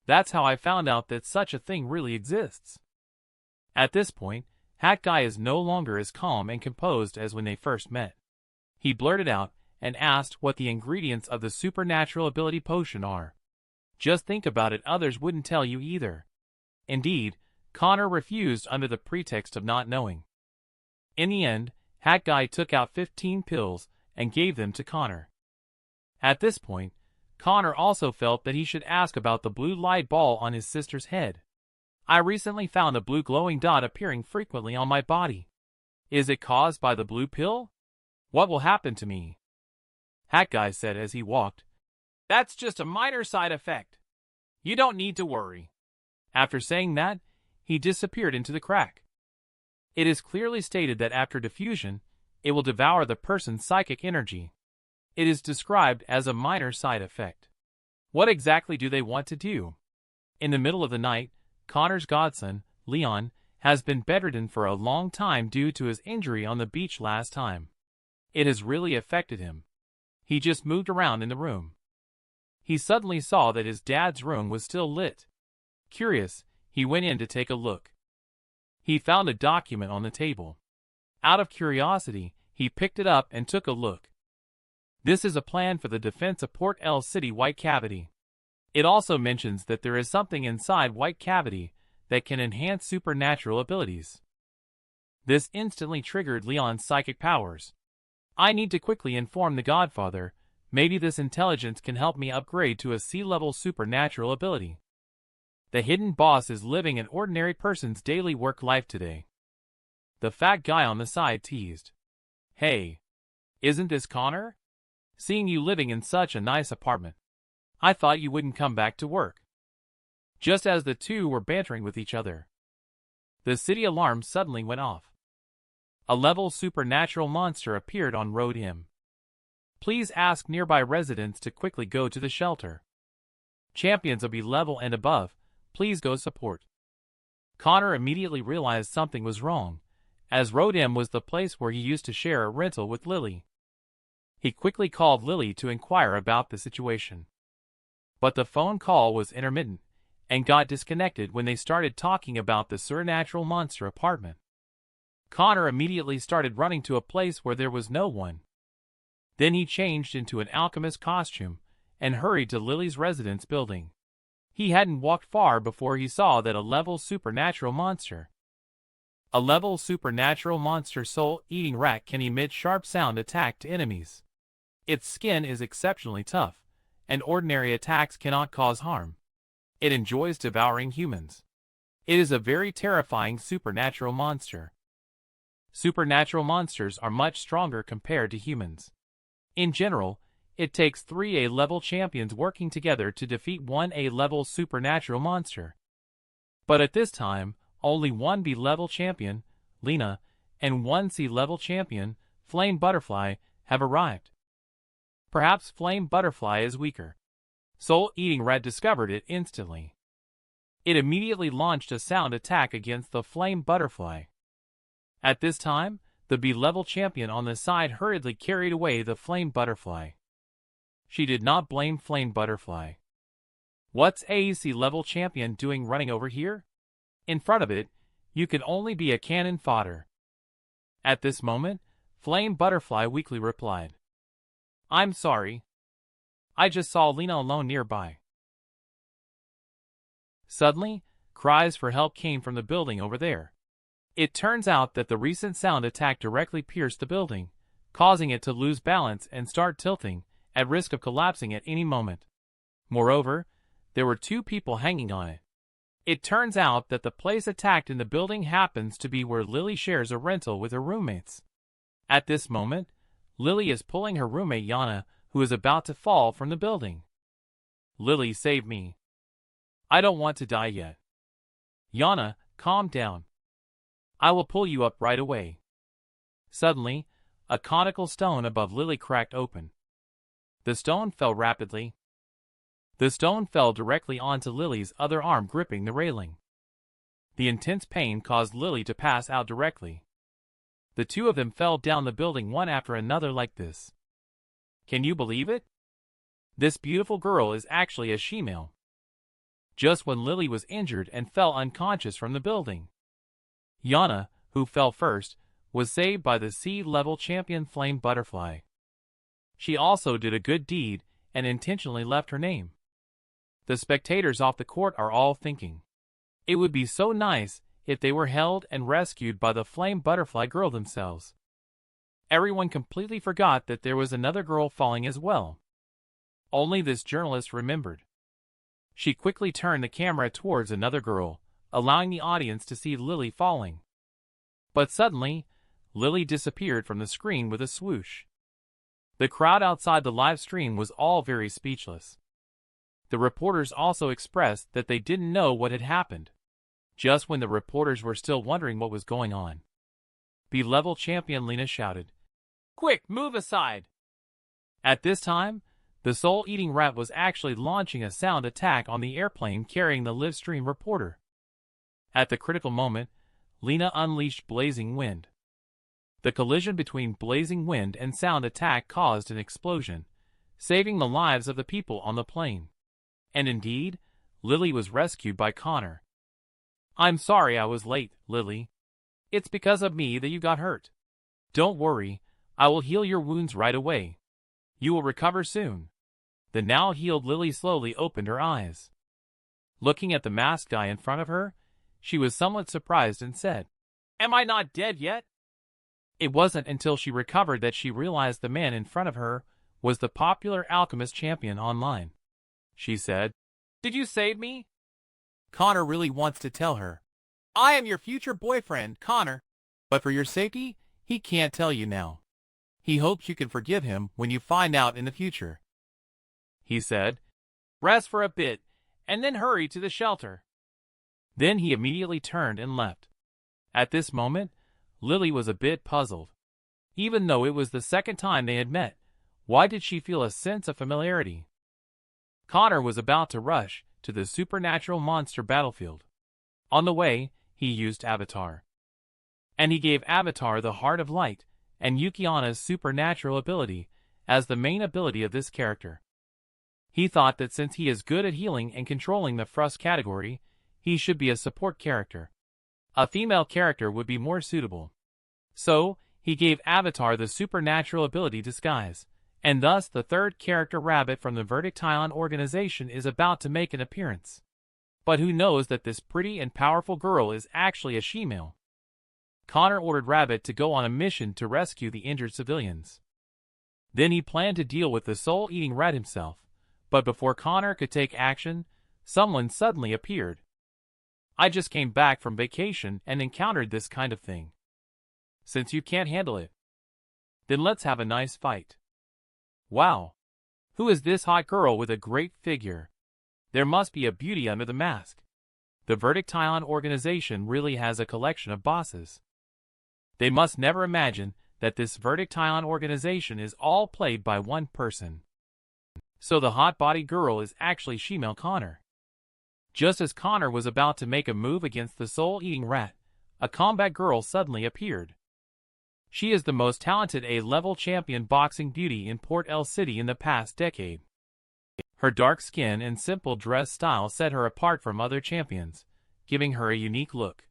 That's how I found out that such a thing really exists. At this point, Hat Guy is no longer as calm and composed as when they first met. He blurted out and asked what the ingredients of the supernatural ability potion are. Just think about it, others wouldn't tell you either. Indeed, Connor refused under the pretext of not knowing. In the end, Hat Guy took out 15 pills and gave them to Connor. At this point, Connor also felt that he should ask about the blue light ball on his sister's head. I recently found a blue glowing dot appearing frequently on my body. Is it caused by the blue pill? What will happen to me? Hat Guy said as he walked. That's just a minor side effect. You don't need to worry. After saying that, he disappeared into the crack. It is clearly stated that after diffusion, it will devour the person's psychic energy. It is described as a minor side effect. What exactly do they want to do? In the middle of the night, Connor's godson, Leon, has been bedridden for a long time due to his injury on the beach last time. It has really affected him. He just moved around in the room. He suddenly saw that his dad's room was still lit. Curious, he went in to take a look. He found a document on the table. Out of curiosity, he picked it up and took a look. This is a plan for the defense of Port L City White Cavity. It also mentions that there is something inside White Cavity that can enhance supernatural abilities. This instantly triggered Leon's psychic powers. I need to quickly inform the Godfather. Maybe this intelligence can help me upgrade to a C-level supernatural ability. The hidden boss is living an ordinary person's daily work life today. The fat guy on the side teased. Hey, isn't this Connor? Seeing you living in such a nice apartment, I thought you wouldn't come back to work. Just as the two were bantering with each other, the city alarm suddenly went off. A level supernatural monster appeared on Road M. Please ask nearby residents to quickly go to the shelter. Champions of B level and above, please go support. Connor immediately realized something was wrong, as Road M was the place where he used to share a rental with Lily. He quickly called Lily to inquire about the situation. But the phone call was intermittent, and got disconnected when they started talking about the supernatural monster apartment. Connor immediately started running to a place where there was no one. Then he changed into an alchemist costume, and hurried to Lily's residence building. He hadn't walked far before he saw that a level supernatural monster. A level supernatural monster soul-eating rat can emit sharp sound attack to enemies. Its skin is exceptionally tough, and ordinary attacks cannot cause harm. It enjoys devouring humans. It is a very terrifying supernatural monster. Supernatural monsters are much stronger compared to humans. In general, it takes 3 A-level champions working together to defeat one A-level supernatural monster. But at this time, only one B-level champion, Lena, and one C-level champion, Flame Butterfly, have arrived. Perhaps Flame Butterfly is weaker. Soul-Eating Rat discovered it instantly. It immediately launched a sound attack against the Flame Butterfly. At this time, the B-level champion on the side hurriedly carried away the Flame Butterfly. She did not blame Flame Butterfly. What's a C-level champion doing running over here? In front of it, you can only be a cannon fodder. At this moment, Flame Butterfly weakly replied. I'm sorry. I just saw Lena alone nearby. Suddenly, cries for help came from the building over there. It turns out that the recent sound attack directly pierced the building, causing it to lose balance and start tilting, at risk of collapsing at any moment. Moreover, there were 2 people hanging on it. It turns out that the place attacked in the building happens to be where Lily shares a rental with her roommates. At this moment, Lily is pulling her roommate Yana, who is about to fall from the building. Lily, save me. I don't want to die yet. Yana, calm down. I will pull you up right away. Suddenly, a conical stone above Lily cracked open. The stone fell rapidly. The stone fell directly onto Lily's other arm, gripping the railing. The intense pain caused Lily to pass out directly. The 2 of them fell down the building one after another like this. Can you believe it? This beautiful girl is actually a she-male. Just when Lily was injured and fell unconscious from the building. Yana, who fell first, was saved by the C-level champion Flame Butterfly. She also did a good deed and intentionally left her name. The spectators off the court are all thinking, it would be so nice if they were held and rescued by the Flame Butterfly girl themselves. Everyone completely forgot that there was another girl falling as well. Only this journalist remembered. She quickly turned the camera towards another girl, allowing the audience to see Lily falling. But suddenly, Lily disappeared from the screen with a swoosh. The crowd outside the live stream was all very speechless. The reporters also expressed that they didn't know what had happened. Just when the reporters were still wondering what was going on, B-level champion Lena shouted, "Quick, move aside!" At this time, the soul-eating rat was actually launching a sound attack on the airplane carrying the live stream reporter. At the critical moment, Lena unleashed Blazing Wind. The collision between Blazing Wind and sound attack caused an explosion, saving the lives of the people on the plane. And indeed, Lily was rescued by Connor. I'm sorry I was late, Lily. It's because of me that you got hurt. Don't worry, I will heal your wounds right away. You will recover soon. The now healed Lily slowly opened her eyes. Looking at the masked guy in front of her, she was somewhat surprised and said, "Am I not dead yet?" It wasn't until she recovered that she realized the man in front of her was the popular alchemist champion online. She said, "Did you save me?" Connor really wants to tell her, "I am your future boyfriend, Connor, but for your safety, he can't tell you now. He hopes you can forgive him when you find out in the future." He said, "Rest for a bit, and then hurry to the shelter." Then he immediately turned and left. At this moment, Lily was a bit puzzled. Even though it was the second time they had met, why did she feel a sense of familiarity? Connor was about to rush to the supernatural monster battlefield. On the way, he used Avatar. And he gave Avatar the Heart of Light and Yukiana's supernatural ability as the main ability of this character. He thought that since he is good at healing and controlling the Frust category, he should be a support character. A female character would be more suitable. So, he gave Avatar the supernatural ability Disguise, and thus the third character Rabbit from the Verdict-Ion organization is about to make an appearance. But who knows that this pretty and powerful girl is actually a she-male? Connor ordered Rabbit to go on a mission to rescue the injured civilians. Then he planned to deal with the soul-eating rat himself, but before Connor could take action, someone suddenly appeared. I just came back from vacation and encountered this kind of thing. Since you can't handle it, then let's have a nice fight. Wow! Who is this hot girl with a great figure? There must be a beauty under the mask. The Verdict-Tylon organization really has a collection of bosses. They must never imagine that this Verdict-Tylon organization is all played by one person. So the hot-bodied girl is actually Shemale Connor. Just as Connor was about to make a move against the soul-eating rat, a combat girl suddenly appeared. She is the most talented A-level champion boxing beauty in Port El City in the past decade. Her dark skin and simple dress style set her apart from other champions, giving her a unique look.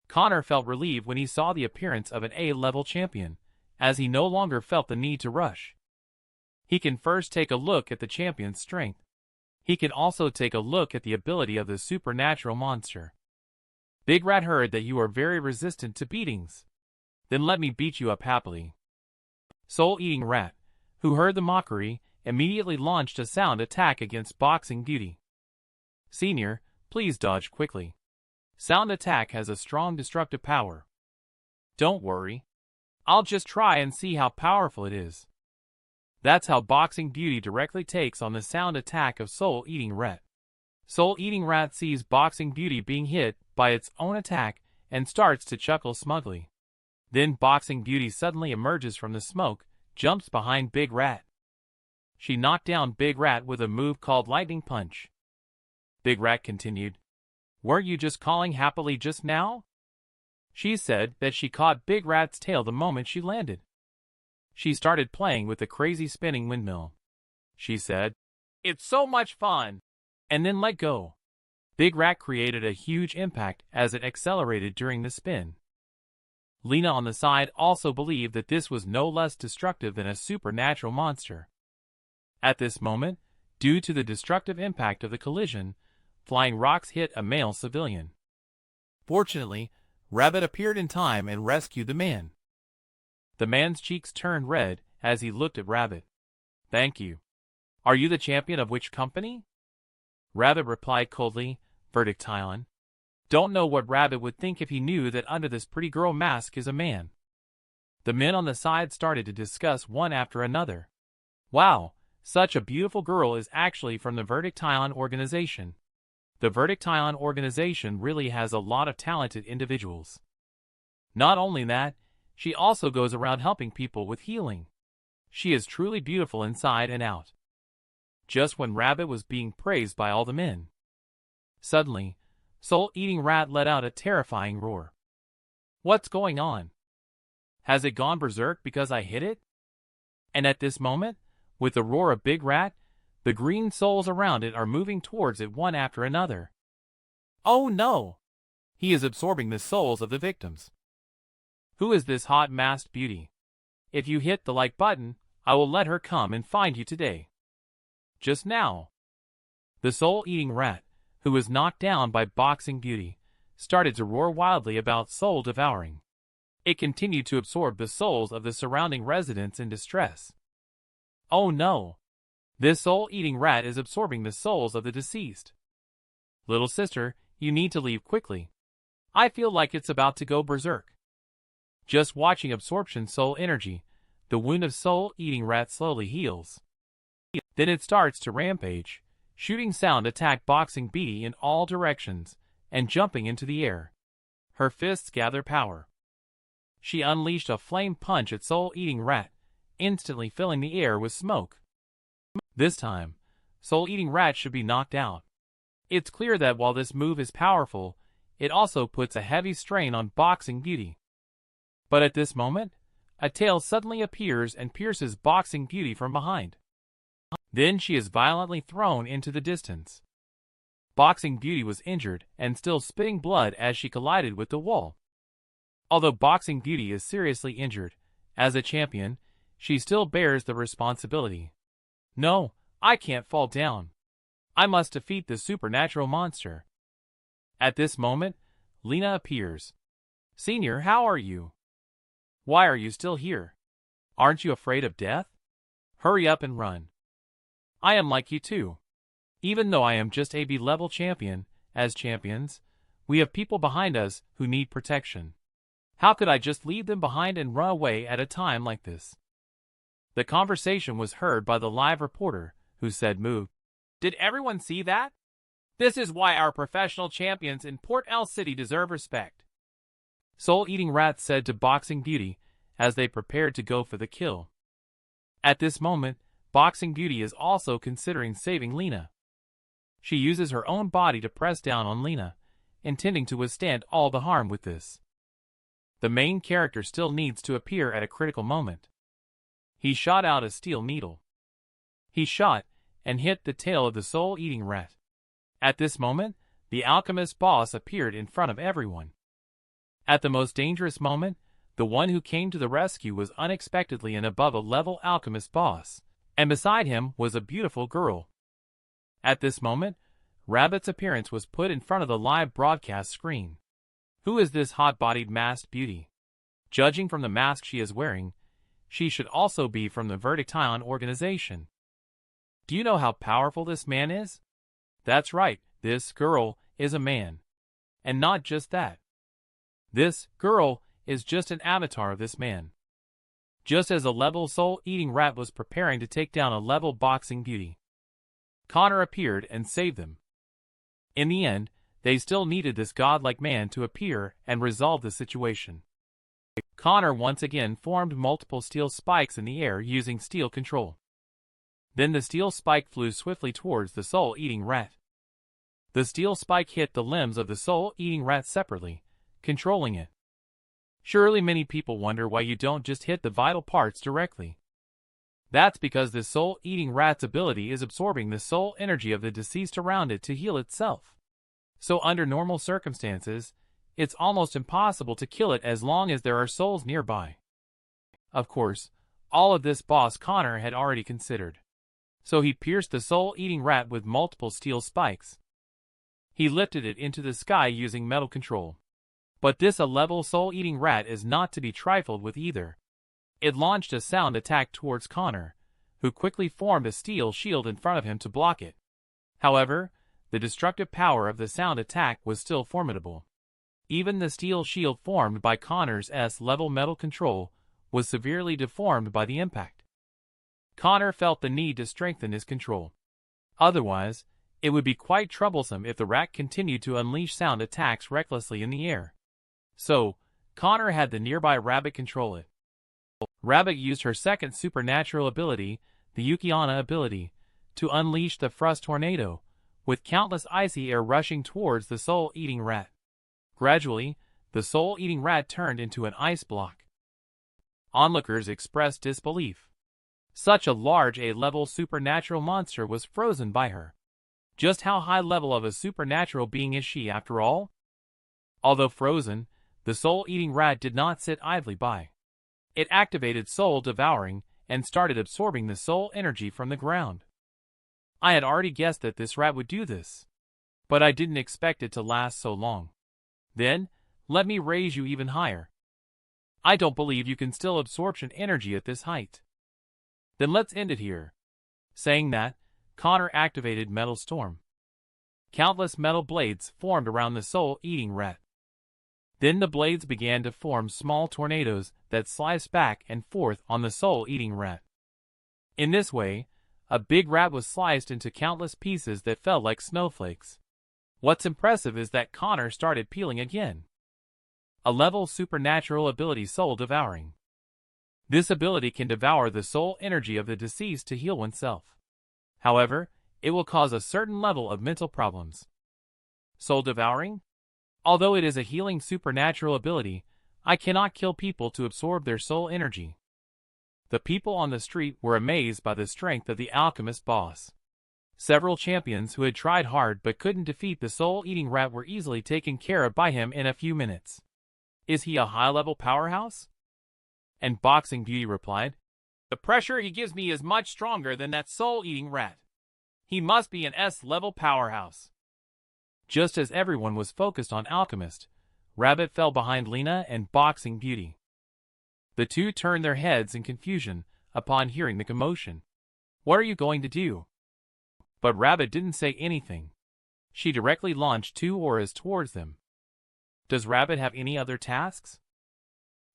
Connor felt relieved when he saw the appearance of an A-level champion, as he no longer felt the need to rush. He can first take a look at the champion's strength. He can also take a look at the ability of the supernatural monster. Big Rat heard that you are very resistant to beatings. Then let me beat you up happily. Soul-eating rat, who heard the mockery, immediately launched a sound attack against Boxing Beauty. Senior, please dodge quickly. Sound attack has a strong destructive power. Don't worry. I'll just try and see how powerful it is. That's how Boxing Beauty directly takes on the sound attack of Soul-eating rat. Soul-eating rat sees Boxing Beauty being hit by its own attack and starts to chuckle smugly. Then Boxing Beauty suddenly emerges from the smoke, jumps behind Big Rat. She knocked down Big Rat with a move called Lightning Punch. Big Rat continued, "Weren't you just calling happily just now?" She said that she caught Big Rat's tail the moment she landed. She started playing with the crazy spinning windmill. She said, "It's so much fun!" and then let go. Big Rat created a huge impact as it accelerated during the spin. Lena on the side also believed that this was no less destructive than a supernatural monster. At this moment, due to the destructive impact of the collision, flying rocks hit a male civilian. Fortunately, Rabbit appeared in time and rescued the man. The man's cheeks turned red as he looked at Rabbit. "Thank you. Are you the champion of which company?" Rabbit replied coldly, "Verdict-Tylon." Don't know what Rabbit would think if he knew that under this pretty girl mask is a man. The men on the side started to discuss one after another. Wow, such a beautiful girl is actually from the Verdict-Tylon organization. The Verdict-Tylon organization really has a lot of talented individuals. Not only that, she also goes around helping people with healing. She is truly beautiful inside and out. Just when Rabbit was being praised by all the men, suddenly, Soul-eating rat let out a terrifying roar. What's going on? Has it gone berserk because I hit it? And at this moment, with the roar of Big Rat, the green souls around it are moving towards it one after another. Oh no! He is absorbing the souls of the victims. Who is this hot masked beauty? If you hit the like button, I will let her come and find you today. Just now. The soul-eating rat, who was knocked down by Boxing Beauty, started to roar wildly about soul devouring. It continued to absorb the souls of the surrounding residents in distress. Oh no! This soul-eating rat is absorbing the souls of the deceased. Little sister, you need to leave quickly. I feel like it's about to go berserk. Just watching absorption soul energy, the wound of soul-eating rat slowly heals. Then it starts to rampage, shooting sound attack Boxing Beauty in all directions, and jumping into the air. Her fists gather power. She unleashed a flame punch at Soul-Eating Rat, instantly filling the air with smoke. This time, Soul-Eating Rat should be knocked out. It's clear that while this move is powerful, it also puts a heavy strain on Boxing Beauty. But at this moment, a tail suddenly appears and pierces Boxing Beauty from behind. Then she is violently thrown into the distance. Boxing Beauty was injured and still spitting blood as she collided with the wall. Although Boxing Beauty is seriously injured, as a champion, she still bears the responsibility. No, I can't fall down. I must defeat the supernatural monster. At this moment, Lena appears. Senior, how are you? Why are you still here? Aren't you afraid of death? Hurry up and run. I am like you too. Even though I am just a B-level champion, as champions, we have people behind us who need protection. How could I just leave them behind and run away at a time like this? The conversation was heard by the live reporter, who said, "Move. Did everyone see that? This is why our professional champions in Port L City deserve respect." Soul-eating rat said to Boxing Beauty as they prepared to go for the kill. At this moment, Boxing Beauty is also considering saving Lena. She uses her own body to press down on Lena, intending to withstand all the harm with this. The main character still needs to appear at a critical moment. He shot out a steel needle. He shot and hit the tail of the soul-eating rat. At this moment, the alchemist boss appeared in front of everyone. At the most dangerous moment, the one who came to the rescue was unexpectedly an above-a-level alchemist boss, and beside him was a beautiful girl. At this moment, Rabbit's appearance was put in front of the live broadcast screen. Who is this hot-bodied masked beauty? Judging from the mask she is wearing, she should also be from the Verdiction organization. Do you know how powerful this man is? That's right, this girl is a man. And not just that. This girl is just an avatar of this man. Just as a level soul-eating rat was preparing to take down a level boxing beauty, Connor appeared and saved them. In the end, they still needed this godlike man to appear and resolve the situation. Connor once again formed multiple steel spikes in the air using steel control. Then the steel spike flew swiftly towards the soul-eating rat. The steel spike hit the limbs of the soul-eating rat separately, controlling it. Surely many people wonder why you don't just hit the vital parts directly. That's because the soul-eating rat's ability is absorbing the soul energy of the deceased around it to heal itself. So under normal circumstances, it's almost impossible to kill it as long as there are souls nearby. Of course, all of this boss Connor had already considered. So he pierced the soul-eating rat with multiple steel spikes. He lifted it into the sky using metal control. But this A-level soul-eating rat is not to be trifled with either. It launched a sound attack towards Connor, who quickly formed a steel shield in front of him to block it. However, the destructive power of the sound attack was still formidable. Even the steel shield formed by Connor's S-level metal control was severely deformed by the impact. Connor felt the need to strengthen his control. Otherwise, it would be quite troublesome if the rat continued to unleash sound attacks recklessly in the air. So, Connor had the nearby Rabbit control it. Rabbit used her second supernatural ability, the Yukiana ability, to unleash the Frost Tornado, with countless icy air rushing towards the soul-eating rat. Gradually, the soul-eating rat turned into an ice block. Onlookers expressed disbelief. Such a large A-level supernatural monster was frozen by her. Just how high level of a supernatural being is she after all? Although frozen, the soul-eating rat did not sit idly by. It activated soul devouring and started absorbing the soul energy from the ground. I had already guessed that this rat would do this, but I didn't expect it to last so long. Then, let me raise you even higher. I don't believe you can still absorption energy at this height. Then let's end it here. Saying that, Connor activated Metal Storm. Countless metal blades formed around the soul-eating rat. Then the blades began to form small tornadoes that sliced back and forth on the soul-eating rat. In this way, a big rat was sliced into countless pieces that fell like snowflakes. What's impressive is that Connor started peeling again. A level supernatural ability, Soul Devouring. This ability can devour the soul energy of the deceased to heal oneself. However, it will cause a certain level of mental problems. Soul Devouring? Although it is a healing supernatural ability, I cannot kill people to absorb their soul energy. The people on the street were amazed by the strength of the alchemist boss. Several champions who had tried hard but couldn't defeat the soul-eating rat were easily taken care of by him in a few minutes. Is he a high-level powerhouse? And Boxing Beauty replied, "The pressure he gives me is much stronger than that soul-eating rat. He must be an S-level powerhouse." Just as everyone was focused on Alchemist, Rabbit fell behind Lena and Boxing Beauty. The two turned their heads in confusion upon hearing the commotion. What are you going to do? But Rabbit didn't say anything. She directly launched 2 auras towards them. Does Rabbit have any other tasks?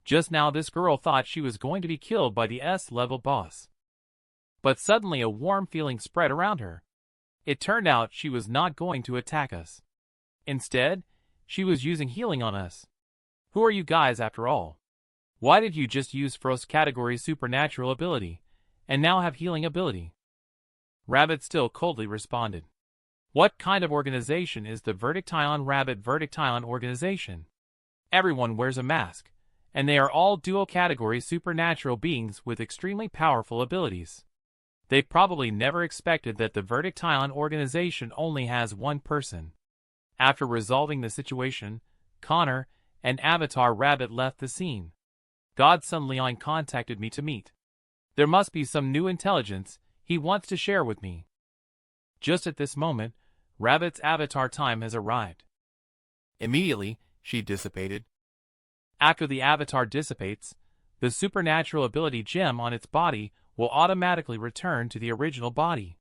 Just now this girl thought she was going to be killed by the S-level boss. But suddenly a warm feeling spread around her. It turned out she was not going to attack us. Instead, she was using healing on us. Who are you guys after all? Why did you just use first category supernatural ability, and now have healing ability? Rabbit still coldly responded. What kind of organization is the Vertictile Rabbit Vertictile organization? Everyone wears a mask, and they are all dual category supernatural beings with extremely powerful abilities. They probably never expected that the Vertictile organization only has one person. After resolving the situation, Connor and Avatar Rabbit left the scene. Godson Leon contacted me to meet. There must be some new intelligence he wants to share with me. Just at this moment, Rabbit's avatar time has arrived. Immediately, she dissipated. After the avatar dissipates, the supernatural ability gem on its body will automatically return to the original body.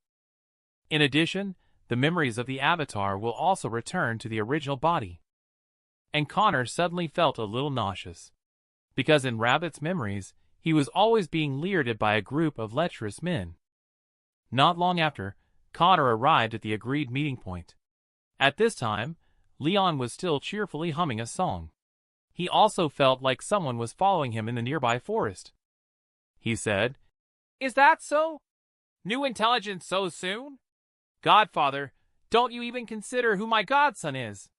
In addition, the memories of the avatar will also return to the original body. And Connor suddenly felt a little nauseous. Because in Rabbit's memories, he was always being leered at by a group of lecherous men. Not long after, Connor arrived at the agreed meeting point. At this time, Leon was still cheerfully humming a song. He also felt like someone was following him in the nearby forest. He said, "Is that so? New intelligence so soon? Godfather, don't you even consider who my godson is?"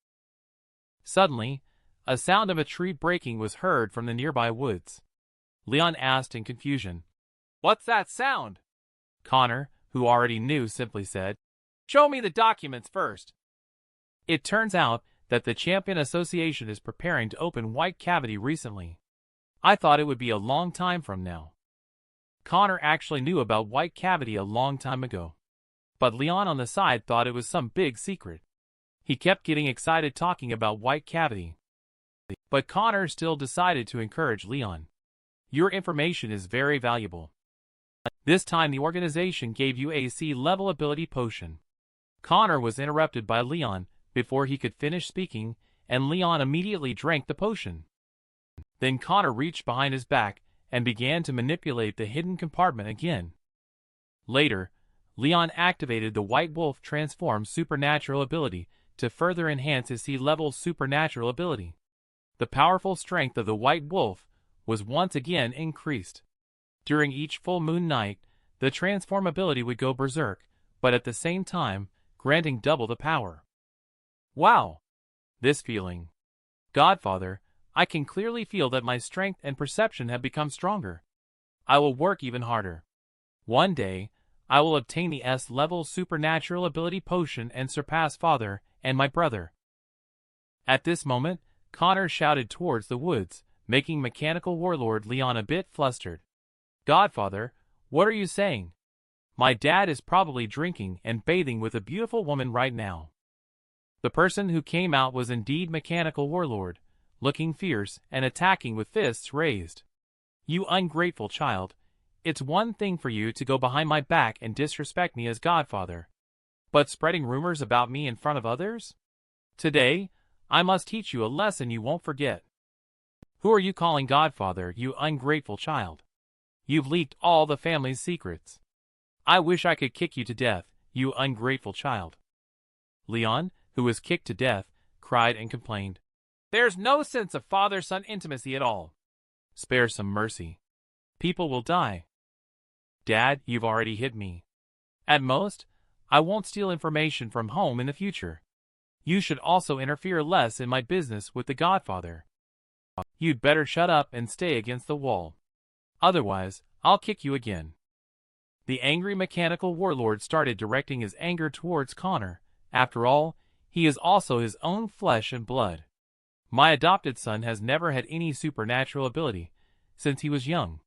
Suddenly, a sound of a tree breaking was heard from the nearby woods. Leon asked in confusion, "What's that sound?" Connor, who already knew, simply said, "Show me the documents first." It turns out that the Champion Association is preparing to open White Cavity recently. I thought it would be a long time from now. Connor actually knew about White Cavity a long time ago. But Leon on the side thought it was some big secret. He kept getting excited talking about White Cavity. But Connor still decided to encourage Leon. Your information is very valuable. This time the organization gave you a C-level ability potion. Connor was interrupted by Leon before he could finish speaking, and Leon immediately drank the potion. Then Connor reached behind his back and began to manipulate the hidden compartment again. Later, Leon activated the White Wolf Transform supernatural ability to further enhance his C-level supernatural ability. The powerful strength of the White Wolf was once again increased. During each full moon night, the transform ability would go berserk, but at the same time, granting double the power. Wow! This feeling. Godfather, I can clearly feel that my strength and perception have become stronger. I will work even harder. One day, I will obtain the S-level supernatural ability potion and surpass father and my brother. At this moment, Connor shouted towards the woods, making Mechanical Warlord Leon a bit flustered. Godfather, what are you saying? My dad is probably drinking and bathing with a beautiful woman right now. The person who came out was indeed Mechanical Warlord, looking fierce and attacking with fists raised. You ungrateful child, it's one thing for you to go behind my back and disrespect me as Godfather. But spreading rumors about me in front of others? Today, I must teach you a lesson you won't forget. Who are you calling Godfather, you ungrateful child? You've leaked all the family's secrets. I wish I could kick you to death, you ungrateful child. Leon, who was kicked to death, cried and complained. There's no sense of father-son intimacy at all. Spare some mercy. People will die. Dad, you've already hit me. At most, I won't steal information from home in the future. You should also interfere less in my business with the Godfather. You'd better shut up and stay against the wall. Otherwise, I'll kick you again. The angry Mechanical Warlord started directing his anger towards Connor. After all, he is also his own flesh and blood. My adopted son has never had any supernatural ability since he was young.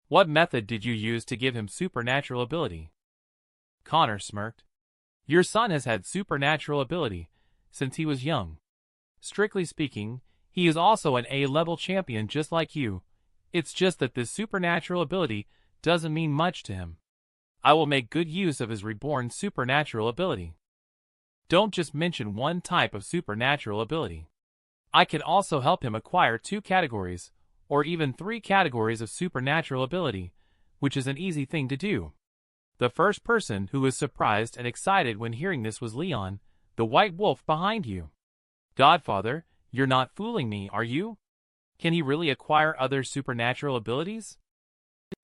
What method did you use to give him supernatural ability? Connor smirked. Your son has had supernatural ability since he was young. Strictly speaking, he is also an A-level champion just like you. It's just that this supernatural ability doesn't mean much to him. I will make good use of his reborn supernatural ability. Don't just mention one type of supernatural ability. I can also help him acquire 2 categories, or even 3 categories of supernatural ability, which is an easy thing to do. The first person who was surprised and excited when hearing this was Leon, the white wolf behind you. Godfather, you're not fooling me, are you? Can he really acquire other supernatural abilities?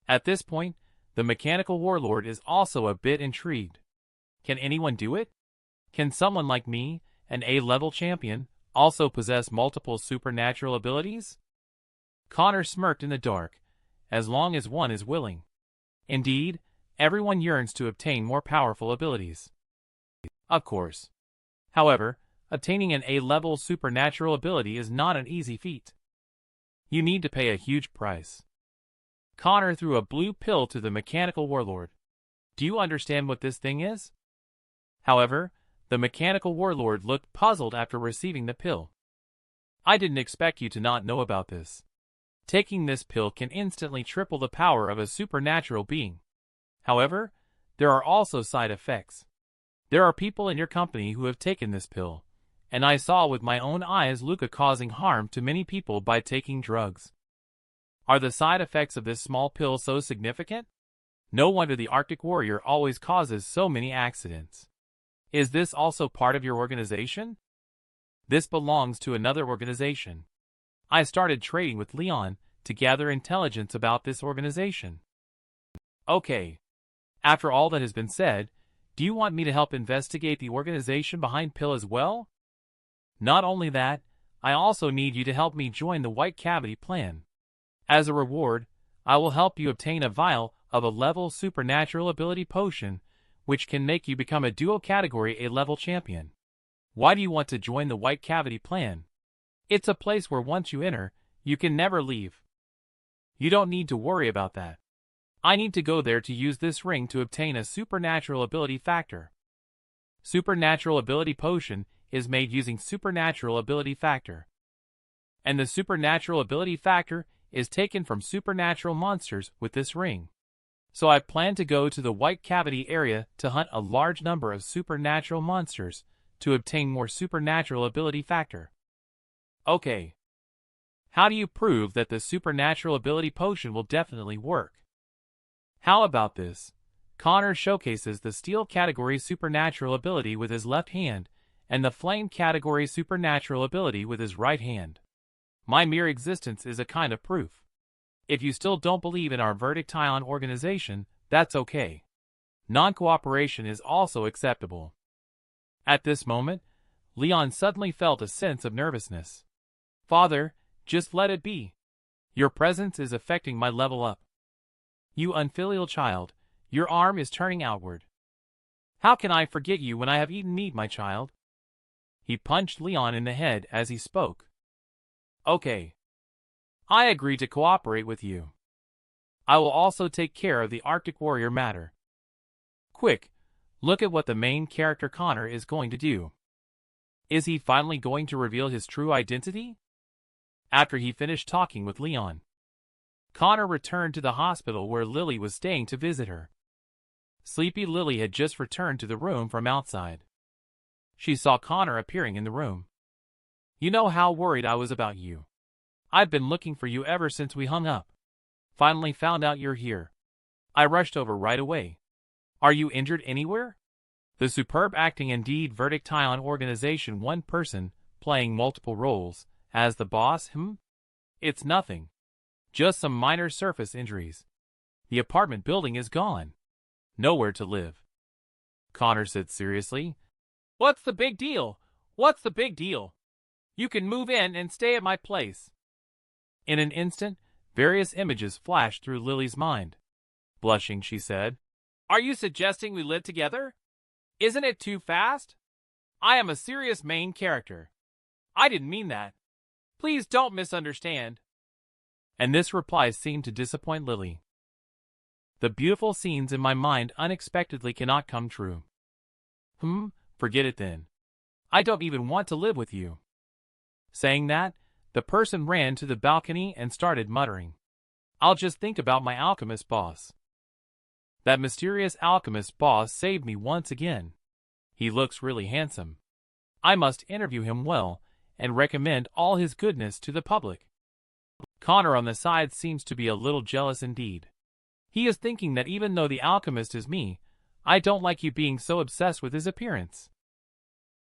At this point, the mechanical warlord is also a bit intrigued. Can anyone do it? Can someone like me, an A-level champion, also possess multiple supernatural abilities? Connor smirked in the dark, as long as one is willing. Indeed, everyone yearns to obtain more powerful abilities. Of course. However, obtaining an A-level supernatural ability is not an easy feat. You need to pay a huge price. Connor threw a blue pill to the mechanical warlord. Do you understand what this thing is? However, the mechanical warlord looked puzzled after receiving the pill. I didn't expect you to not know about this. Taking this pill can instantly triple the power of a supernatural being. However, there are also side effects. There are people in your company who have taken this pill, and I saw with my own eyes Luca causing harm to many people by taking drugs. Are the side effects of this small pill so significant? No wonder the Arctic Warrior always causes so many accidents. Is this also part of your organization? This belongs to another organization. I started trading with Leon to gather intelligence about this organization. Okay. After all that has been said, do you want me to help investigate the organization behind Pill as well? Not only that, I also need you to help me join the White Cavity plan. As a reward, I will help you obtain a vial of a level supernatural ability potion, which can make you become a dual category A-level champion. Why do you want to join the White Cavity plan? It's a place where once you enter, you can never leave. You don't need to worry about that. I need to go there to use this ring to obtain a supernatural ability factor. Supernatural ability potion is made using supernatural ability factor. And the supernatural ability factor is taken from supernatural monsters with this ring. So I plan to go to the White Cavity area to hunt a large number of supernatural monsters to obtain more supernatural ability factor. Okay. How do you prove that the supernatural ability potion will definitely work? How about this? Connor showcases the steel category supernatural ability with his left hand and the flame category supernatural ability with his right hand. My mere existence is a kind of proof. If you still don't believe in our Verdict-Ion organization, that's okay. Non-cooperation is also acceptable. At this moment, Leon suddenly felt a sense of nervousness. Father, just let it be. Your presence is affecting my level up. You unfilial child, your arm is turning outward. How can I forget you when I have eaten meat, my child? He punched Leon in the head as he spoke. Okay. I agree to cooperate with you. I will also take care of the Arctic Warrior matter. Quick, look at what the main character Connor is going to do. Is he finally going to reveal his true identity? After he finished talking with Leon, Connor returned to the hospital where Lily was staying to visit her. Sleepy Lily had just returned to the room from outside. She saw Connor appearing in the room. You know how worried I was about you. I've been looking for you ever since we hung up. Finally found out you're here. I rushed over right away. Are you injured anywhere? The superb acting indeed. Verdict-Ion organization, one person, playing multiple roles, as the boss, It's nothing. Just some minor surface injuries. The apartment building is gone. Nowhere to live. Connor said seriously. What's the big deal? What's the big deal? You can move in and stay at my place. In an instant, various images flashed through Lily's mind. Blushing, she said, Are you suggesting we live together? Isn't it too fast? I am a serious main character. I didn't mean that. Please don't misunderstand. And this reply seemed to disappoint Lily. The beautiful scenes in my mind unexpectedly cannot come true. Forget it then. I don't even want to live with you. Saying that, the person ran to the balcony and started muttering. I'll just think about my alchemist boss. That mysterious alchemist boss saved me once again. He looks really handsome. I must interview him well and recommend all his goodness to the public. Connor on the side seems to be a little jealous indeed. He is thinking that even though the alchemist is me, I don't like you being so obsessed with his appearance.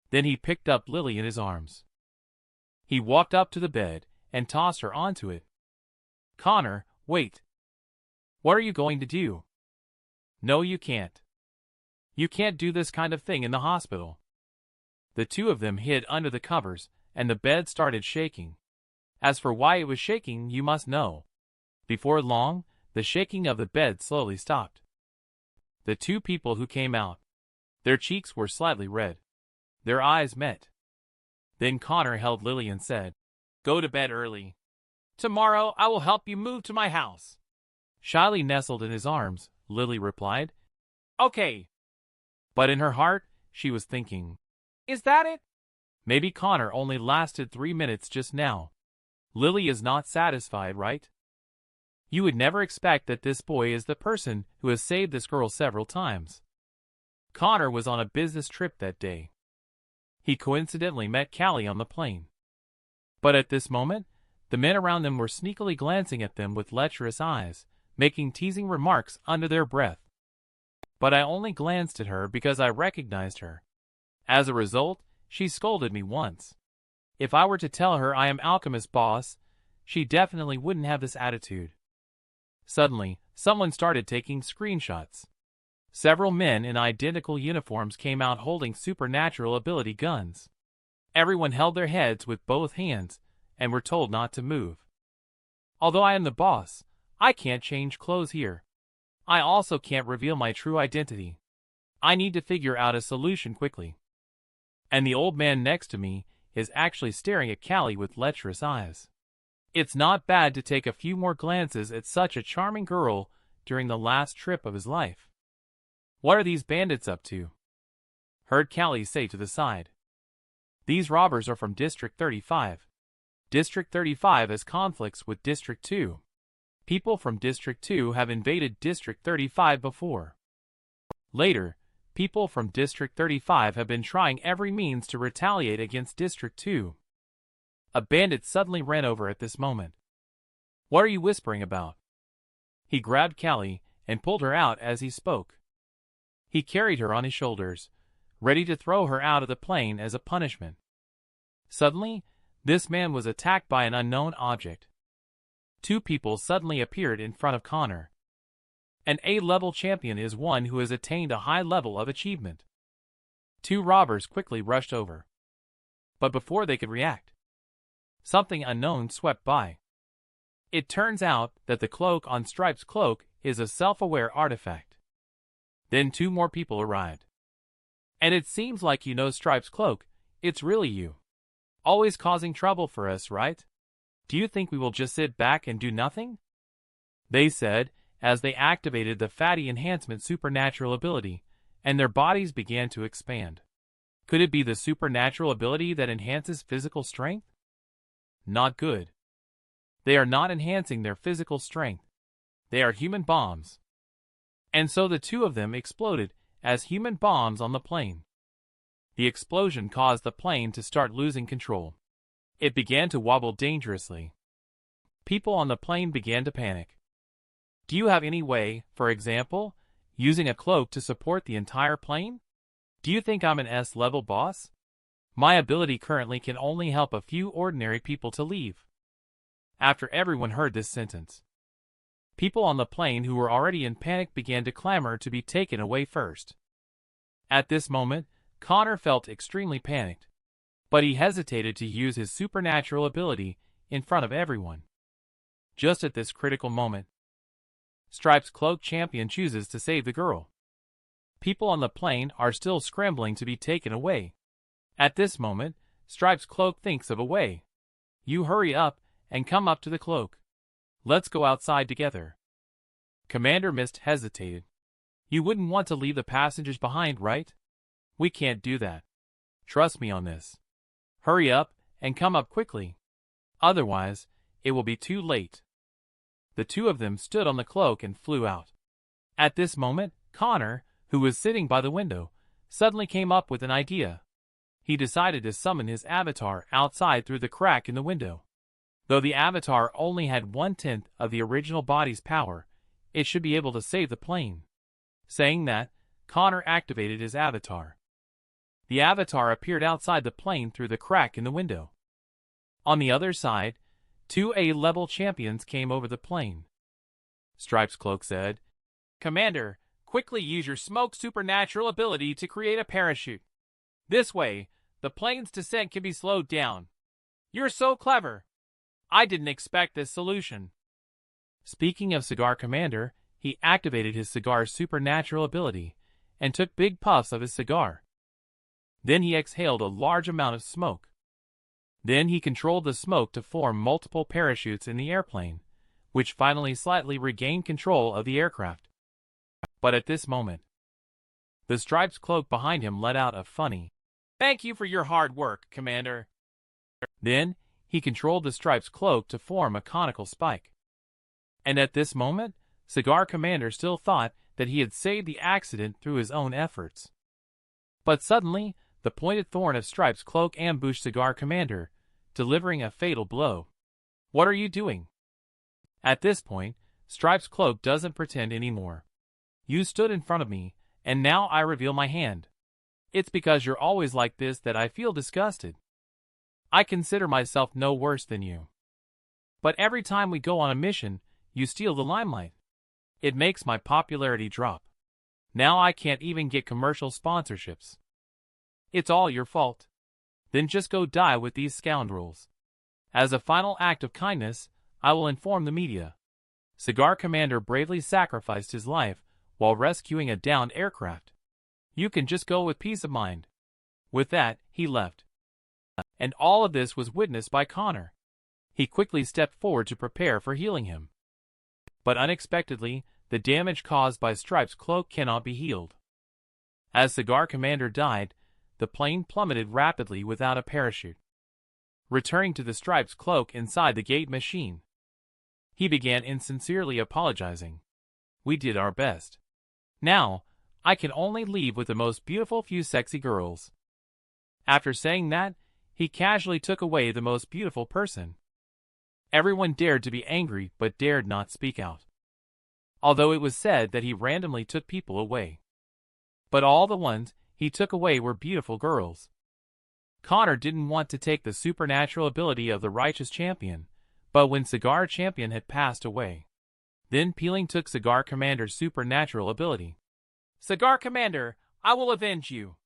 Then he picked up Lily in his arms. He walked up to the bed and tossed her onto it. Connor, wait. What are you going to do? No, you can't. You can't do this kind of thing in the hospital. The two of them hid under the covers, and the bed started shaking. As for why it was shaking, you must know. Before long, the shaking of the bed slowly stopped. The two people who came out. Their cheeks were slightly red. Their eyes met. Then Connor held Lily and said, "Go to bed early. Tomorrow I will help you move to my house." Shyly nestled in his arms, Lily replied, "Okay." But in her heart, she was thinking, "Is that it? Maybe Connor only lasted 3 minutes just now. Lily is not satisfied, right? You would never expect that this boy is the person who has saved this girl several times." Connor was on a business trip that day. He coincidentally met Callie on the plane. But at this moment, the men around them were sneakily glancing at them with lecherous eyes, making teasing remarks under their breath. But I only glanced at her because I recognized her. As a result, she scolded me once. If I were to tell her I am alchemist boss, she definitely wouldn't have this attitude. Suddenly, someone started taking screenshots. Several men in identical uniforms came out holding supernatural ability guns. Everyone held their heads with both hands and were told not to move. Although I am the boss, I can't change clothes here. I also can't reveal my true identity. I need to figure out a solution quickly. And the old man next to me is actually staring at Callie with lecherous eyes. It's not bad to take a few more glances at such a charming girl during the last trip of his life. What are these bandits up to? Heard Callie say to the side. These robbers are from District 35. District 35 has conflicts with District 2. People from District 2 have invaded District 35 before. Later, people from District 35 have been trying every means to retaliate against District 2. A bandit suddenly ran over at this moment. What are you whispering about? He grabbed Callie and pulled her out as he spoke. He carried her on his shoulders, ready to throw her out of the plane as a punishment. Suddenly, this man was attacked by an unknown object. Two people suddenly appeared in front of Connor. An A-level champion is one who has attained a high level of achievement. Two robbers quickly rushed over. But before they could react, something unknown swept by. It turns out that the cloak on Stripe's cloak is a self-aware artifact. Then two more people arrived. And it seems like you know Stripe's cloak, it's really you. Always causing trouble for us, right? Do you think we will just sit back and do nothing? They said, as they activated the fatty enhancement supernatural ability, and their bodies began to expand. Could it be the supernatural ability that enhances physical strength? Not good. They are not enhancing their physical strength. They are human bombs. And so the two of them exploded as human bombs on the plane. The explosion caused the plane to start losing control. It began to wobble dangerously. People on the plane began to panic. Do you have any way, for example, using a cloak to support the entire plane? Do you think I'm an S-level boss? My ability currently can only help a few ordinary people to leave. After everyone heard this sentence, people on the plane who were already in panic began to clamor to be taken away first. At this moment, Connor felt extremely panicked, but he hesitated to use his supernatural ability in front of everyone. Just at this critical moment, Stripe's cloak champion chooses to save the girl. People on the plane are still scrambling to be taken away. At this moment, Stripe's cloak thinks of a way. You hurry up and come up to the cloak. Let's go outside together. Commander Mist hesitated. You wouldn't want to leave the passengers behind, right? We can't do that. Trust me on this. Hurry up and come up quickly. Otherwise, it will be too late. The two of them stood on the cloak and flew out. At this moment, Connor, who was sitting by the window, suddenly came up with an idea. He decided to summon his avatar outside through the crack in the window. Though the avatar only had 1/10 of the original body's power, it should be able to save the plane. Saying that, Connor activated his avatar. The avatar appeared outside the plane through the crack in the window. On the other side, 2 A-level champions came over the plane. Stripes Cloak said, "Commander, quickly use your smoke supernatural ability to create a parachute. This way, the plane's descent can be slowed down. You're so clever. I didn't expect this solution." Speaking of Cigar Commander, he activated his cigar's supernatural ability and took big puffs of his cigar. Then he exhaled a large amount of smoke. Then he controlled the smoke to form multiple parachutes in the airplane, which finally slightly regained control of the aircraft. But at this moment, the Stripes Cloak behind him let out a funny, "Thank you for your hard work, Commander." Then he controlled the Stripes Cloak to form a conical spike. And at this moment, Cigar Commander still thought that he had saved the accident through his own efforts. But suddenly, the pointed thorn of Stripes Cloak ambushed Cigar Commander, delivering a fatal blow. "What are you doing?" At this point, Stripes Cloak doesn't pretend anymore. "You stood in front of me, and now I reveal my hand. It's because you're always like this that I feel disgusted. I consider myself no worse than you. But every time we go on a mission, you steal the limelight. It makes my popularity drop. Now I can't even get commercial sponsorships. It's all your fault. Then just go die with these scoundrels. As a final act of kindness, I will inform the media." Cigar Commander bravely sacrificed his life while rescuing a downed aircraft. "You can just go with peace of mind." With that, he left. And all of this was witnessed by Connor. He quickly stepped forward to prepare for healing him. But unexpectedly, the damage caused by Stripes' cloak cannot be healed. As Cigar Commander died, the plane plummeted rapidly without a parachute. Returning to the Stripes' cloak inside the gate machine, he began insincerely apologizing. "We did our best. Now, I can only leave with the most beautiful few sexy girls." After saying that, he casually took away the most beautiful person. Everyone dared to be angry but dared not speak out. Although it was said that he randomly took people away. But all the ones he took away were beautiful girls. Connor didn't want to take the supernatural ability of the righteous champion, but when Cigar Champion had passed away, then Peeling took Cigar Commander's supernatural ability. "Cigar Commander, I will avenge you."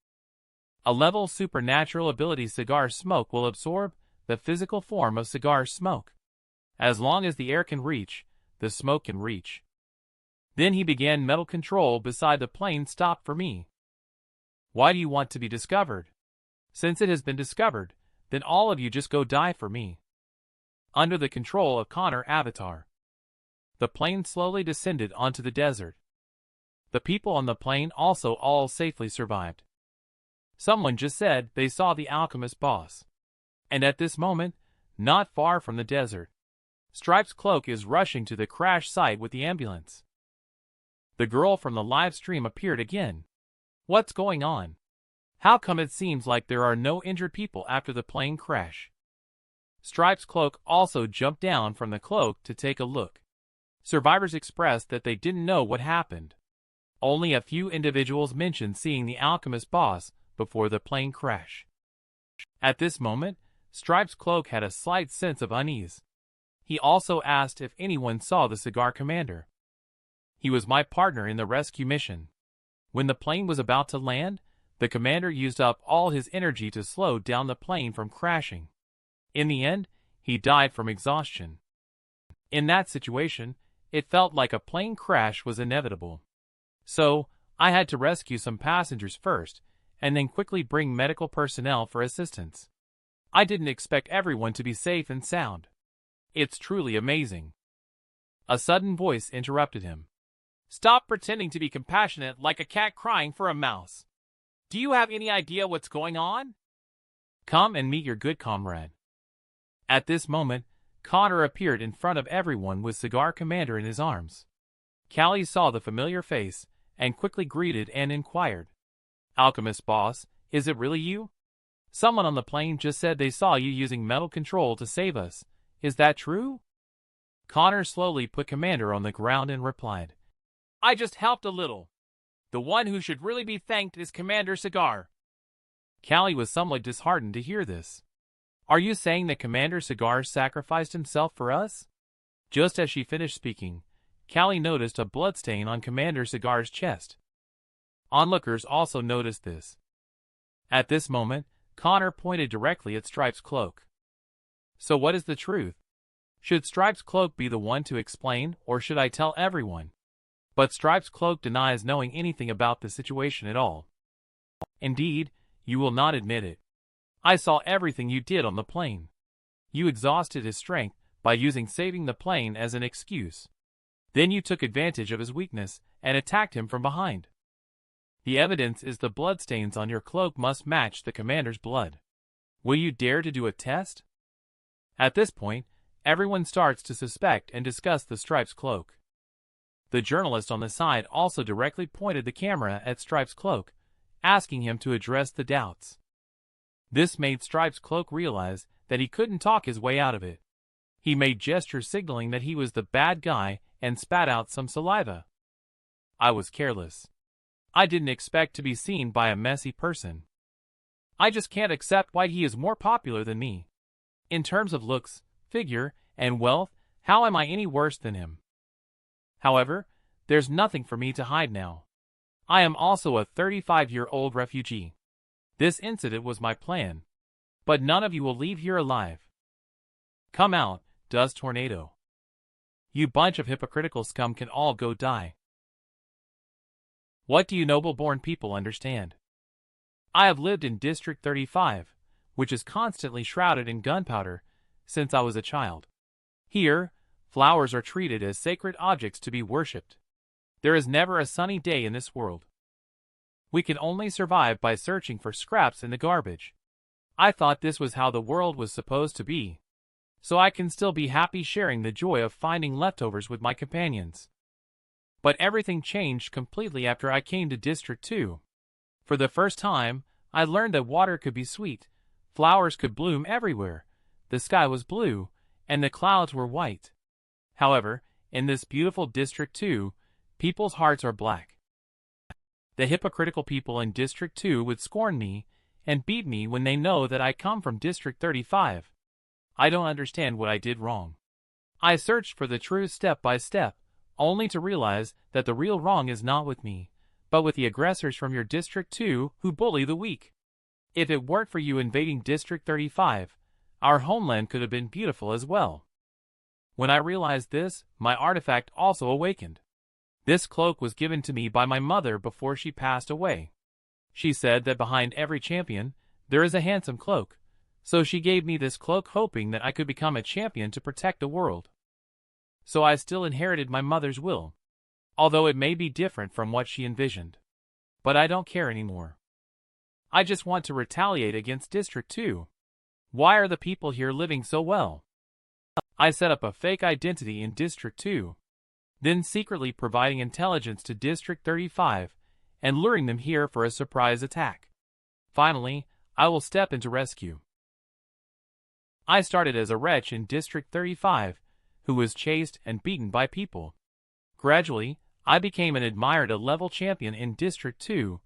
A level supernatural ability Cigar Smoke will absorb the physical form of Cigar Smoke. As long as the air can reach, the smoke can reach. Then he began metal control beside the plane stopped for me. "Why do you want to be discovered? Since it has been discovered, then all of you just go die for me." Under the control of Connor Avatar, the plane slowly descended onto the desert. The people on the plane also all safely survived. Someone just said they saw the alchemist boss. And at this moment, not far from the desert, Stripes' cloak is rushing to the crash site with the ambulance. The girl from the live stream appeared again. "What's going on? How come it seems like there are no injured people after the plane crash?" Stripes' cloak also jumped down from the cloak to take a look. Survivors expressed that they didn't know what happened. Only a few individuals mentioned seeing the alchemist boss before the plane crash. At this moment, Stripes' cloak had a slight sense of unease. He also asked if anyone saw the Cigar Commander. "He was my partner in the rescue mission. When the plane was about to land, the commander used up all his energy to slow down the plane from crashing. In the end, he died from exhaustion. In that situation, it felt like a plane crash was inevitable. So, I had to rescue some passengers first, and then quickly bring medical personnel for assistance. I didn't expect everyone to be safe and sound. It's truly amazing." A sudden voice interrupted him. "Stop pretending to be compassionate like a cat crying for a mouse. Do you have any idea what's going on? Come and meet your good comrade." At this moment, Connor appeared in front of everyone with Cigar Commander in his arms. Callie saw the familiar face and quickly greeted and inquired. Alchemist boss, is it really you? Someone on the plane just said they saw you using metal control to save us. Is that true? Connor slowly put Commander on the ground and replied, I just helped a little. The one who should really be thanked is Commander Cigar. Callie was somewhat disheartened to hear this. Are you saying that Commander Cigar sacrificed himself for us? Just as she finished speaking, Callie noticed a bloodstain on Commander Cigar's chest. Onlookers also noticed this. At this moment, Connor pointed directly at Stripe's cloak. So what is the truth? Should Stripe's cloak be the one to explain, or should I tell everyone? But Stripe's cloak denies knowing anything about the situation at all. Indeed, you will not admit it. I saw everything you did on the plane. You exhausted his strength by using saving the plane as an excuse. Then you took advantage of his weakness and attacked him from behind. The evidence is the bloodstains on your cloak must match the commander's blood. Will you dare to do a test? At this point, everyone starts to suspect and discuss the Stripe's cloak. The journalist on the side also directly pointed the camera at Stripe's cloak, asking him to address the doubts. This made Stripe's cloak realize that he couldn't talk his way out of it. He made gestures signaling that he was the bad guy and spat out some saliva. I was careless. I didn't expect to be seen by a messy person. I just can't accept why he is more popular than me. In terms of looks, figure, and wealth, how am I any worse than him? However, there's nothing for me to hide now. I am also a 35-year-old refugee. This incident was my plan. But none of you will leave here alive. Come out, Dust Tornado. You bunch of hypocritical scum can all go die. What do you noble-born people understand? I have lived in District 35, which is constantly shrouded in gunpowder, since I was a child. Here, flowers are treated as sacred objects to be worshipped. There is never a sunny day in this world. We can only survive by searching for scraps in the garbage. I thought this was how the world was supposed to be. So I can still be happy sharing the joy of finding leftovers with my companions. But everything changed completely after I came to District 2. For the first time, I learned that water could be sweet, flowers could bloom everywhere, the sky was blue, and the clouds were white. However, in this beautiful District 2, people's hearts are black. The hypocritical people in District 2 would scorn me and beat me when they know that I come from District 35. I don't understand what I did wrong. I searched for the truth step by step, only to realize that the real wrong is not with me, but with the aggressors from your District 2 who bully the weak. If it weren't for you invading District 35, our homeland could have been beautiful as well. When I realized this, my artifact also awakened. This cloak was given to me by my mother before she passed away. She said that behind every champion, there is a handsome cloak, so she gave me this cloak hoping that I could become a champion to protect the world. So I still inherited my mother's will, although it may be different from what she envisioned. But I don't care anymore. I just want to retaliate against District 2. Why are the people here living so well? I set up a fake identity in District 2, then secretly providing intelligence to District 35 and luring them here for a surprise attack. Finally, I will step in to rescue. I started as a wretch in District 35, who was chased and beaten by people. Gradually, I became an admired level champion in District 2,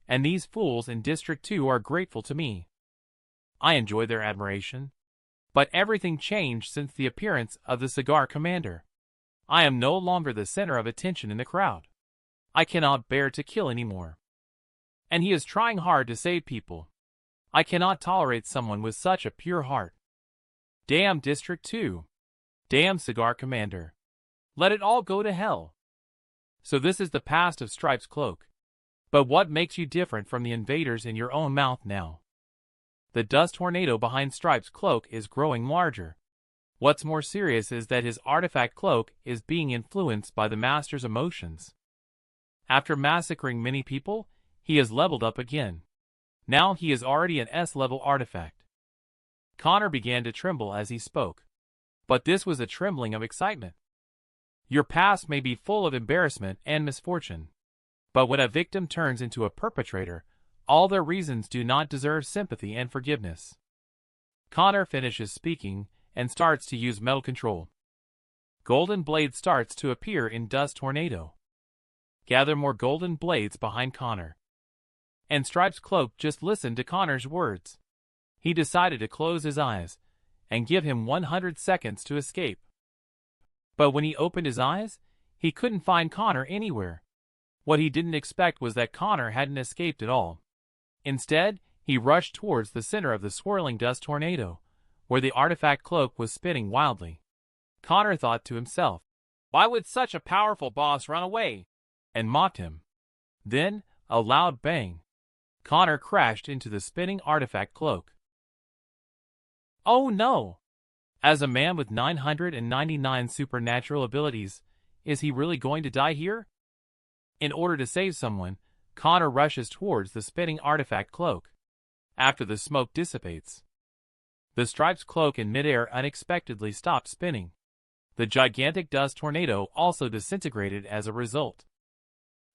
and these fools in District 2 are grateful to me. I enjoy their admiration. But everything changed since the appearance of the Cigar Commander. I am no longer the center of attention in the crowd. I cannot bear to kill anymore. And he is trying hard to save people. I cannot tolerate someone with such a pure heart. Damn District 2. Damn Cigar Commander. Let it all go to hell. So this is the past of Stripe's cloak. But what makes you different from the invaders in your own mouth now? The dust tornado behind Stripe's cloak is growing larger. What's more serious is that his artifact cloak is being influenced by the master's emotions. After massacring many people, he has leveled up again. Now he is already an S-level artifact. Connor began to tremble as he spoke. But this was a trembling of excitement. Your past may be full of embarrassment and misfortune. But when a victim turns into a perpetrator, all their reasons do not deserve sympathy and forgiveness. Connor finishes speaking and starts to use metal control. Golden blade starts to appear in dust tornado. Gather more golden blades behind Connor. And Stripe's cloak just listened to Connor's words. He decided to close his eyes and give him 100 seconds to escape. But when he opened his eyes, he couldn't find Connor anywhere. What he didn't expect was that Connor hadn't escaped at all. Instead, he rushed towards the center of the swirling dust tornado, where the artifact cloak was spinning wildly. Connor thought to himself, "Why would such a powerful boss run away?" and mocked him. Then, a loud bang. Connor crashed into the spinning artifact cloak. Oh no! As a man with 999 supernatural abilities, is he really going to die here? In order to save someone, Connor rushes towards the spinning artifact cloak. After the smoke dissipates, the Stripe's cloak in midair unexpectedly stopped spinning. The gigantic dust tornado also disintegrated as a result.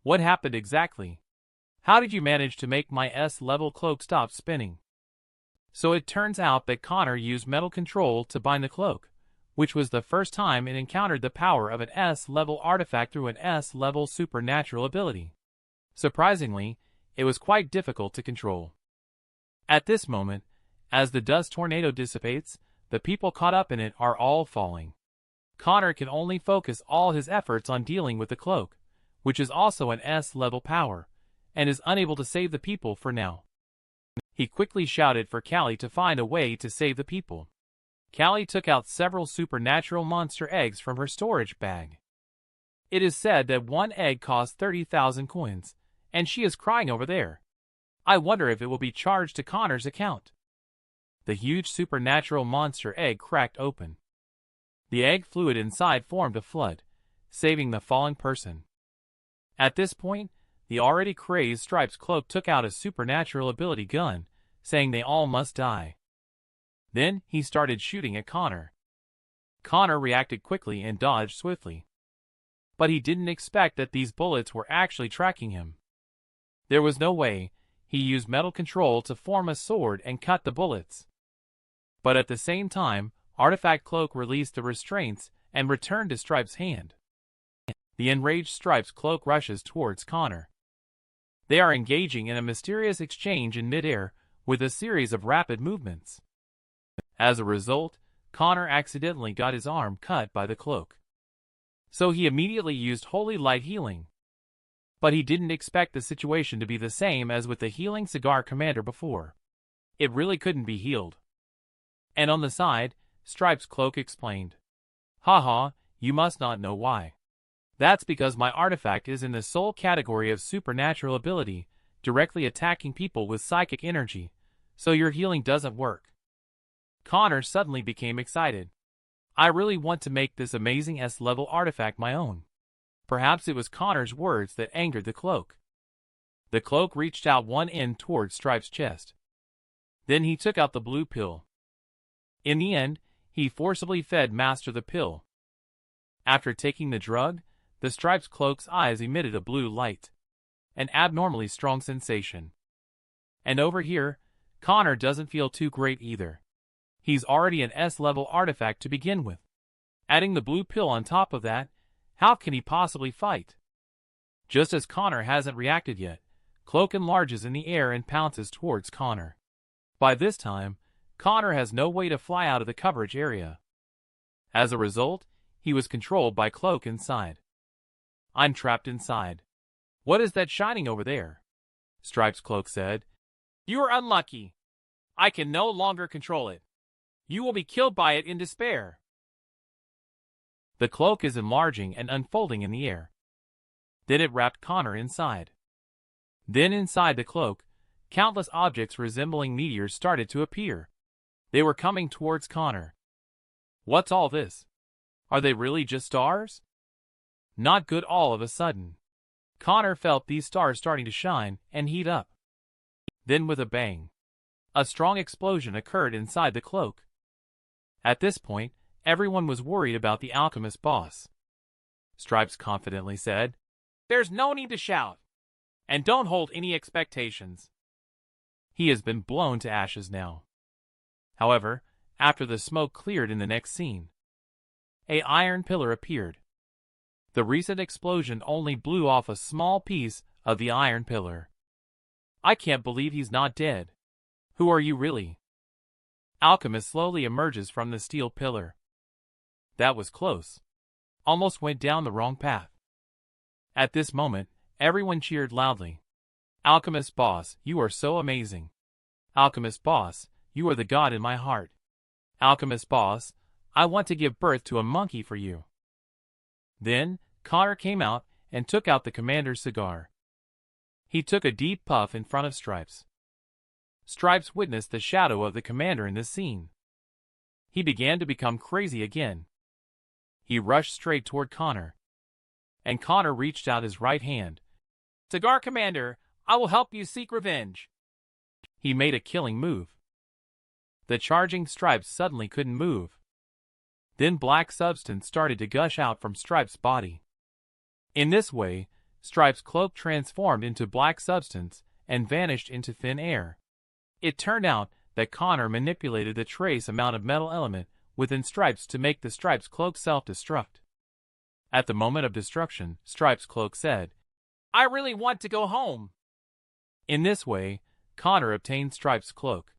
What happened exactly? How did you manage to make my S-level cloak stop spinning? So it turns out that Connor used metal control to bind the cloak, which was the first time it encountered the power of an S-level artifact through an S-level supernatural ability. Surprisingly, it was quite difficult to control. At this moment, as the dust tornado dissipates, the people caught up in it are all falling. Connor can only focus all his efforts on dealing with the cloak, which is also an S-level power, and is unable to save the people for now. He quickly shouted for Callie to find a way to save the people. Callie took out several supernatural monster eggs from her storage bag. It is said that one egg costs 30,000 coins, and she is crying over there. I wonder if it will be charged to Connor's account. The huge supernatural monster egg cracked open. The egg fluid inside formed a flood, saving the falling person. At this point, the already crazed Stripe's cloak took out a supernatural ability gun, saying they all must die. Then he started shooting at Connor. Connor reacted quickly and dodged swiftly. But he didn't expect that these bullets were actually tracking him. There was no way. He used metal control to form a sword and cut the bullets. But at the same time, Artifact Cloak released the restraints and returned to Stripe's hand. The enraged Stripe's cloak rushes towards Connor. They are engaging in a mysterious exchange in midair with a series of rapid movements. As a result, Connor accidentally got his arm cut by the cloak. So he immediately used Holy Light Healing. But he didn't expect the situation to be the same as with the Healing Cigar Commander before. It really couldn't be healed. And on the side, Stripe's cloak explained. Haha, you must not know why. That's because my artifact is in the sole category of supernatural ability, directly attacking people with psychic energy, so your healing doesn't work. Connor suddenly became excited. I really want to make this amazing S-level artifact my own. Perhaps it was Connor's words that angered the cloak. The cloak reached out one end towards Stripe's chest. Then he took out the blue pill. In the end, he forcibly fed Master the pill. After taking the drug, the Stripe's cloak's eyes emitted a blue light. An abnormally strong sensation. And over here, Connor doesn't feel too great either. He's already an S-level artifact to begin with. Adding the blue pill on top of that, how can he possibly fight? Just as Connor hasn't reacted yet, Cloak enlarges in the air and pounces towards Connor. By this time, Connor has no way to fly out of the coverage area. As a result, he was controlled by Cloak inside. I'm trapped inside. What is that shining over there? Stripe's cloak said. You are unlucky. I can no longer control it. You will be killed by it in despair. The cloak is enlarging and unfolding in the air. Then it wrapped Connor inside. Then inside the cloak, countless objects resembling meteors started to appear. They were coming towards Connor. What's all this? Are they really just stars? Not good all of a sudden. Connor felt these stars starting to shine and heat up. Then with a bang, a strong explosion occurred inside the cloak. At this point, everyone was worried about the alchemist boss. Stripes confidently said. There's no need to shout. And don't hold any expectations. He has been blown to ashes now. However, after the smoke cleared in the next scene, an iron pillar appeared. The recent explosion only blew off a small piece of the iron pillar. I can't believe he's not dead. Who are you really? Alchemist slowly emerges from the steel pillar. That was close. Almost went down the wrong path. At this moment, everyone cheered loudly. Alchemist boss, you are so amazing. Alchemist boss, you are the god in my heart. Alchemist boss, I want to give birth to a monkey for you. Then, Connor came out and took out the commander's cigar. He took a deep puff in front of Stripes. Stripes witnessed the shadow of the commander in this scene. He began to become crazy again. He rushed straight toward Connor. And Connor reached out his right hand. Cigar Commander, I will help you seek revenge. He made a killing move. The charging Stripes suddenly couldn't move. Then black substance started to gush out from Stripes' body. In this way, Stripes' cloak transformed into black substance and vanished into thin air. It turned out that Connor manipulated the trace amount of metal element within Stripes to make the Stripes' cloak self-destruct. At the moment of destruction, Stripes' cloak said, I really want to go home. In this way, Connor obtained Stripes' cloak.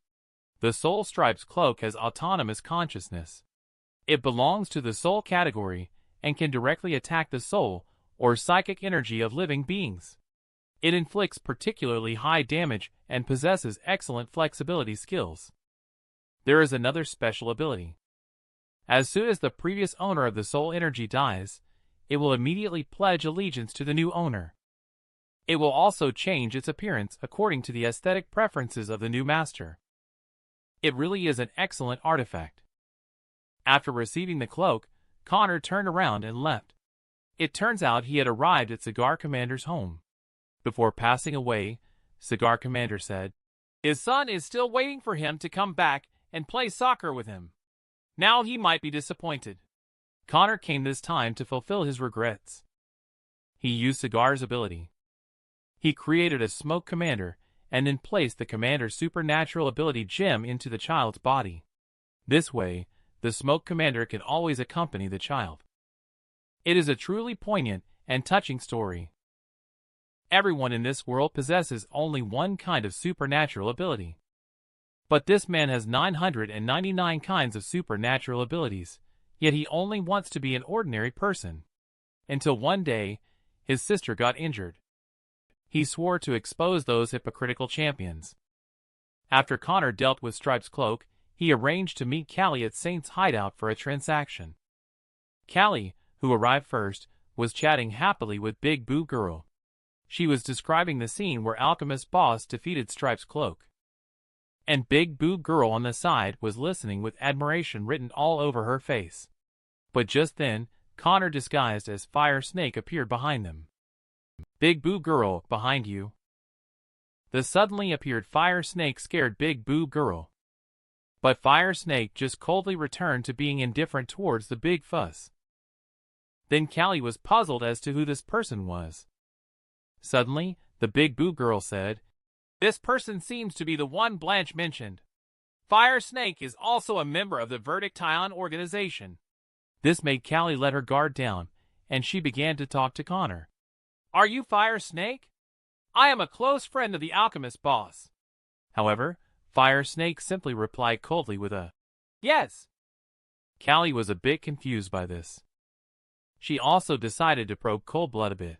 The soul Stripes' cloak has autonomous consciousness. It belongs to the soul category and can directly attack the soul or psychic energy of living beings. It inflicts particularly high damage and possesses excellent flexibility skills. There is another special ability. As soon as the previous owner of the soul energy dies, it will immediately pledge allegiance to the new owner. It will also change its appearance according to the aesthetic preferences of the new master. It really is an excellent artifact. After receiving the cloak, Connor turned around and left. It turns out he had arrived at Cigar Commander's home. Before passing away, Cigar Commander said, his son is still waiting for him to come back and play soccer with him. Now he might be disappointed. Connor came this time to fulfill his regrets. He used Cigar's ability. He created a smoke commander and then placed the commander's supernatural ability gem into the child's body. This way, the smoke commander can always accompany the child. It is a truly poignant and touching story. Everyone in this world possesses only one kind of supernatural ability. But this man has 999 kinds of supernatural abilities, yet he only wants to be an ordinary person. Until one day, his sister got injured. He swore to expose those hypocritical champions. After Connor dealt with Stripes' cloak, he arranged to meet Callie at Saint's hideout for a transaction. Callie, who arrived first, was chatting happily with Big Boo Girl. She was describing the scene where Alchemist Boss defeated Stripes' cloak. And Big Boo Girl on the side was listening with admiration written all over her face. But just then, Connor disguised as Fire Snake appeared behind them. Big Boo Girl, behind you. The suddenly appeared Fire Snake scared Big Boo Girl. But Fire Snake just coldly returned to being indifferent towards the big fuss. Then Callie was puzzled as to who this person was. Suddenly, the Big Boo Girl said, this person seems to be the one Blanche mentioned. Fire Snake is also a member of the Verdict-Ion organization. This made Callie let her guard down, and she began to talk to Connor. Are you Fire Snake? I am a close friend of the Alchemist Boss. However, Fire Snake simply replied coldly with a, yes. Callie was a bit confused by this. She also decided to probe Coldblood a bit.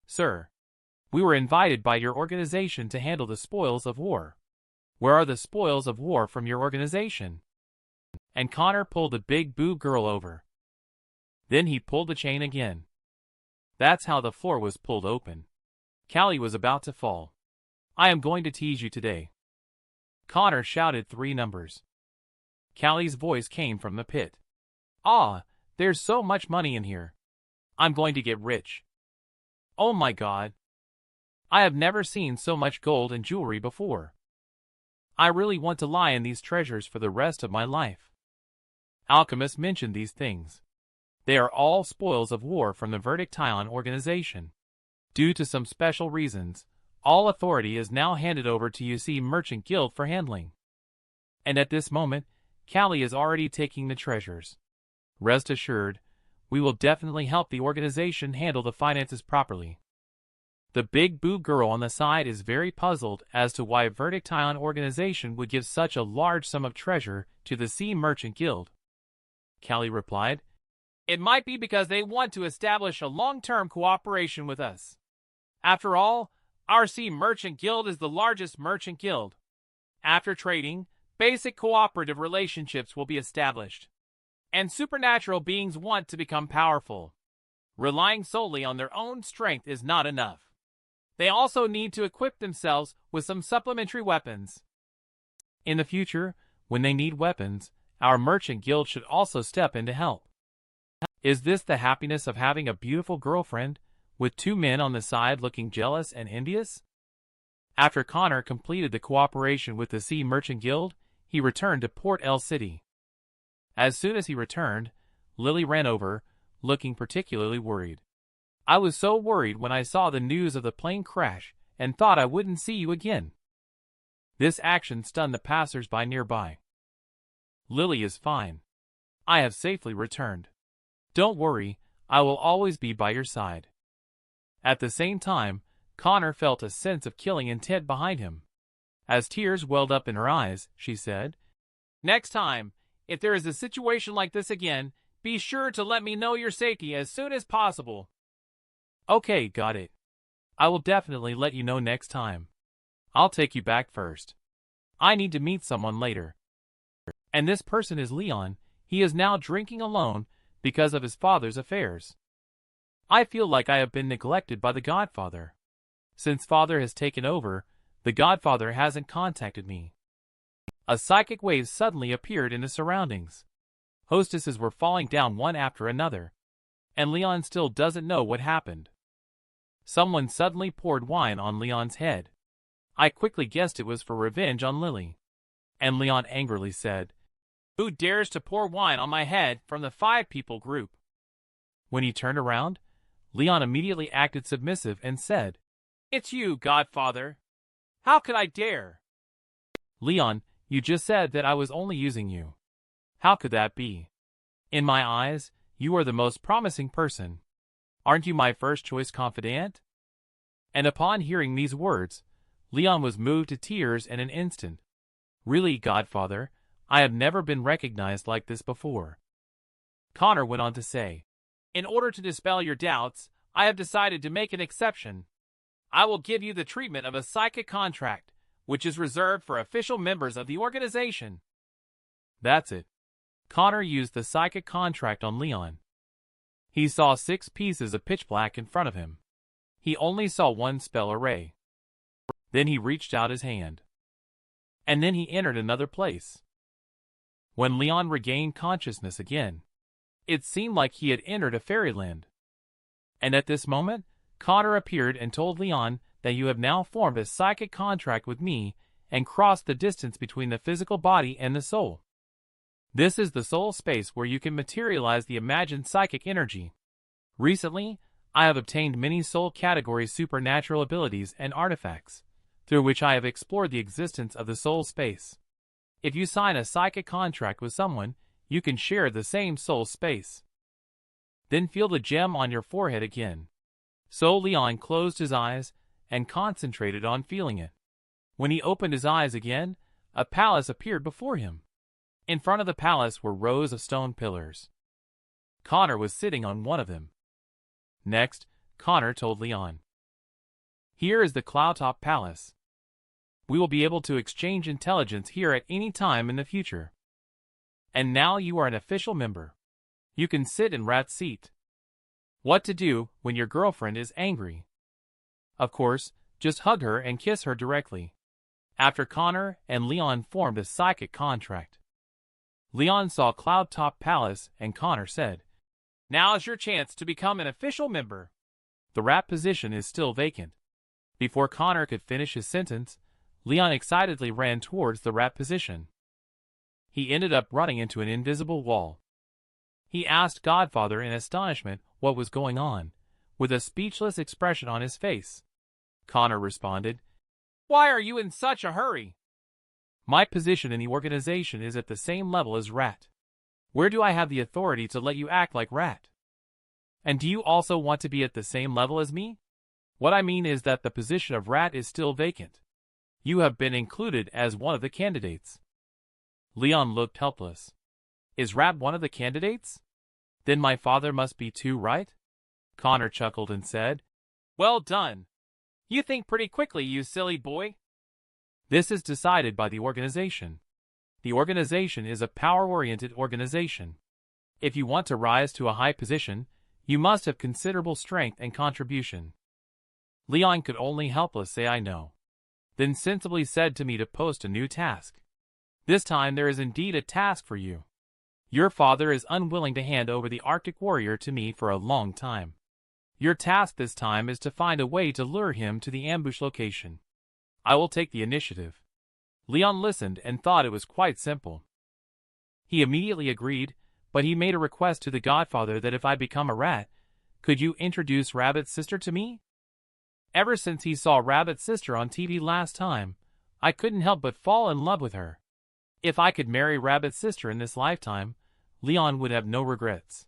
Sir, we were invited by your organization to handle the spoils of war. Where are the spoils of war from your organization? And Connor pulled the Big Boo Girl over. Then he pulled the chain again. That's how the floor was pulled open. Callie was about to fall. I am going to tease you today. Connor shouted 3 numbers. Callie's voice came from the pit. Ah, there's so much money in here. I'm going to get rich. Oh my God. I have never seen so much gold and jewelry before. I really want to lie in these treasures for the rest of my life. Alchemist mentioned these things. They are all spoils of war from the Verdict-Ion organization. Due to some special reasons, all authority is now handed over to UC Merchant Guild for handling. And at this moment, Callie is already taking the treasures. Rest assured, we will definitely help the organization handle the finances properly. The big boob girl on the side is very puzzled as to why Verdict-Ion organization would give such a large sum of treasure to the Sea Merchant Guild. Callie replied, "It might be because they want to establish a long-term cooperation with us. After all, our Sea Merchant Guild is the largest merchant guild. After trading, basic cooperative relationships will be established. And supernatural beings want to become powerful. Relying solely on their own strength is not enough. They also need to equip themselves with some supplementary weapons. In the future, when they need weapons, our merchant guild should also step in to help." Is this the happiness of having a beautiful girlfriend, with two men on the side looking jealous and envious? After Connor completed the cooperation with the Sea Merchant Guild, he returned to Port El City. As soon as he returned, Lily ran over, looking particularly worried. "I was so worried when I saw the news of the plane crash and thought I wouldn't see you again." This action stunned the passers-by nearby. "Lily is fine. I have safely returned. Don't worry, I will always be by your side." At the same time, Connor felt a sense of killing intent behind him. As tears welled up in her eyes, she said, "Next time, if there is a situation like this again, be sure to let me know your safety as soon as possible." "Okay, got it. I will definitely let you know next time. I'll take you back first. I need to meet someone later. And this person is Leon. He is now drinking alone because of his father's affairs. I feel like I have been neglected by the Godfather. Since Father has taken over, the Godfather hasn't contacted me." A psychic wave suddenly appeared in the surroundings. Hostesses were falling down one after another, and Leon still doesn't know what happened. Someone suddenly poured wine on Leon's head. I quickly guessed it was for revenge on Lily. And Leon angrily said, "Who dares to pour wine on my head from the 5-people group?" When he turned around, Leon immediately acted submissive and said, "It's you, Godfather. How could I dare?" "Leon, you just said that I was only using you. How could that be? In my eyes, you are the most promising person. Aren't you my first-choice confidant?" And upon hearing these words, Leon was moved to tears in an instant. "Really, Godfather, I have never been recognized like this before." Connor went on to say, "In order to dispel your doubts, I have decided to make an exception. I will give you the treatment of a psychic contract, which is reserved for official members of the organization." That's it. Connor used the psychic contract on Leon. He saw 6 pieces of pitch black in front of him. He only saw one spell array. Then he reached out his hand. And then he entered another place. When Leon regained consciousness again, it seemed like he had entered a fairyland. And at this moment, Connor appeared and told Leon that you have now formed a psychic contract with me and crossed the distance between the physical body and the soul. This is the soul space where you can materialize the imagined psychic energy. Recently, I have obtained many soul category supernatural abilities and artifacts, through which I have explored the existence of the soul space. If you sign a psychic contract with someone, you can share the same soul space. Then feel the gem on your forehead again. So Leon closed his eyes and concentrated on feeling it. When he opened his eyes again, a palace appeared before him. In front of the palace were rows of stone pillars. Connor was sitting on one of them. Next, Connor told Leon, "Here is the Cloudtop Palace. We will be able to exchange intelligence here at any time in the future. And now you are an official member. You can sit in Rat's seat. What to do when your girlfriend is angry? Of course, just hug her and kiss her directly." After Connor and Leon formed a psychic contract. Leon saw Cloudtop Palace and Connor said, "Now is your chance to become an official member. The Rat position is still vacant." Before Connor could finish his sentence, Leon excitedly ran towards the Rat position. He ended up running into an invisible wall. He asked Godfather in astonishment what was going on, with a speechless expression on his face. Connor responded, "Why are you in such a hurry? My position in the organization is at the same level as Rat. Where do I have the authority to let you act like Rat? And do you also want to be at the same level as me? What I mean is that the position of Rat is still vacant. You have been included as one of the candidates." Leon looked helpless. "Is Rat one of the candidates? Then my father must be too, right?" Connor chuckled and said, "Well done. You think pretty quickly, you silly boy." This is decided by the organization. The organization is a power-oriented organization. If you want to rise to a high position, you must have considerable strength and contribution. Leon could only helpless say I know. Then sensibly said to me to post a new task. This time there is indeed a task for you. Your father is unwilling to hand over the Arctic warrior to me for a long time. Your task this time is to find a way to lure him to the ambush location. I will take the initiative." Leon listened and thought it was quite simple. He immediately agreed, but he made a request to the Godfather that if I become a rat, could you introduce Rabbit's sister to me? Ever since he saw Rabbit's sister on TV last time, I couldn't help but fall in love with her. If I could marry Rabbit's sister in this lifetime, Leon would have no regrets.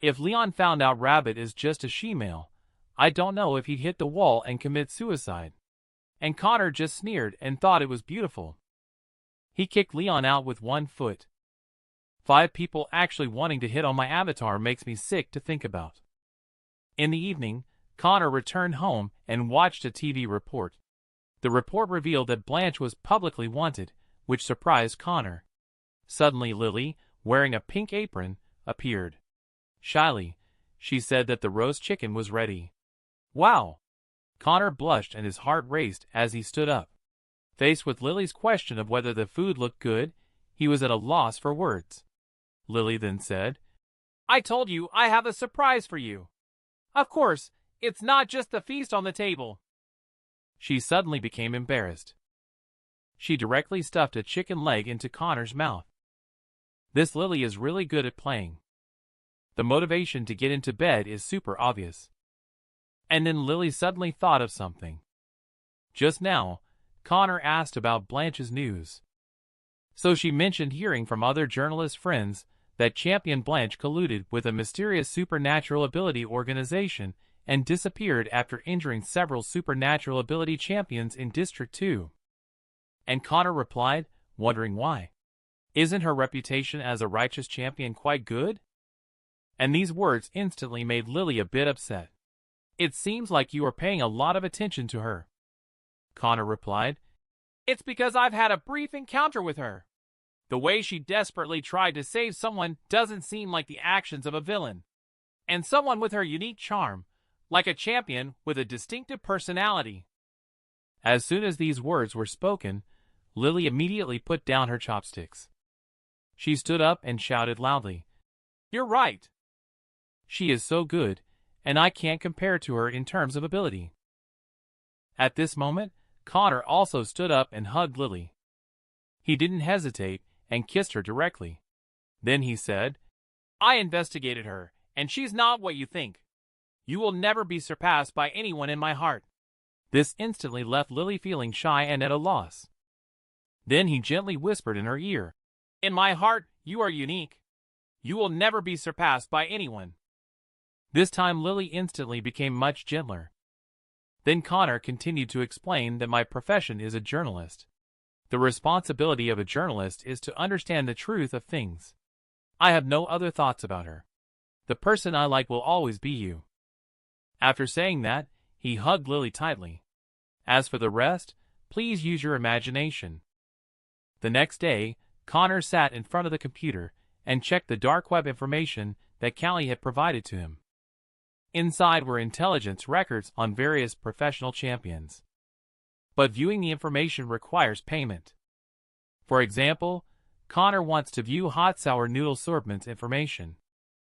If Leon found out Rabbit is just a she-male, I don't know if he'd hit the wall and commit suicide. And Connor just sneered and thought it was beautiful. He kicked Leon out with one foot. 5 people actually wanting to hit on my avatar makes me sick to think about. In the evening, Connor returned home and watched a TV report. The report revealed that Blanche was publicly wanted, which surprised Connor. Suddenly Lily, wearing a pink apron, appeared. Shyly, she said that the roast chicken was ready. Wow! Connor blushed and his heart raced as he stood up. Faced with Lily's question of whether the food looked good, he was at a loss for words. Lily then said, "I told you I have a surprise for you. Of course, it's not just the feast on the table." She suddenly became embarrassed. She directly stuffed a chicken leg into Connor's mouth. This Lily is really good at playing. The motivation to get into bed is super obvious. And then Lily suddenly thought of something. Just now, Connor asked about Blanche's news. So she mentioned hearing from other journalist friends that Champion Blanche colluded with a mysterious supernatural ability organization and disappeared after injuring several supernatural ability champions in District 2. And Connor replied, wondering why. Isn't her reputation as a righteous champion quite good? And these words instantly made Lily a bit upset. It seems like you are paying a lot of attention to her. Connor replied, "It's because I've had a brief encounter with her. The way she desperately tried to save someone doesn't seem like the actions of a villain. And someone with her unique charm, like a champion with a distinctive personality." As soon as these words were spoken, Lily immediately put down her chopsticks. She stood up and shouted loudly, "You're right. She is so good, and I can't compare to her in terms of ability." At this moment, Connor also stood up and hugged Lily. He didn't hesitate and kissed her directly. Then he said, "I investigated her, and she's not what you think. You will never be surpassed by anyone in my heart." This instantly left Lily feeling shy and at a loss. Then he gently whispered in her ear, "In my heart, you are unique. You will never be surpassed by anyone." This time Lily instantly became much gentler. Then Connor continued to explain that my profession is a journalist. The responsibility of a journalist is to understand the truth of things. I have no other thoughts about her. The person I like will always be you. After saying that, he hugged Lily tightly. As for the rest, please use your imagination. The next day, Connor sat in front of the computer and checked the dark web information that Callie had provided to him. Inside were intelligence records on various professional champions. But viewing the information requires payment. For example, Connor wants to view Hot Sour Noodle Sorbman's information.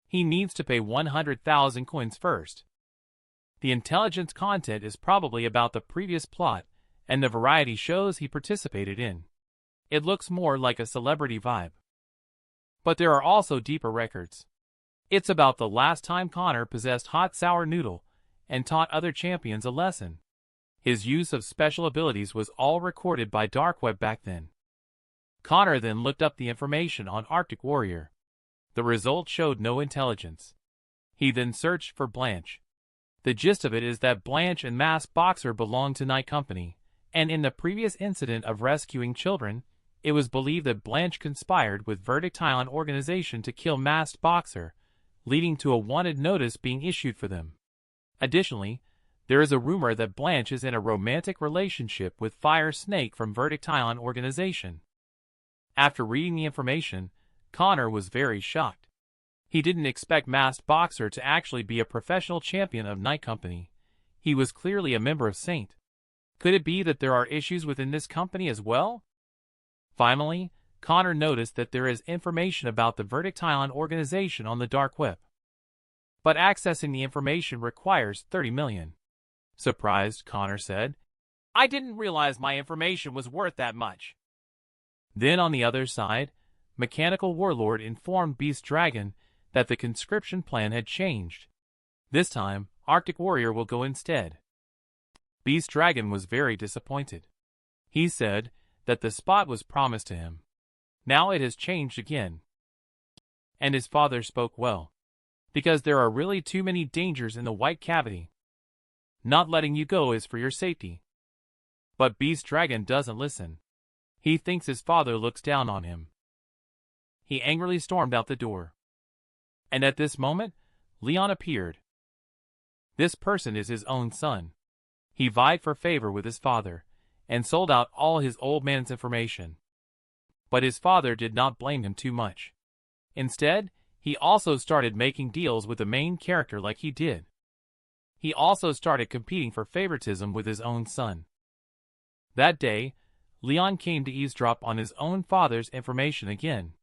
He needs to pay 100,000 coins first. The intelligence content is probably about the previous plot and the variety shows he participated in. It looks more like a celebrity vibe. But there are also deeper records. It's about the last time Connor possessed hot sour noodle and taught other champions a lesson. His use of special abilities was all recorded by Dark Web back then. Connor then looked up the information on Arctic Warrior. The result showed no intelligence. He then searched for Blanche. The gist of it is that Blanche and Masked Boxer belonged to Night Company, and in the previous incident of rescuing children, it was believed that Blanche conspired with Verdict Island organization to kill Masked Boxer, leading to a wanted notice being issued for them. Additionally, there is a rumor that Blanche is in a romantic relationship with Fire Snake from Verdict Island organization. After reading the information, Connor was very shocked. He didn't expect Masked Boxer to actually be a professional champion of Night Company. He was clearly a member of Saint. Could it be that there are issues within this company as well? Finally, Connor noticed that there is information about the Verdict Island organization on the dark web. But accessing the information requires 30 million. Surprised, Connor said, "I didn't realize my information was worth that much." Then on the other side, Mechanical Warlord informed Beast Dragon that the conscription plan had changed. This time, Arctic Warrior will go instead. Beast Dragon was very disappointed. He said that the spot was promised to him. Now it has changed again. And his father spoke well. Because there are really too many dangers in the White Cavity. Not letting you go is for your safety. But Beast Dragon doesn't listen. He thinks his father looks down on him. He angrily stormed out the door. And at this moment, Leon appeared. This person is his own son. He vied for favor with his father, and sold out all his old man's information. But his father did not blame him too much. Instead, he also started making deals with the main character like he did. He also started competing for favoritism with his own son. That day, Leon came to eavesdrop on his own father's information again.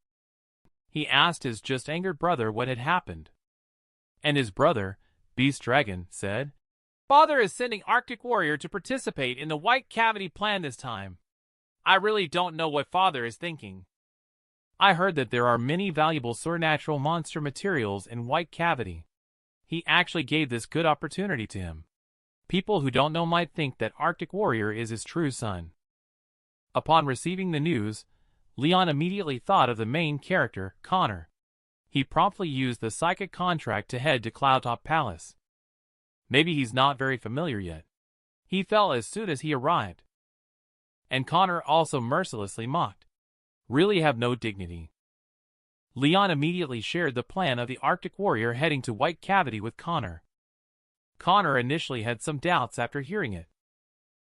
He asked his just angered brother what had happened. And his brother, Beast Dragon, said, "Father is sending Arctic Warrior to participate in the White Cavity plan this time. I really don't know what Father is thinking. I heard that there are many valuable supernatural monster materials in White Cavity. He actually gave this good opportunity to him. People who don't know might think that Arctic Warrior is his true son." Upon receiving the news, Leon immediately thought of the main character, Connor. He promptly used the psychic contract to head to Cloudtop Palace. Maybe he's not very familiar yet. He fell as soon as he arrived. And Connor also mercilessly mocked. Really have no dignity. Leon immediately shared the plan of the Arctic Warrior heading to White Cavity with Connor. Connor initially had some doubts after hearing it.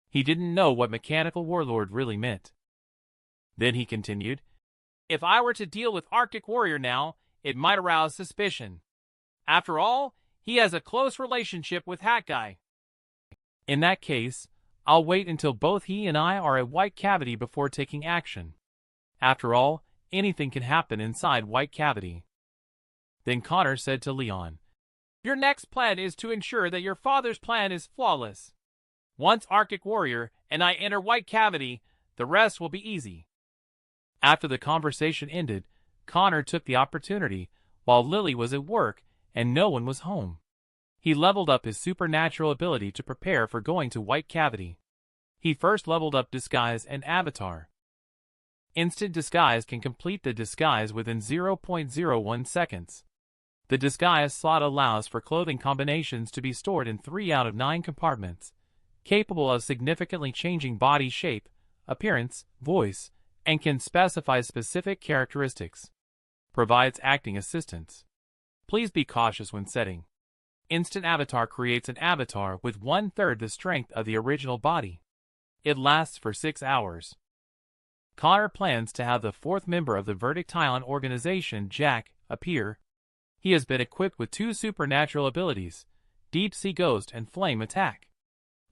He didn't know what Mechanical Warlord really meant. Then he continued, "If I were to deal with Arctic Warrior now, it might arouse suspicion. After all, he has a close relationship with Hat Guy. In that case, I'll wait until both he and I are at White Cavity before taking action. After all, anything can happen inside White Cavity." Then Connor said to Leon, "Your next plan is to ensure that your father's plan is flawless. Once Arctic Warrior and I enter White Cavity, the rest will be easy." After the conversation ended, Connor took the opportunity, while Lily was at work and no one was home. He leveled up his supernatural ability to prepare for going to White Cavity. He first leveled up Disguise and Avatar. Instant Disguise can complete the disguise within 0.01 seconds. The disguise slot allows for clothing combinations to be stored in 3 out of 9 compartments, capable of significantly changing body shape, appearance, voice, and can specify specific characteristics. Provides acting assistance. Please be cautious when setting. Instant Avatar creates an avatar with 1/3 the strength of the original body. It lasts for 6 hours. Connor plans to have the 4th member of the Verdict Island organization, Jack, appear. He has been equipped with 2 supernatural abilities, Deep Sea Ghost and Flame Attack.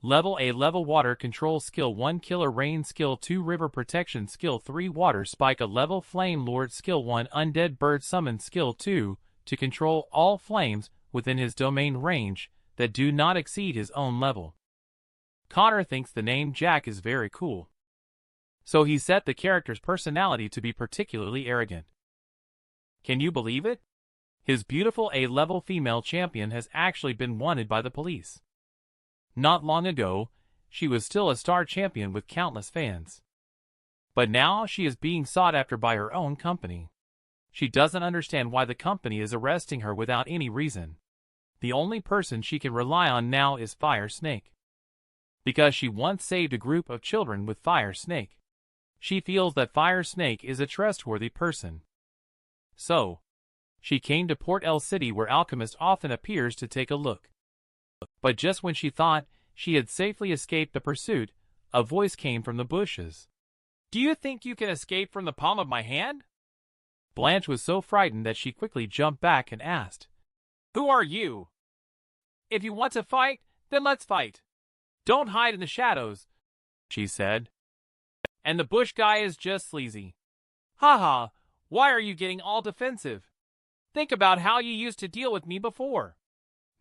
Level A Level Water Control Skill 1 Killer Rain Skill 2 River Protection Skill 3 Water Spike a Level Flame Lord Skill 1 Undead Bird Summon Skill 2 to control all flames within his domain range that do not exceed his own level. Connor thinks the name Jack is very cool. So he set the character's personality to be particularly arrogant. Can you believe it? His beautiful A-level female champion has actually been wanted by the police. Not long ago, she was still a star champion with countless fans. But now she is being sought after by her own company. She doesn't understand why the company is arresting her without any reason. The only person she can rely on now is Fire Snake. Because she once saved a group of children with Fire Snake. She feels that Fire Snake is a trustworthy person. So, she came to Port L City where Alchemist often appears to take a look. But just when she thought she had safely escaped the pursuit, a voice came from the bushes. "Do you think you can escape from the palm of my hand?" Blanche was so frightened that she quickly jumped back and asked, "Who are you? If you want to fight, then let's fight. Don't hide in the shadows," she said. "And the bush guy is just sleazy. Haha, why are you getting all defensive? Think about how you used to deal with me before.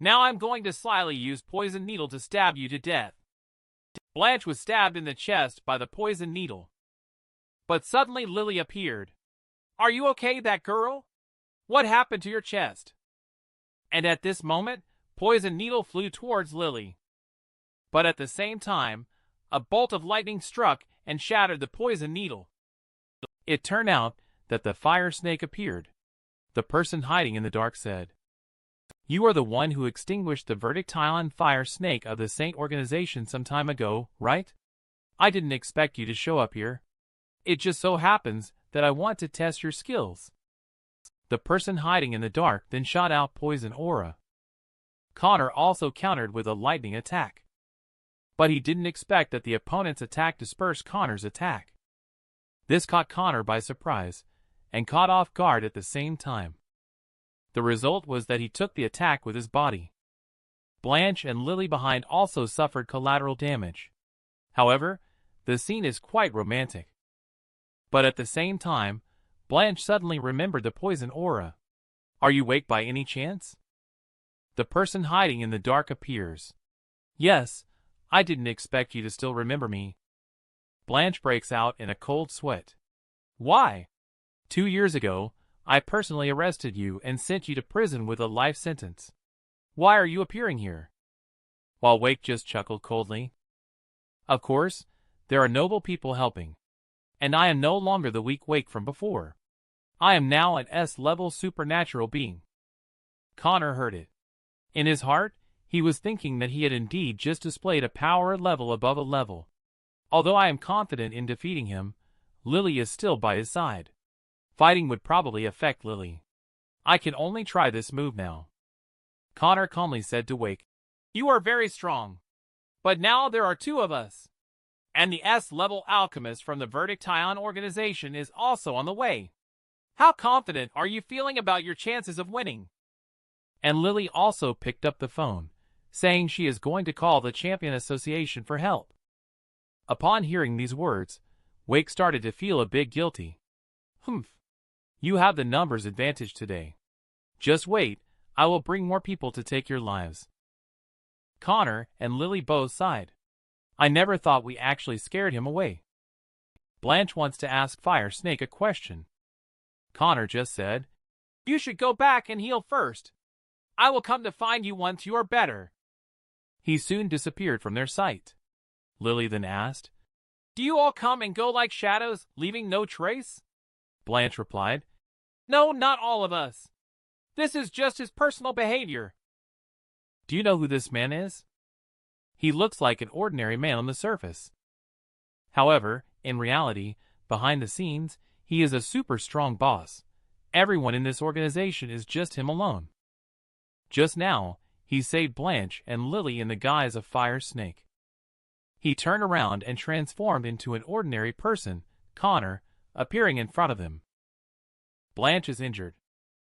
Now I'm going to slyly use poison needle to stab you to death." Blanche was stabbed in the chest by the poison needle. But suddenly Lily appeared. "Are you okay, that girl? What happened to your chest?" And at this moment, poison needle flew towards Lily. But at the same time, a bolt of lightning struck and shattered the poison needle. It turned out that the Fire Snake appeared. The person hiding in the dark said, "You are the one who extinguished the Vertictile Fire Snake of the Saint organization some time ago, right? I didn't expect you to show up here. It just so happens that I want to test your skills." The person hiding in the dark then shot out poison aura. Connor also countered with a lightning attack. But he didn't expect that the opponent's attack dispersed Connor's attack. This caught Connor by surprise, and caught off guard at the same time. The result was that he took the attack with his body. Blanche and Lily behind also suffered collateral damage. However, the scene is quite romantic. But at the same time, Blanche suddenly remembered the poison aura. "Are you awake by any chance?" The person hiding in the dark appears. "Yes, I didn't expect you to still remember me." Blanche breaks out in a cold sweat. "Why? 2 years ago, I personally arrested you and sent you to prison with a life sentence. Why are you appearing here?" While Wake just chuckled coldly. "Of course, there are noble people helping. And I am no longer the weak Wake from before. I am now an S-level supernatural being." Connor heard it. In his heart, he was thinking that he had indeed just displayed a power level above a level. Although I am confident in defeating him, Lily is still by his side. Fighting would probably affect Lily. I can only try this move now. Connor calmly said to Wake, "You are very strong. But now there are 2 of us. And the S-level alchemist from the Vertictile organization is also on the way. How confident are you feeling about your chances of winning?" And Lily also picked up the phone, saying she is going to call the Champion Association for help. Upon hearing these words, Wake started to feel a bit guilty. "Humph. You have the numbers advantage today. Just wait, I will bring more people to take your lives." Connor and Lily both sighed. "I never thought we actually scared him away." Blanche wants to ask Fire Snake a question. Connor just said, "You should go back and heal first. I will come to find you once you are better." He soon disappeared from their sight. Lily then asked, "Do you all come and go like shadows, leaving no trace?" Blanche replied, "No, not all of us. This is just his personal behavior." "Do you know who this man is?" "He looks like an ordinary man on the surface. However, in reality, behind the scenes, he is a super strong boss. Everyone in this organization is just him alone." Just now, he saved Blanche and Lily in the guise of Fire Snake. He turned around and transformed into an ordinary person, Connor, appearing in front of him. Blanche is injured.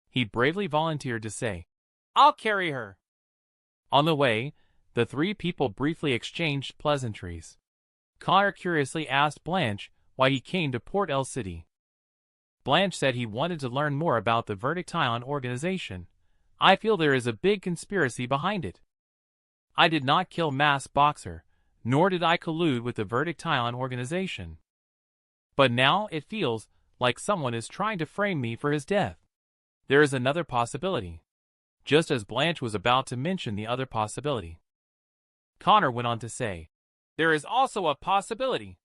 He bravely volunteered to say, "I'll carry her." On the way, the 3 people briefly exchanged pleasantries. Connor curiously asked Blanche why he came to Port L City. Blanche said he wanted to learn more about the Vertictile organization. "I feel there is a big conspiracy behind it. I did not kill Mass Boxer, nor did I collude with the Vertictile organization. But now it feels like someone is trying to frame me for his death. There is another possibility. Just as Blanche was about to mention the other possibility, Connor went on to say, there is also a possibility.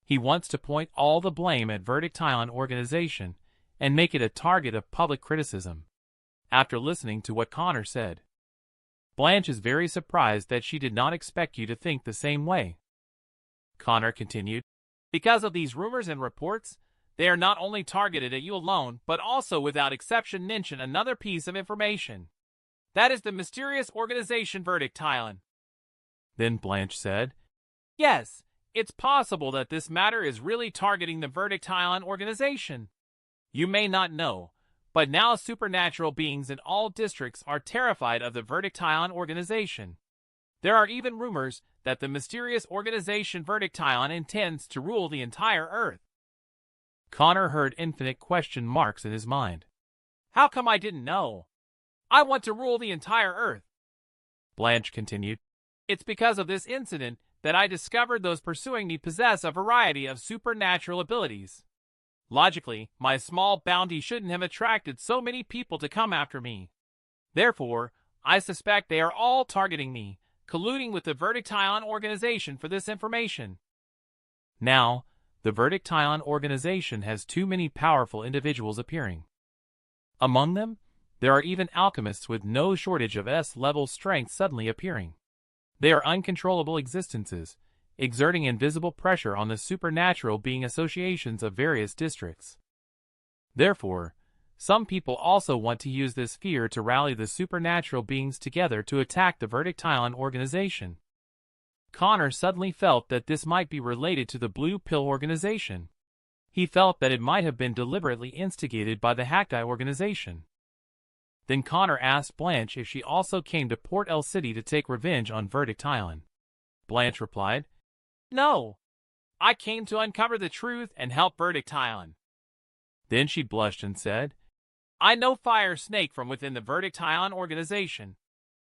He wants to point all the blame at Verdict Island organization and make it a target of public criticism. After listening to what Connor said, Blanche is very surprised that she did not expect you to think the same way. Connor continued, because of these rumors and reports, they are not only targeted at you alone, but also without exception mention another piece of information. That is the mysterious organization Verdict Island. Then Blanche said, yes, it's possible that this matter is really targeting the Verdict Island organization. You may not know, but now supernatural beings in all districts are terrified of the Verdict Island organization. There are even rumors that the mysterious organization Verdict Island intends to rule the entire Earth. Connor heard infinite question marks in his mind. How come I didn't know? I want to rule the entire Earth. Blanche continued, it's because of this incident that I discovered those pursuing me possess a variety of supernatural abilities. Logically, my small bounty shouldn't have attracted so many people to come after me. Therefore, I suspect they are all targeting me, colluding with the Verdict Island organization for this information. Now, the Verdict Island organization has too many powerful individuals appearing. Among them, there are even alchemists with no shortage of S-level strength suddenly appearing. They are uncontrollable existences, exerting invisible pressure on the supernatural being associations of various districts. Therefore, some people also want to use this fear to rally the supernatural beings together to attack the Verdict Island organization. Connor suddenly felt that this might be related to the Blue Pill organization. He felt that it might have been deliberately instigated by the Hackeye organization. Then Connor asked Blanche if she also came to Port El City to take revenge on Verdict Island. Blanche replied, no, I came to uncover the truth and help Verdict Island. Then she blushed and said, I know Fire Snake from within the Verdict Island organization.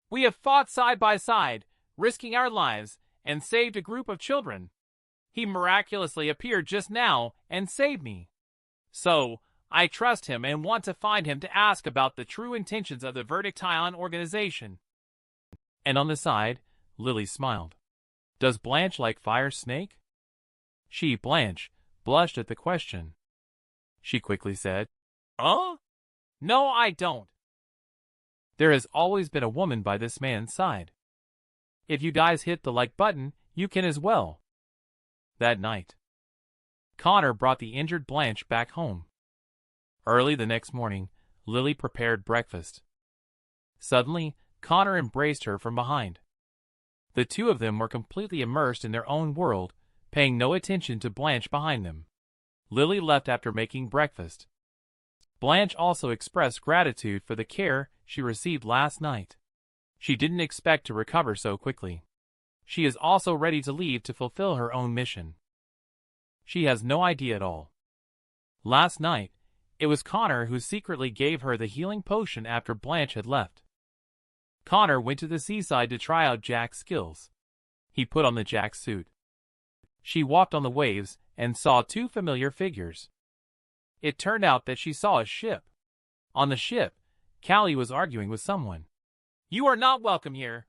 We have fought side by side, risking our lives, and saved a group of children. He miraculously appeared just now and saved me. So, I trust him and want to find him to ask about the true intentions of the Verdict Island organization. And on the side, Lily smiled. Does Blanche like Fire Snake? She, Blanche, blushed at the question. She quickly said, no, I don't. There has always been a woman by this man's side. If you guys hit the like button, you can as well. That night, Connor brought the injured Blanche back home. Early the next morning, Lily prepared breakfast. Suddenly, Connor embraced her from behind. The two of them were completely immersed in their own world, paying no attention to Blanche behind them. Lily left after making breakfast. Blanche also expressed gratitude for the care she received last night. She didn't expect to recover so quickly. She is also ready to leave to fulfill her own mission. She has no idea at all. Last night, it was Connor who secretly gave her the healing potion after Blanche had left. Connor went to the seaside to try out Jack's skills. He put on the Jack suit. She walked on the waves and saw two familiar figures. It turned out that she saw a ship. On the ship, Callie was arguing with someone. You are not welcome here.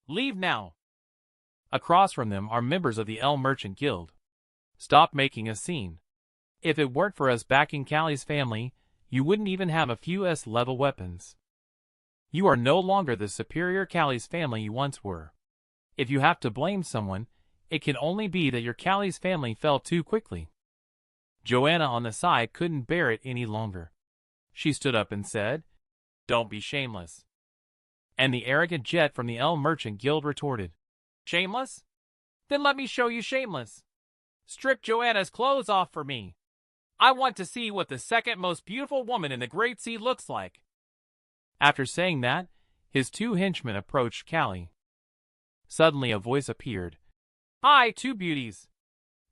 Leave now. Across from them are members of the Elle Merchant Guild. Stop making a scene. If it weren't for us backing Callie's family, you wouldn't even have a few S-level weapons. You are no longer the superior Callie's family you once were. If you have to blame someone, it can only be that your Callie's family fell too quickly. Joanna on the side couldn't bear it any longer. She stood up and said, Don't be shameless. And the arrogant Jet from the Elle Merchant Guild retorted, Shameless? Then let me show you shameless. Strip Joanna's clothes off for me. I want to see what the second most beautiful woman in the Great Sea looks like. After saying that, his two henchmen approached Callie. Suddenly a voice appeared. Hi, two beauties.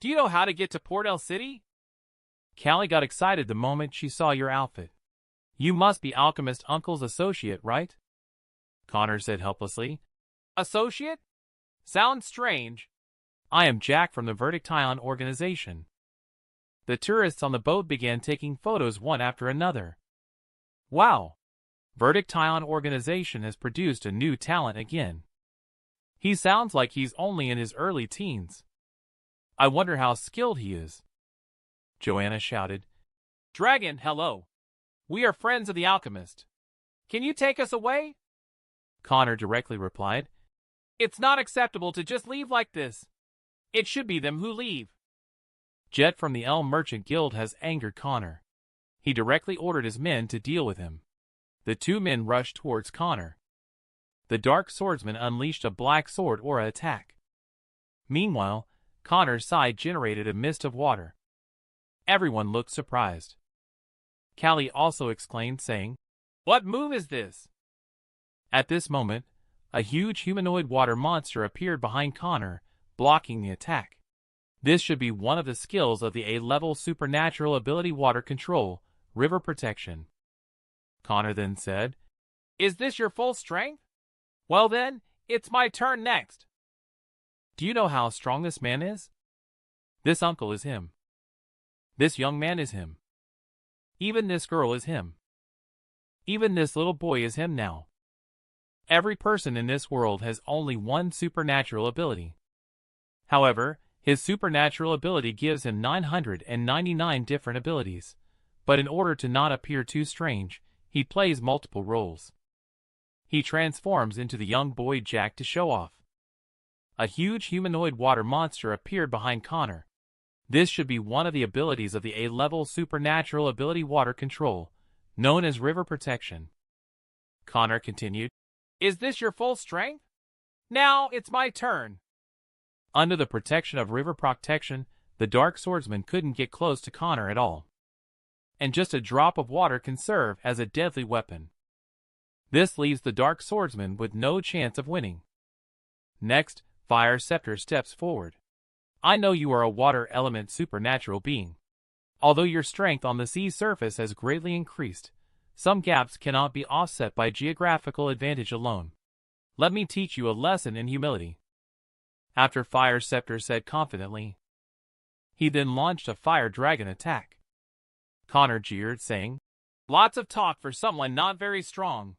Do you know how to get to Port El City? Callie got excited the moment she saw your outfit. You must be Alchemist Uncle's associate, right? Connor said helplessly. Associate? Sounds strange. I am Jack from the Verdict Island organization. The tourists on the boat began taking photos one after another. Wow! Verdict Ion organization has produced a new talent again. He sounds like he's only in his early teens. I wonder how skilled he is. Joanna shouted. Dragon, hello. We are friends of the alchemist. Can you take us away? Connor directly replied. It's not acceptable to just leave like this. It should be them who leave. Jet from the Elm Merchant Guild has angered Connor. He directly ordered his men to deal with him. The two men rushed towards Connor. The Dark Swordsman unleashed a black sword aura attack. Meanwhile, Connor's side generated a mist of water. Everyone looked surprised. Callie also exclaimed, saying, What move is this? At this moment, a huge humanoid water monster appeared behind Connor, blocking the attack. This should be one of the skills of the A-level supernatural ability Water Control, River Protection. Connor then said, Is this your full strength? Well then, it's my turn next. Do you know how strong this man is? This uncle is him. This young man is him. Even this girl is him. Even this little boy is him now. Every person in this world has only one supernatural ability. However, his supernatural ability gives him 999 different abilities, but in order to not appear too strange, he plays multiple roles. He transforms into the young boy Jack to show off. A huge humanoid water monster appeared behind Connor. This should be one of the abilities of the A-level supernatural ability Water Control, known as River Protection. Connor continued, Is this your full strength? Now it's my turn. Under the protection of River Protection, the Dark Swordsman couldn't get close to Connor at all. And just a drop of water can serve as a deadly weapon. This leaves the Dark Swordsman with no chance of winning. Next, Fire Scepter steps forward. I know you are a water element supernatural being. Although your strength on the sea surface has greatly increased, some gaps cannot be offset by geographical advantage alone. Let me teach you a lesson in humility. After Fire Scepter said confidently, he then launched a Fire Dragon attack. Connor jeered, saying, Lots of talk for someone not very strong.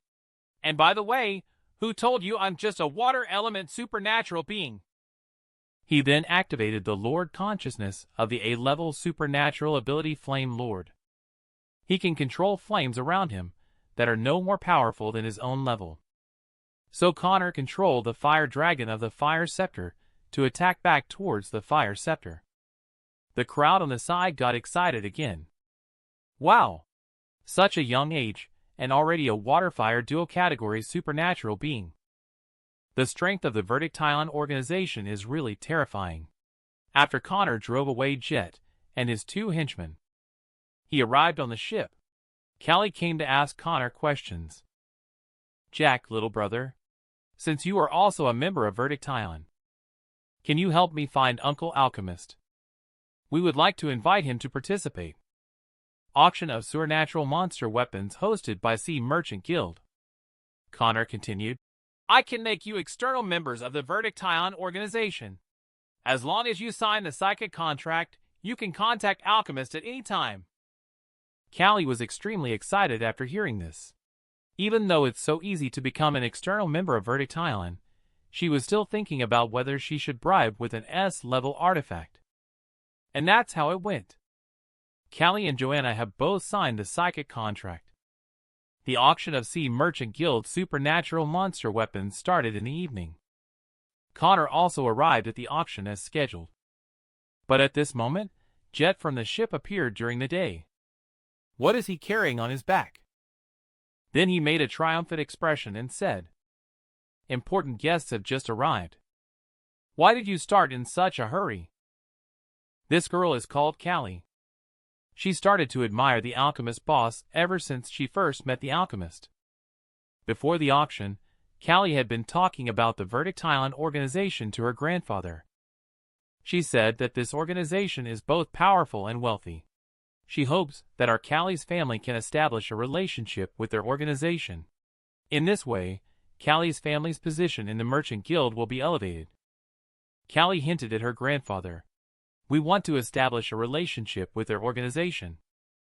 And by the way, who told you I'm just a water element supernatural being? He then activated the Lord Consciousness of the A-level supernatural ability Flame Lord. He can control flames around him that are no more powerful than his own level. So Connor controlled the Fire Dragon of the Fire Scepter to attack back towards the Fire Scepter. The crowd on the side got excited again. Wow! Such a young age, and already a water-fire dual-category supernatural being. The strength of the Verdict Ion organization is really terrifying. After Connor drove away Jet and his two henchmen, he arrived on the ship. Callie came to ask Connor questions. Jack, little brother, since you are also a member of Verdict Ion, can you help me find Uncle Alchemist? We would like to invite him to participate. Auction of Supernatural Monster Weapons hosted by Sea Merchant Guild. Connor continued, I can make you external members of the Verdict Ion organization. As long as you sign the psychic contract, you can contact Alchemist at any time. Callie was extremely excited after hearing this. Even though it's so easy to become an external member of Verdict Ion, she was still thinking about whether she should bribe with an S-level artifact. And that's how it went. Callie and Joanna have both signed the psychic contract. The auction of Sea Merchant Guild supernatural monster weapons started in the evening. Connor also arrived at the auction as scheduled. But at this moment, Jet from the ship appeared during the day. What is he carrying on his back? Then he made a triumphant expression and said, Important guests have just arrived. Why did you start in such a hurry? This girl is called Callie. She started to admire the alchemist boss ever since she first met the alchemist. Before the auction, Callie had been talking about the Verdict Ion organization to her grandfather. She said that this organization is both powerful and wealthy. She hopes that our Callie's family can establish a relationship with their organization. In this way, Callie's family's position in the Merchant Guild will be elevated. Callie hinted at her grandfather. We want to establish a relationship with their organization.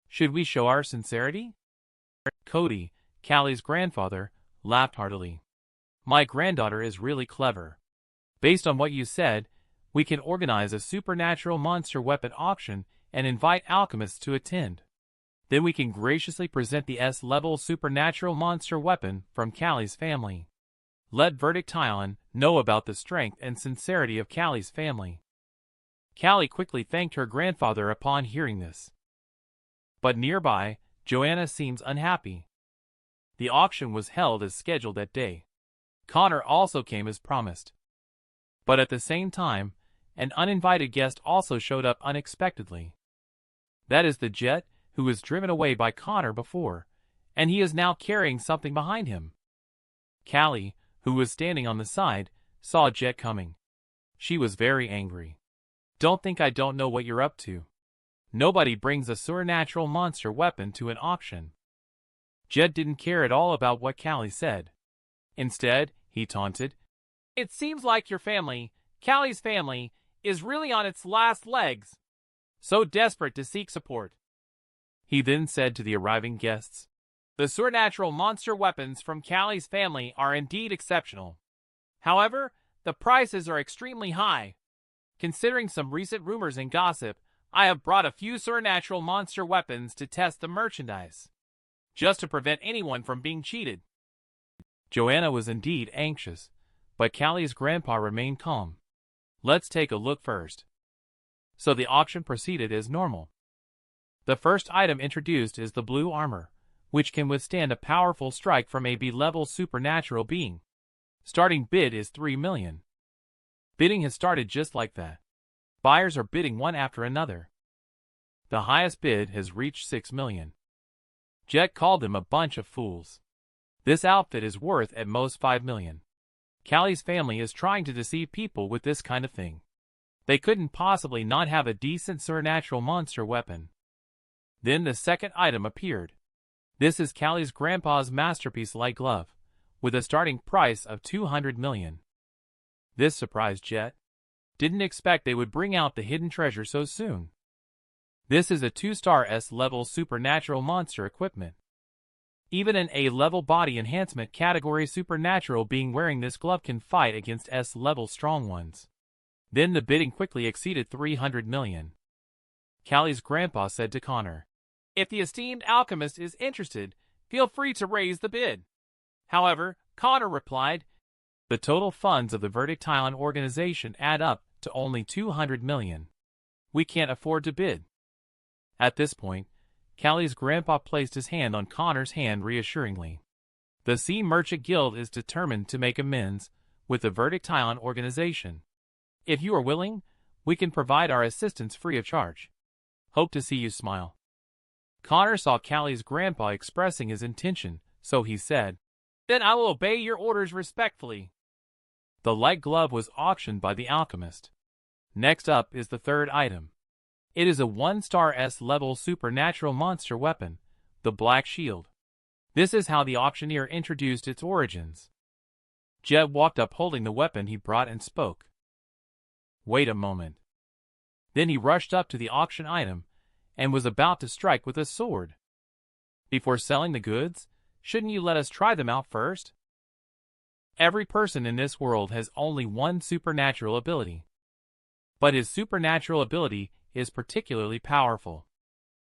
Should we show our sincerity? Cody, Callie's grandfather, laughed heartily. My granddaughter is really clever. Based on what you said, we can organize a supernatural monster weapon auction and invite alchemists to attend. Then we can graciously present the S-level supernatural monster weapon from Callie's family. Let Verdict Tylon know about the strength and sincerity of Callie's family. Callie quickly thanked her grandfather upon hearing this. But nearby, Joanna seems unhappy. The auction was held as scheduled that day. Connor also came as promised. But at the same time, an uninvited guest also showed up unexpectedly. That is the Jet, who was driven away by Connor before, and he is now carrying something behind him. Callie, who was standing on the side, saw Jet coming. She was very angry. Don't think I don't know what you're up to. Nobody brings a supernatural monster weapon to an auction. Jet didn't care at all about what Callie said. Instead, he taunted, It seems like your family, Callie's family, is really on its last legs. So desperate to seek support. He then said to the arriving guests, The supernatural monster weapons from Callie's family are indeed exceptional. However, the prices are extremely high. Considering some recent rumors and gossip, I have brought a few supernatural monster weapons to test the merchandise, just to prevent anyone from being cheated. Joanna was indeed anxious, but Callie's grandpa remained calm. Let's take a look first. So the auction proceeded as normal. The first item introduced is the blue armor, which can withstand a powerful strike from a B-level supernatural being. Starting bid is 3 million. Bidding has started just like that. Buyers are bidding one after another. The highest bid has reached 6 million. Jet called them a bunch of fools. This outfit is worth at most 5 million. Callie's family is trying to deceive people with this kind of thing. They couldn't possibly not have a decent supernatural monster weapon. Then the second item appeared. This is Callie's grandpa's masterpiece light glove, with a starting price of 200 million. This surprised Jet. Didn't expect they would bring out the hidden treasure so soon. This is a 2-star S-level supernatural monster equipment. Even an A-level body enhancement category supernatural being wearing this glove can fight against S-level strong ones. Then the bidding quickly exceeded 300 million. Callie's grandpa said to Connor, If the esteemed alchemist is interested, feel free to raise the bid. However, Connor replied, The total funds of the Verdict Tylon organization add up to only 200 million. We can't afford to bid. At this point, Callie's grandpa placed his hand on Connor's hand reassuringly. The Sea Merchant Guild is determined to make amends with the Verdict Tylon organization. If you are willing, we can provide our assistance free of charge. Hope to see you smile. Connor saw Callie's grandpa expressing his intention, so he said, Then I will obey your orders respectfully. The light glove was auctioned by the alchemist. Next up is the third item. It is a 1-star S-level supernatural monster weapon, the Black Shield. This is how the auctioneer introduced its origins. Jet walked up holding the weapon he brought and spoke. Wait a moment. Then he rushed up to the auction item and was about to strike with a sword. Before selling the goods, shouldn't you let us try them out first? Every person in this world has only one supernatural ability. But his supernatural ability is particularly powerful.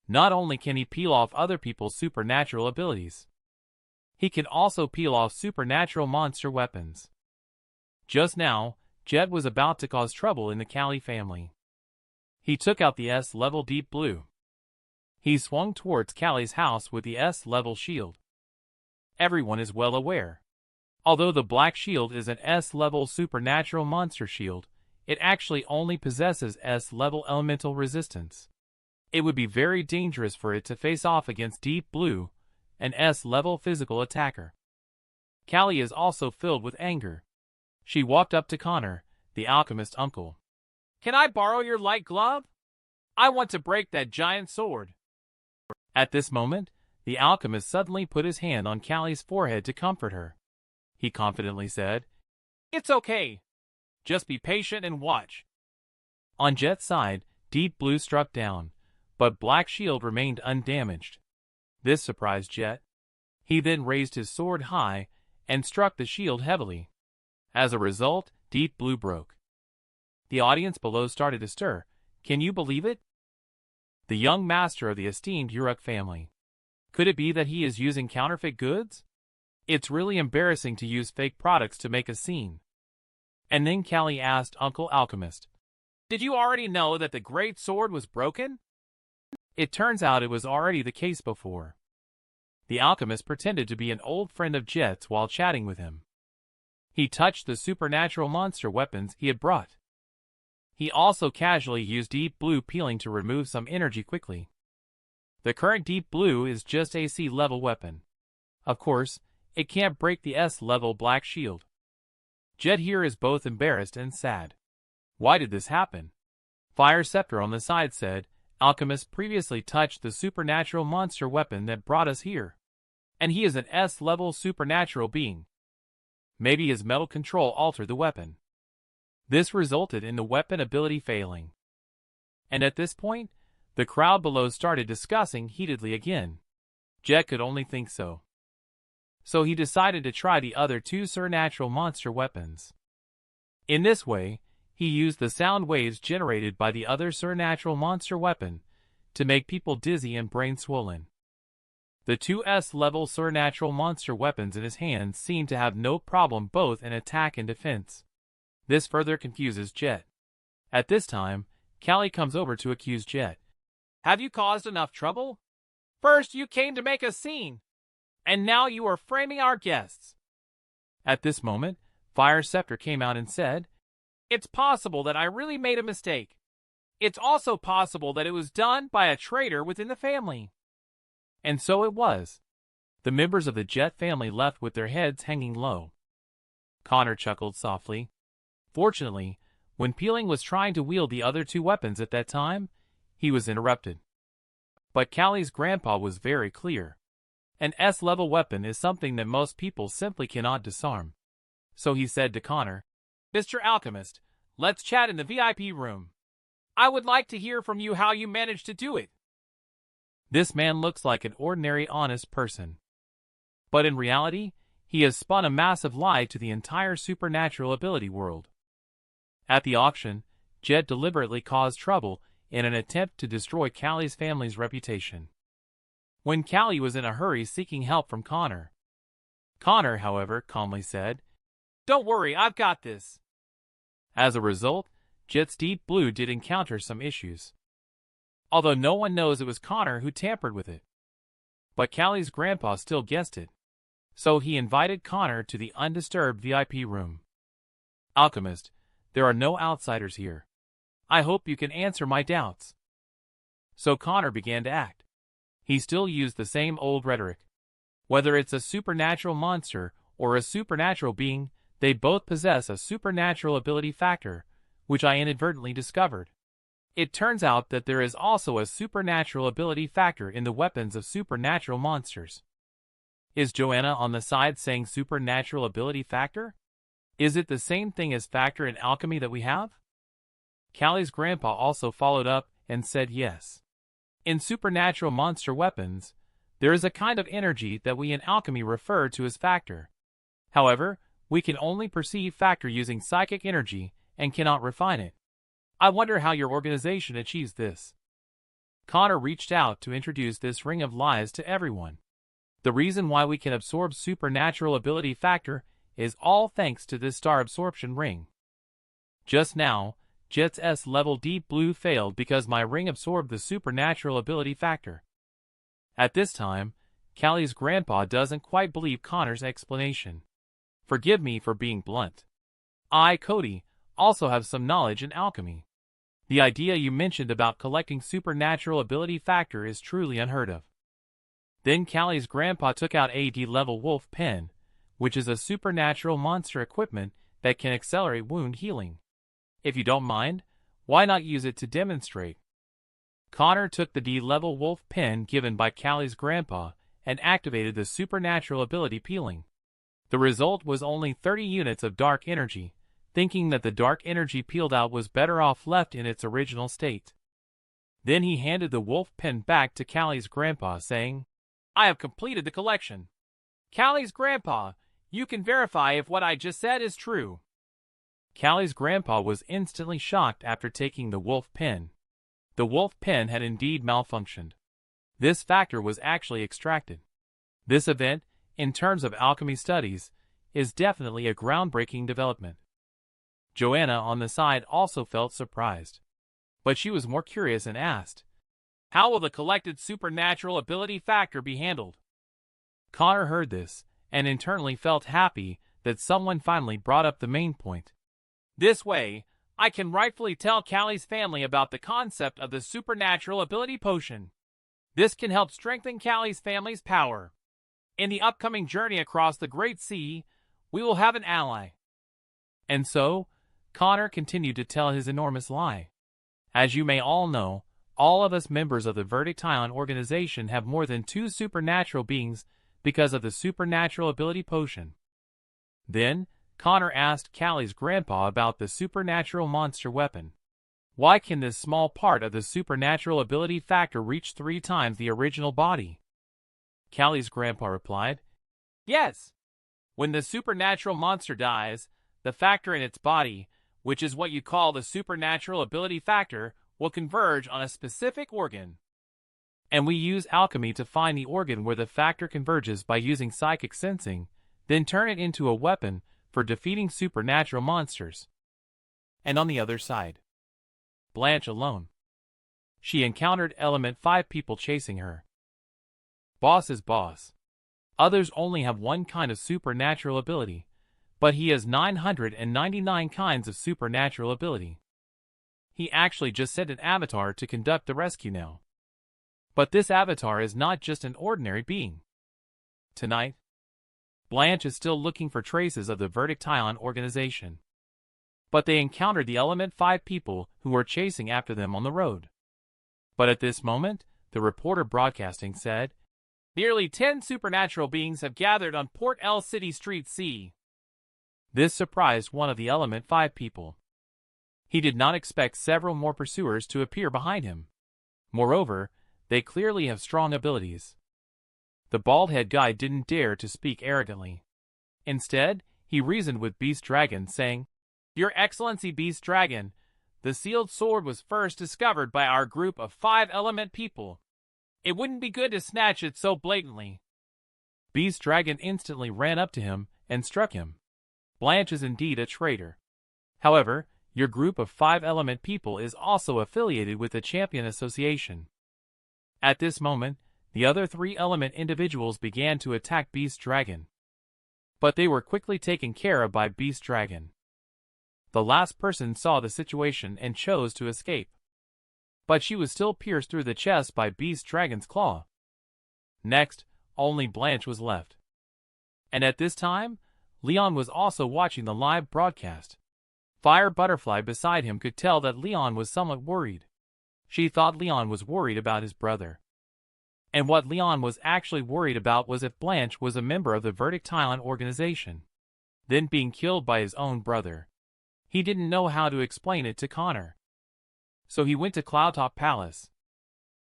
Not only can he peel off other people's supernatural abilities, he can also peel off supernatural monster weapons. Just now, Jet was about to cause trouble in the Callie family. He took out the S-level deep blue. He swung towards Callie's house with the S-level shield. Everyone is well aware. Although the Black Shield is an S-level supernatural monster shield, it actually only possesses S-level elemental resistance. It would be very dangerous for it to face off against Deep Blue, an S-level physical attacker. Callie is also filled with anger. She walked up to Connor, the alchemist uncle. Can I borrow your light glove? I want to break that giant sword. At this moment, the alchemist suddenly put his hand on Callie's forehead to comfort her. He confidently said, It's okay. Just be patient and watch. On Jet's side, Deep Blue struck down, but Black Shield remained undamaged. This surprised Jet. He then raised his sword high and struck the shield heavily. As a result, Deep Blue broke. The audience below started to stir. Can you believe it? The young master of the esteemed Uruk family. Could it be that he is using counterfeit goods? It's really embarrassing to use fake products to make a scene. And then Callie asked Uncle Alchemist, "Did you already know that the great sword was broken?" It turns out it was already the case before. The alchemist pretended to be an old friend of Jet's while chatting with him. He touched the supernatural monster weapons he had brought. He also casually used Deep Blue peeling to remove some energy quickly. The current Deep Blue is just a C-level weapon. Of course, it can't break the S-level Black Shield. Jet here is both embarrassed and sad. Why did this happen? Fire Scepter on the side said, Alchemist previously touched the supernatural monster weapon that brought us here. And he is an S-level supernatural being. Maybe his metal control altered the weapon. This resulted in the weapon ability failing. And at this point, the crowd below started discussing heatedly again. Jet could only think so. So he decided to try the other two supernatural monster weapons. In this way, he used the sound waves generated by the other supernatural monster weapon to make people dizzy and brain swollen. The two S-level supernatural monster weapons in his hands seem to have no problem both in attack and defense. This further confuses Jet. At this time, Callie comes over to accuse Jet. "Have you caused enough trouble? First you came to make a scene, and now you are framing our guests." At this moment, Fire Scepter came out and said, "It's possible that I really made a mistake. It's also possible that it was done by a traitor within the family." And so it was. The members of the Jet family left with their heads hanging low. Connor chuckled softly. Fortunately, when Peeling was trying to wield the other two weapons at that time, he was interrupted. But Callie's grandpa was very clear. An S-level weapon is something that most people simply cannot disarm. So he said to Connor, "Mr. Alchemist, let's chat in the VIP room. I would like to hear from you how you managed to do it." This man looks like an ordinary honest person. But in reality, he has spun a massive lie to the entire supernatural ability world. At the auction, Jet deliberately caused trouble in an attempt to destroy Callie's family's reputation. When Callie was in a hurry seeking help from Connor. Connor, however, calmly said, "Don't worry, I've got this." As a result, Jet's Deep Blue did encounter some issues. Although no one knows it was Connor who tampered with it. But Callie's grandpa still guessed it. So he invited Connor to the undisturbed VIP room. "Alchemist, there are no outsiders here. I hope you can answer my doubts." So Connor began to act. He still used the same old rhetoric. Whether it's a supernatural monster or a supernatural being, they both possess a supernatural ability factor, which I inadvertently discovered. It turns out that there is also a supernatural ability factor in the weapons of supernatural monsters. Is Joanna on the side saying supernatural ability factor? Is it the same thing as factor in alchemy that we have? Callie's grandpa also followed up and said yes. In supernatural monster weapons, there is a kind of energy that we in alchemy refer to as factor. However, we can only perceive factor using psychic energy and cannot refine it. I wonder how your organization achieves this. Connor reached out to introduce this ring of lies to everyone. The reason why we can absorb supernatural ability factor is all thanks to this star absorption ring. Just now, Jet's S-level Deep Blue failed because my ring absorbed the supernatural ability factor. At this time, Callie's grandpa doesn't quite believe Connor's explanation. Forgive me for being blunt. I, Cody, also have some knowledge in alchemy. The idea you mentioned about collecting supernatural ability factor is truly unheard of. Then Callie's grandpa took out a D-level wolf pen, which is a supernatural monster equipment that can accelerate wound healing. If you don't mind, why not use it to demonstrate? Connor took the D-level wolf pen given by Callie's grandpa and activated the supernatural ability peeling. The result was only 30 units of dark energy, thinking that the dark energy peeled out was better off left in its original state. Then he handed the wolf pen back to Callie's grandpa, saying, "I have completed the collection. Callie's grandpa, you can verify if what I just said is true. Callie's grandpa was instantly shocked after taking the wolf pen. The wolf pen had indeed malfunctioned. This factor was actually extracted. This event, in terms of alchemy studies, is definitely a groundbreaking development. Joanna on the side also felt surprised. But she was more curious and asked, how will the collected supernatural ability factor be handled? Connor heard this, and internally felt happy that someone finally brought up the main point. This way, I can rightfully tell Callie's family about the concept of the supernatural ability potion. This can help strengthen Callie's family's power. In the upcoming journey across the Great Sea, we will have an ally. And so, Connor continued to tell his enormous lie. As you may all know, all of us members of the Verdict Island organization have more than 2 supernatural beings because of the supernatural ability potion. Then, Connor asked Callie's grandpa about the supernatural monster weapon. Why can this small part of the supernatural ability factor reach 3 times the original body? Callie's grandpa replied, yes. When the supernatural monster dies, the factor in its body, which is what you call the supernatural ability factor, will converge on a specific organ. And we use alchemy to find the organ where the factor converges by using psychic sensing, then turn it into a weapon for defeating supernatural monsters. And on the other side, Blanche alone. She encountered Element 5 people chasing her. Boss is boss. Others only have one kind of supernatural ability, but he has 999 kinds of supernatural ability. He actually just sent an avatar to conduct the rescue now. But this avatar is not just an ordinary being. Tonight, Blanche is still looking for traces of the Verdict Island organization. But they encountered the Element 5 people who were chasing after them on the road. But at this moment, the reporter broadcasting said, nearly 10 supernatural beings have gathered on Port L City Street C. This surprised one of the Element 5 people. He did not expect several more pursuers to appear behind him. Moreover, they clearly have strong abilities. The bald-head guy didn't dare to speak arrogantly. Instead, he reasoned with Beast Dragon, saying, Your Excellency Beast Dragon, the sealed sword was first discovered by our group of 5 element people. It wouldn't be good to snatch it so blatantly. Beast Dragon instantly ran up to him and struck him. Blanche is indeed a traitor. However, your group of 5 element people is also affiliated with the Champion Association. At this moment, the other 3 element individuals began to attack Beast Dragon. But they were quickly taken care of by Beast Dragon. The last person saw the situation and chose to escape. But she was still pierced through the chest by Beast Dragon's claw. Next, only Blanche was left. And at this time, Leon was also watching the live broadcast. Fire Butterfly beside him could tell that Leon was somewhat worried. She thought Leon was worried about his brother. And what Leon was actually worried about was if Blanche was a member of the Verdict Island organization, then being killed by his own brother. He didn't know how to explain it to Connor. So he went to Cloudtop Palace.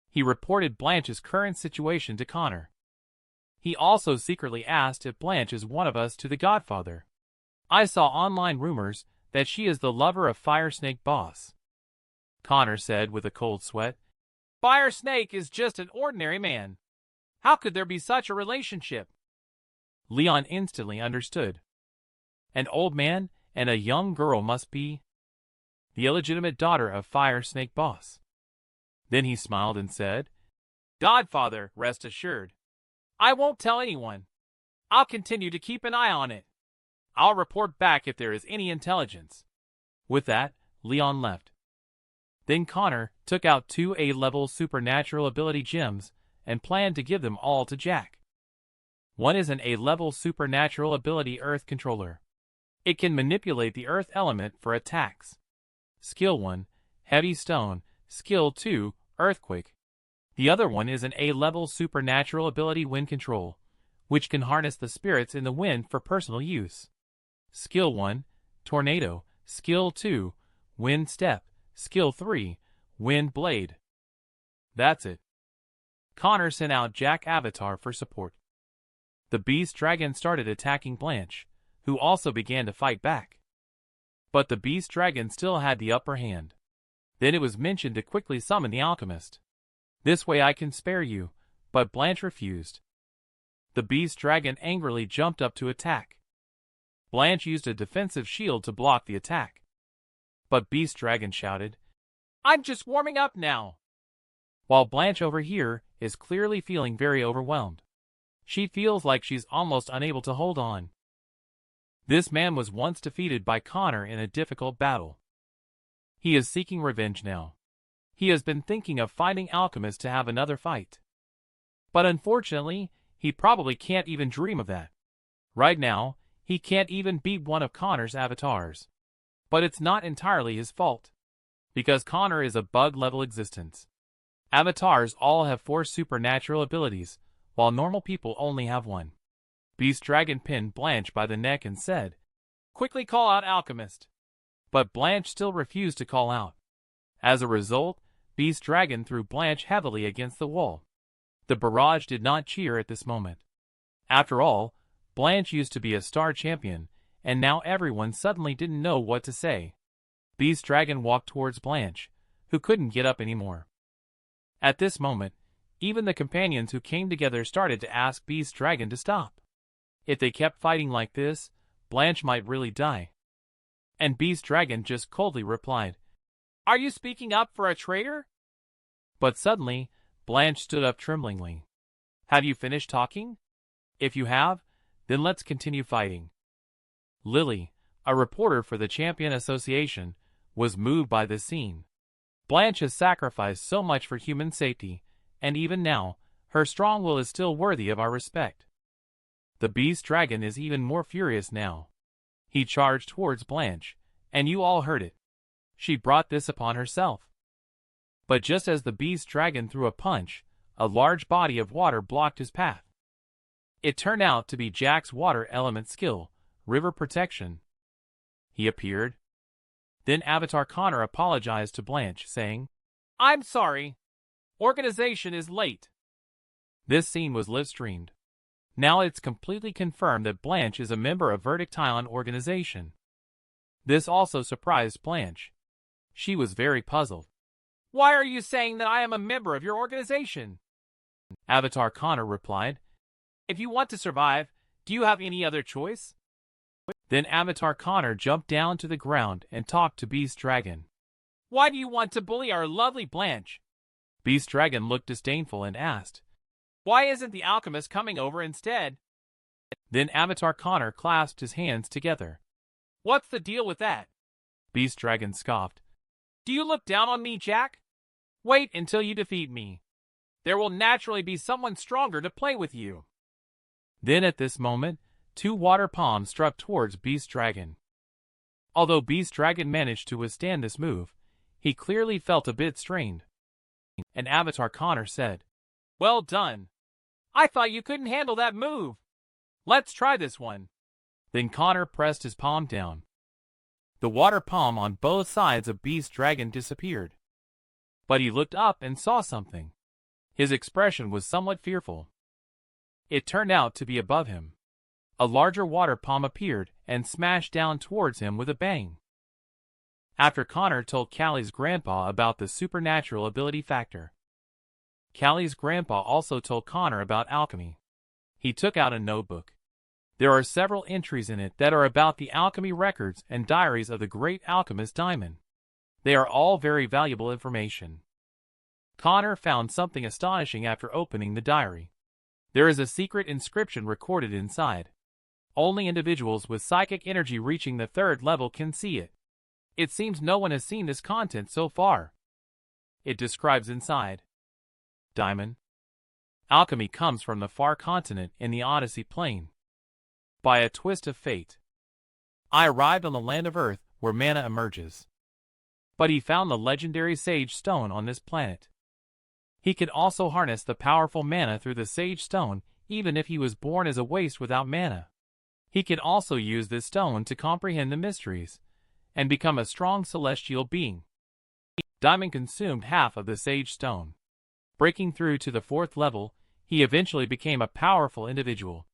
He reported Blanche's current situation to Connor. He also secretly asked if Blanche is one of us to the Godfather. I saw online rumors that she is the lover of Fire Snake Boss. Connor said with a cold sweat, Fire Snake is just an ordinary man. How could there be such a relationship? Leon instantly understood. An old man and a young girl must be the illegitimate daughter of Fire Snake Boss. Then he smiled and said, Godfather, rest assured. I won't tell anyone. I'll continue to keep an eye on it. I'll report back if there is any intelligence. With that, Leon left. Then Connor took out 2 A-level supernatural ability gems and planned to give them all to Jack. One is an A-level supernatural ability Earth Controller. It can manipulate the Earth element for attacks. Skill 1, Heavy Stone. Skill 2, Earthquake. The other one is an A-level supernatural ability Wind Control, which can harness the spirits in the wind for personal use. Skill 1, Tornado. Skill 2, Wind Step. Skill 3, Wind Blade. That's it. Connor sent out Jack Avatar for support. The beast dragon started attacking Blanche, who also began to fight back. But the beast dragon still had the upper hand. Then it was mentioned to quickly summon the alchemist. "This way I can spare you," but Blanche refused. The beast dragon angrily jumped up to attack. Blanche used a defensive shield to block the attack. But beast dragon shouted, "I'm just warming up now." While Blanche over here is clearly feeling very overwhelmed. She feels like she's almost unable to hold on. This man was once defeated by Connor in a difficult battle. He is seeking revenge now. He has been thinking of finding Alchemist to have another fight. But unfortunately, he probably can't even dream of that. Right now, he can't even beat one of Connor's avatars. But it's not entirely his fault. Because Connor is a bug-level existence. Avatars all have 4 supernatural abilities, while normal people only have 1. Beast Dragon pinned Blanche by the neck and said, "Quickly call out Alchemist." But Blanche still refused to call out. As a result, Beast Dragon threw Blanche heavily against the wall. The barrage did not cheer at this moment. After all, Blanche used to be a star champion, and now everyone suddenly didn't know what to say. Beast Dragon walked towards Blanche, who couldn't get up anymore. At this moment, even the companions who came together started to ask Beast Dragon to stop. If they kept fighting like this, Blanche might really die. And Beast Dragon just coldly replied, "Are you speaking up for a traitor?" But suddenly, Blanche stood up tremblingly. "Have you finished talking? If you have, then let's continue fighting." Lily, a reporter for the Champion Association, was moved by this scene. Blanche has sacrificed so much for human safety, and even now, her strong will is still worthy of our respect. The Beast Dragon is even more furious now. He charged towards Blanche, and you all heard it. She brought this upon herself. But just as the Beast Dragon threw a punch, a large body of water blocked his path. It turned out to be Jack's water element skill, River Protection. He appeared. Then Avatar Connor apologized to Blanche, saying, "I'm sorry. Organization is late." This scene was live-streamed. Now it's completely confirmed that Blanche is a member of Verdict Island organization. This also surprised Blanche. She was very puzzled. "Why are you saying that I am a member of your organization?" Avatar Connor replied, "If you want to survive, do you have any other choice?" Then Avatar Connor jumped down to the ground and talked to Beast Dragon. "Why do you want to bully our lovely Blanche?" Beast Dragon looked disdainful and asked, "Why isn't the alchemist coming over instead?" Then Avatar Connor clasped his hands together. "What's the deal with that?" Beast Dragon scoffed. "Do you look down on me, Jack? Wait until you defeat me. There will naturally be someone stronger to play with you." Then at this moment, 2 water palms struck towards Beast Dragon. Although Beast Dragon managed to withstand this move, he clearly felt a bit strained. And Avatar Connor said, "Well done. I thought you couldn't handle that move. Let's try this one." Then Connor pressed his palm down. The water palm on both sides of Beast Dragon disappeared. But he looked up and saw something. His expression was somewhat fearful. It turned out to be above him. A larger water palm appeared and smashed down towards him with a bang. After Connor told Callie's grandpa about the supernatural ability factor. Callie's grandpa also told Connor about alchemy. He took out a notebook. There are several entries in it that are about the alchemy records and diaries of the great alchemist Diamond. They are all very valuable information. Connor found something astonishing after opening the diary. There is a secret inscription recorded inside. Only individuals with psychic energy reaching the 3rd level can see it. It seems no one has seen this content so far. It describes inside. Diamond. Alchemy comes from the far continent in the Odyssey Plain. By a twist of fate, I arrived on the land of Earth where mana emerges. But he found the legendary Sage Stone on this planet. He could also harness the powerful mana through the Sage Stone even if he was born as a waste without mana. He can also use this stone to comprehend the mysteries and become a strong celestial being. Diamond consumed half of the Sage Stone. Breaking through to the 4th level, he eventually became a powerful individual.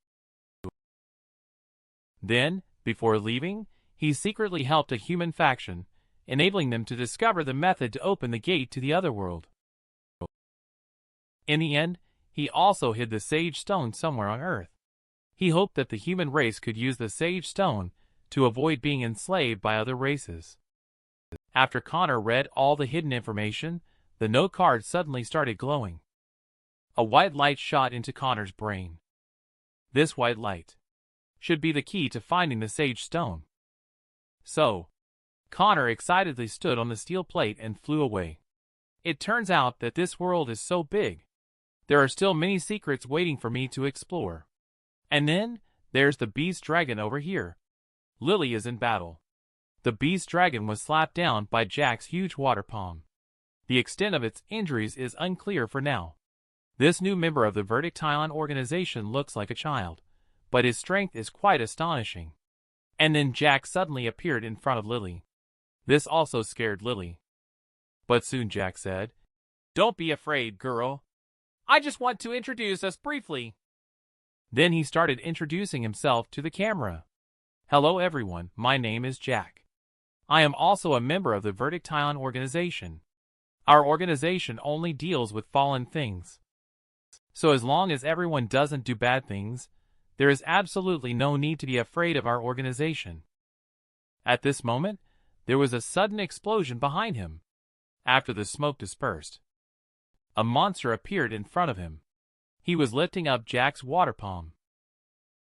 Then, before leaving, he secretly helped a human faction, enabling them to discover the method to open the gate to the otherworld. In the end, he also hid the Sage Stone somewhere on Earth. He hoped that the human race could use the Sage Stone to avoid being enslaved by other races. After Connor read all the hidden information, the note card suddenly started glowing. A white light shot into Connor's brain. This white light should be the key to finding the Sage Stone. So, Connor excitedly stood on the steel plate and flew away. It turns out that this world is so big. There are still many secrets waiting for me to explore. And then, there's the beast dragon over here. Lily is in battle. The beast dragon was slapped down by Jack's huge water palm. The extent of its injuries is unclear for now. This new member of the Verdict-Ion organization looks like a child, but his strength is quite astonishing. And then Jack suddenly appeared in front of Lily. This also scared Lily. But soon Jack said, "Don't be afraid, girl. I just want to introduce us briefly." Then he started introducing himself to the camera. "Hello everyone, my name is Jack. I am also a member of the Verdict-Ion organization. Our organization only deals with fallen things. So as long as everyone doesn't do bad things, there is absolutely no need to be afraid of our organization." At this moment, there was a sudden explosion behind him. After the smoke dispersed, a monster appeared in front of him. He was lifting up Jack's water palm.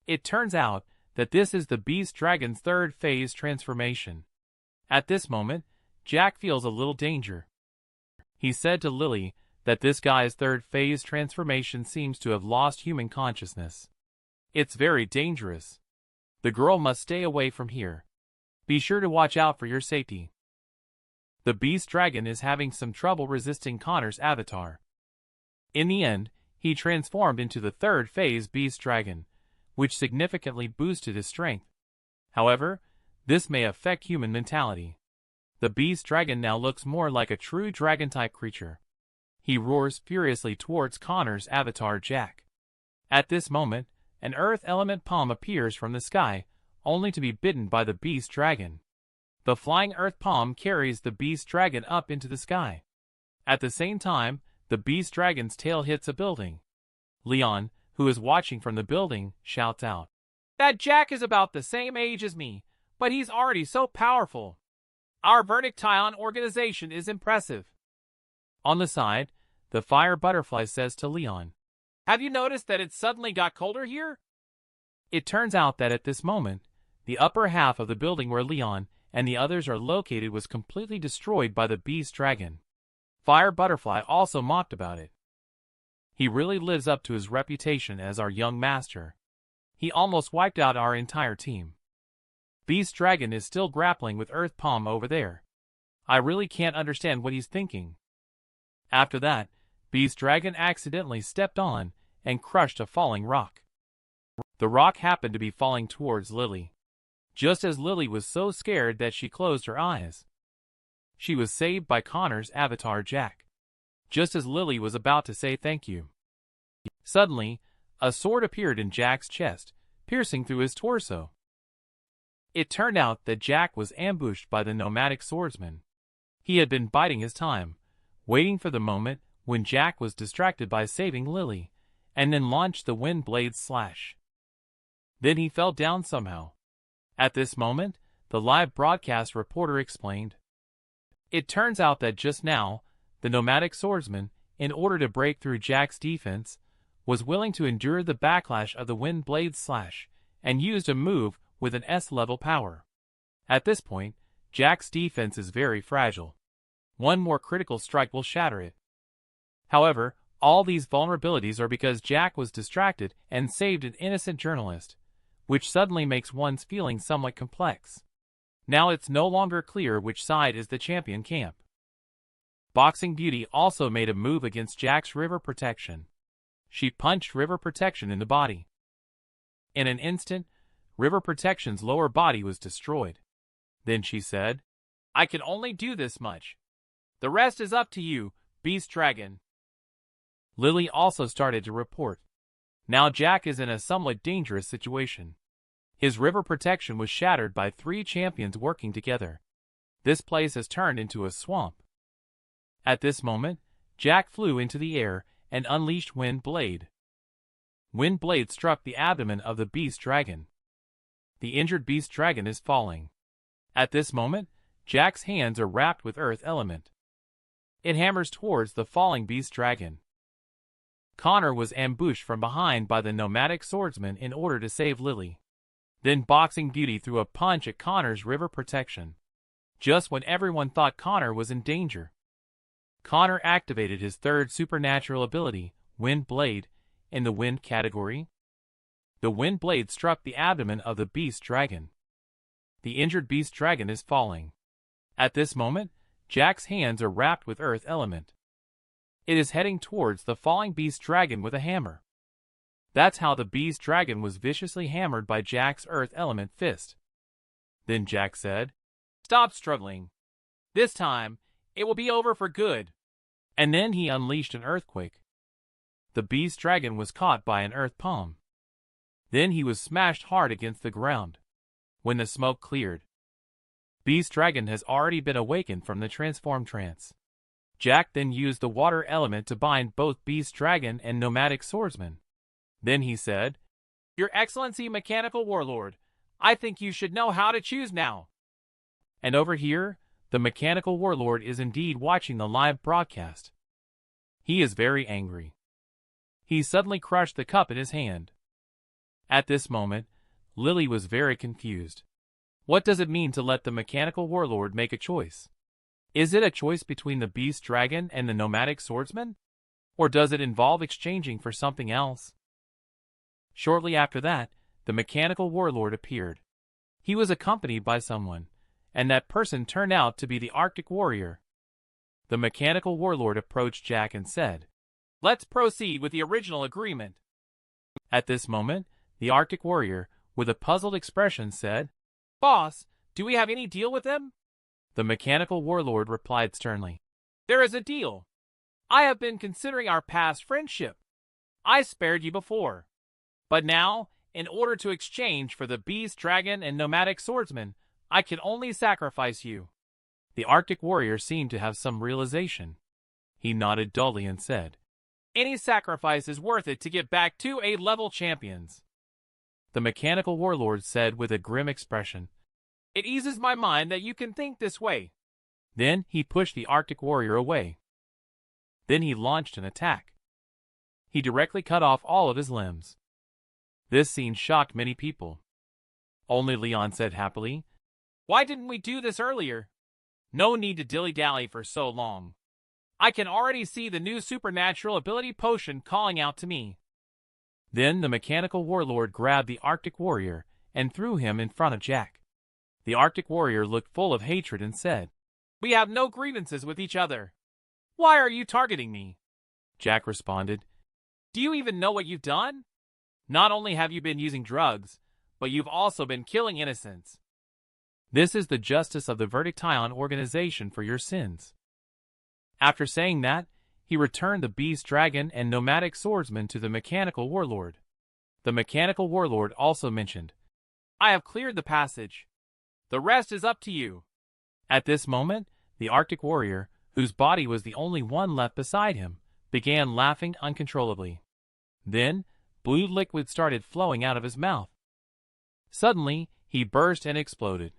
It turns out that this is the beast dragon's third phase transformation. At this moment, Jack feels a little danger. He said to Lily that this guy's third phase transformation seems to have lost human consciousness. It's very dangerous. The girl must stay away from here. Be sure to watch out for your safety. The beast dragon is having some trouble resisting Connor's avatar. In the end, he transformed into the third phase beast dragon, which significantly boosted his strength. However, this may affect human mentality. The beast dragon now looks more like a true dragon-type creature. He roars furiously towards Connor's avatar Jack. At this moment, an earth element palm appears from the sky, only to be bitten by the beast dragon. The flying earth palm carries the beast dragon up into the sky. At the same time, the beast dragon's tail hits a building. Leon, who is watching from the building, shouts out, "That Jack is about the same age as me, but he's already so powerful. Our Verdict-Ion organization is impressive." On the side, the fire butterfly says to Leon, "Have you noticed that it suddenly got colder here?" It turns out that at this moment, the upper half of the building where Leon and the others are located was completely destroyed by the beast dragon. Fire Butterfly also mocked about it. He really lives up to his reputation as our young master. He almost wiped out our entire team. Beast Dragon is still grappling with Earth Palm over there. I really can't understand what he's thinking. After that, Beast Dragon accidentally stepped on and crushed a falling rock. The rock happened to be falling towards Lily. Just as Lily was so scared that she closed her eyes. She was saved by Connor's avatar Jack. Just as Lily was about to say thank you. Suddenly, a sword appeared in Jack's chest, piercing through his torso. It turned out that Jack was ambushed by the nomadic swordsman. He had been biding his time, waiting for the moment when Jack was distracted by saving Lily, and then launched the wind blade slash. Then he fell down somehow. At this moment, the live broadcast reporter explained. It turns out that just now, the nomadic swordsman, in order to break through Jack's defense, was willing to endure the backlash of the wind blade slash, and used a move with an S-level power. At this point, Jack's defense is very fragile. One more critical strike will shatter it. However, all these vulnerabilities are because Jack was distracted and saved an innocent journalist, which suddenly makes one's feelings somewhat complex. Now it's no longer clear which side is the champion camp. Boxing Beauty also made a move against Jack's River Protection. She punched River Protection in the body. In an instant, River Protection's lower body was destroyed. Then she said, "I can only do this much. The rest is up to you, Beast Dragon." Lily also started to report. Now Jack is in a somewhat dangerous situation. His river protection was shattered by 3 champions working together. This place has turned into a swamp. At this moment, Jack flew into the air and unleashed Wind Blade. Wind Blade struck the abdomen of the beast dragon. The injured beast dragon is falling. At this moment, Jack's hands are wrapped with earth element. It hammers towards the falling beast dragon. Connor was ambushed from behind by the nomadic swordsman in order to save Lily. Then Boxing Beauty threw a punch at Connor's river protection. Just when everyone thought Connor was in danger, Connor activated his 3rd supernatural ability, Wind Blade, in the wind category. The Wind Blade struck the abdomen of the beast dragon. The injured beast dragon is falling. At this moment, Jack's hands are wrapped with earth element. It is heading towards the falling beast dragon with a hammer. That's how the beast dragon was viciously hammered by Jack's earth element fist. Then Jack said, "Stop struggling. This time, it will be over for good." And then he unleashed an earthquake. The beast dragon was caught by an earth palm. Then he was smashed hard against the ground. When the smoke cleared, Beast Dragon has already been awakened from the transformed trance. Jack then used the water element to bind both Beast Dragon and Nomadic Swordsman. Then he said, "Your Excellency Mechanical Warlord, I think you should know how to choose now." And over here, the Mechanical Warlord is indeed watching the live broadcast. He is very angry. He suddenly crushed the cup in his hand. At this moment, Lily was very confused. What does it mean to let the Mechanical Warlord make a choice? Is it a choice between the Beast Dragon and the Nomadic Swordsman? Or does it involve exchanging for something else? Shortly after that, the Mechanical Warlord appeared. He was accompanied by someone, and that person turned out to be the Arctic Warrior. The Mechanical Warlord approached Jack and said, "Let's proceed with the original agreement." At this moment, the Arctic Warrior, with a puzzled expression, said, "Boss, do we have any deal with them?" The Mechanical Warlord replied sternly, "There is a deal. I have been considering our past friendship. I spared you before. But now, in order to exchange for the Beast Dragon and Nomadic Swordsman, I can only sacrifice you." The Arctic Warrior seemed to have some realization. He nodded dully and said, "Any sacrifice is worth it to get back to A-level champions." The Mechanical Warlord said with a grim expression, "It eases my mind that you can think this way." Then he pushed the Arctic Warrior away. Then he launched an attack. He directly cut off all of his limbs. This scene shocked many people. Only Leon said happily, "Why didn't we do this earlier? No need to dilly-dally for so long. I can already see the new supernatural ability potion calling out to me." Then the Mechanical Warlord grabbed the Arctic Warrior and threw him in front of Jack. The Arctic Warrior looked full of hatred and said, "We have no grievances with each other. Why are you targeting me?" Jack responded, "Do you even know what you've done? Not only have you been using drugs, but you've also been killing innocents. This is the justice of the Verdiction organization for your sins." After saying that, he returned the Beast Dragon and Nomadic Swordsman to the Mechanical Warlord. The Mechanical Warlord also mentioned, "I have cleared the passage. The rest is up to you." At this moment, the Arctic Warrior, whose body was the only one left beside him, began laughing uncontrollably. Then, blue liquid started flowing out of his mouth. Suddenly, he burst and exploded.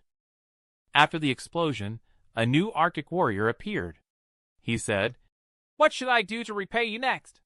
After the explosion, a new Arctic Warrior appeared. He said, "What should I do to repay you next?"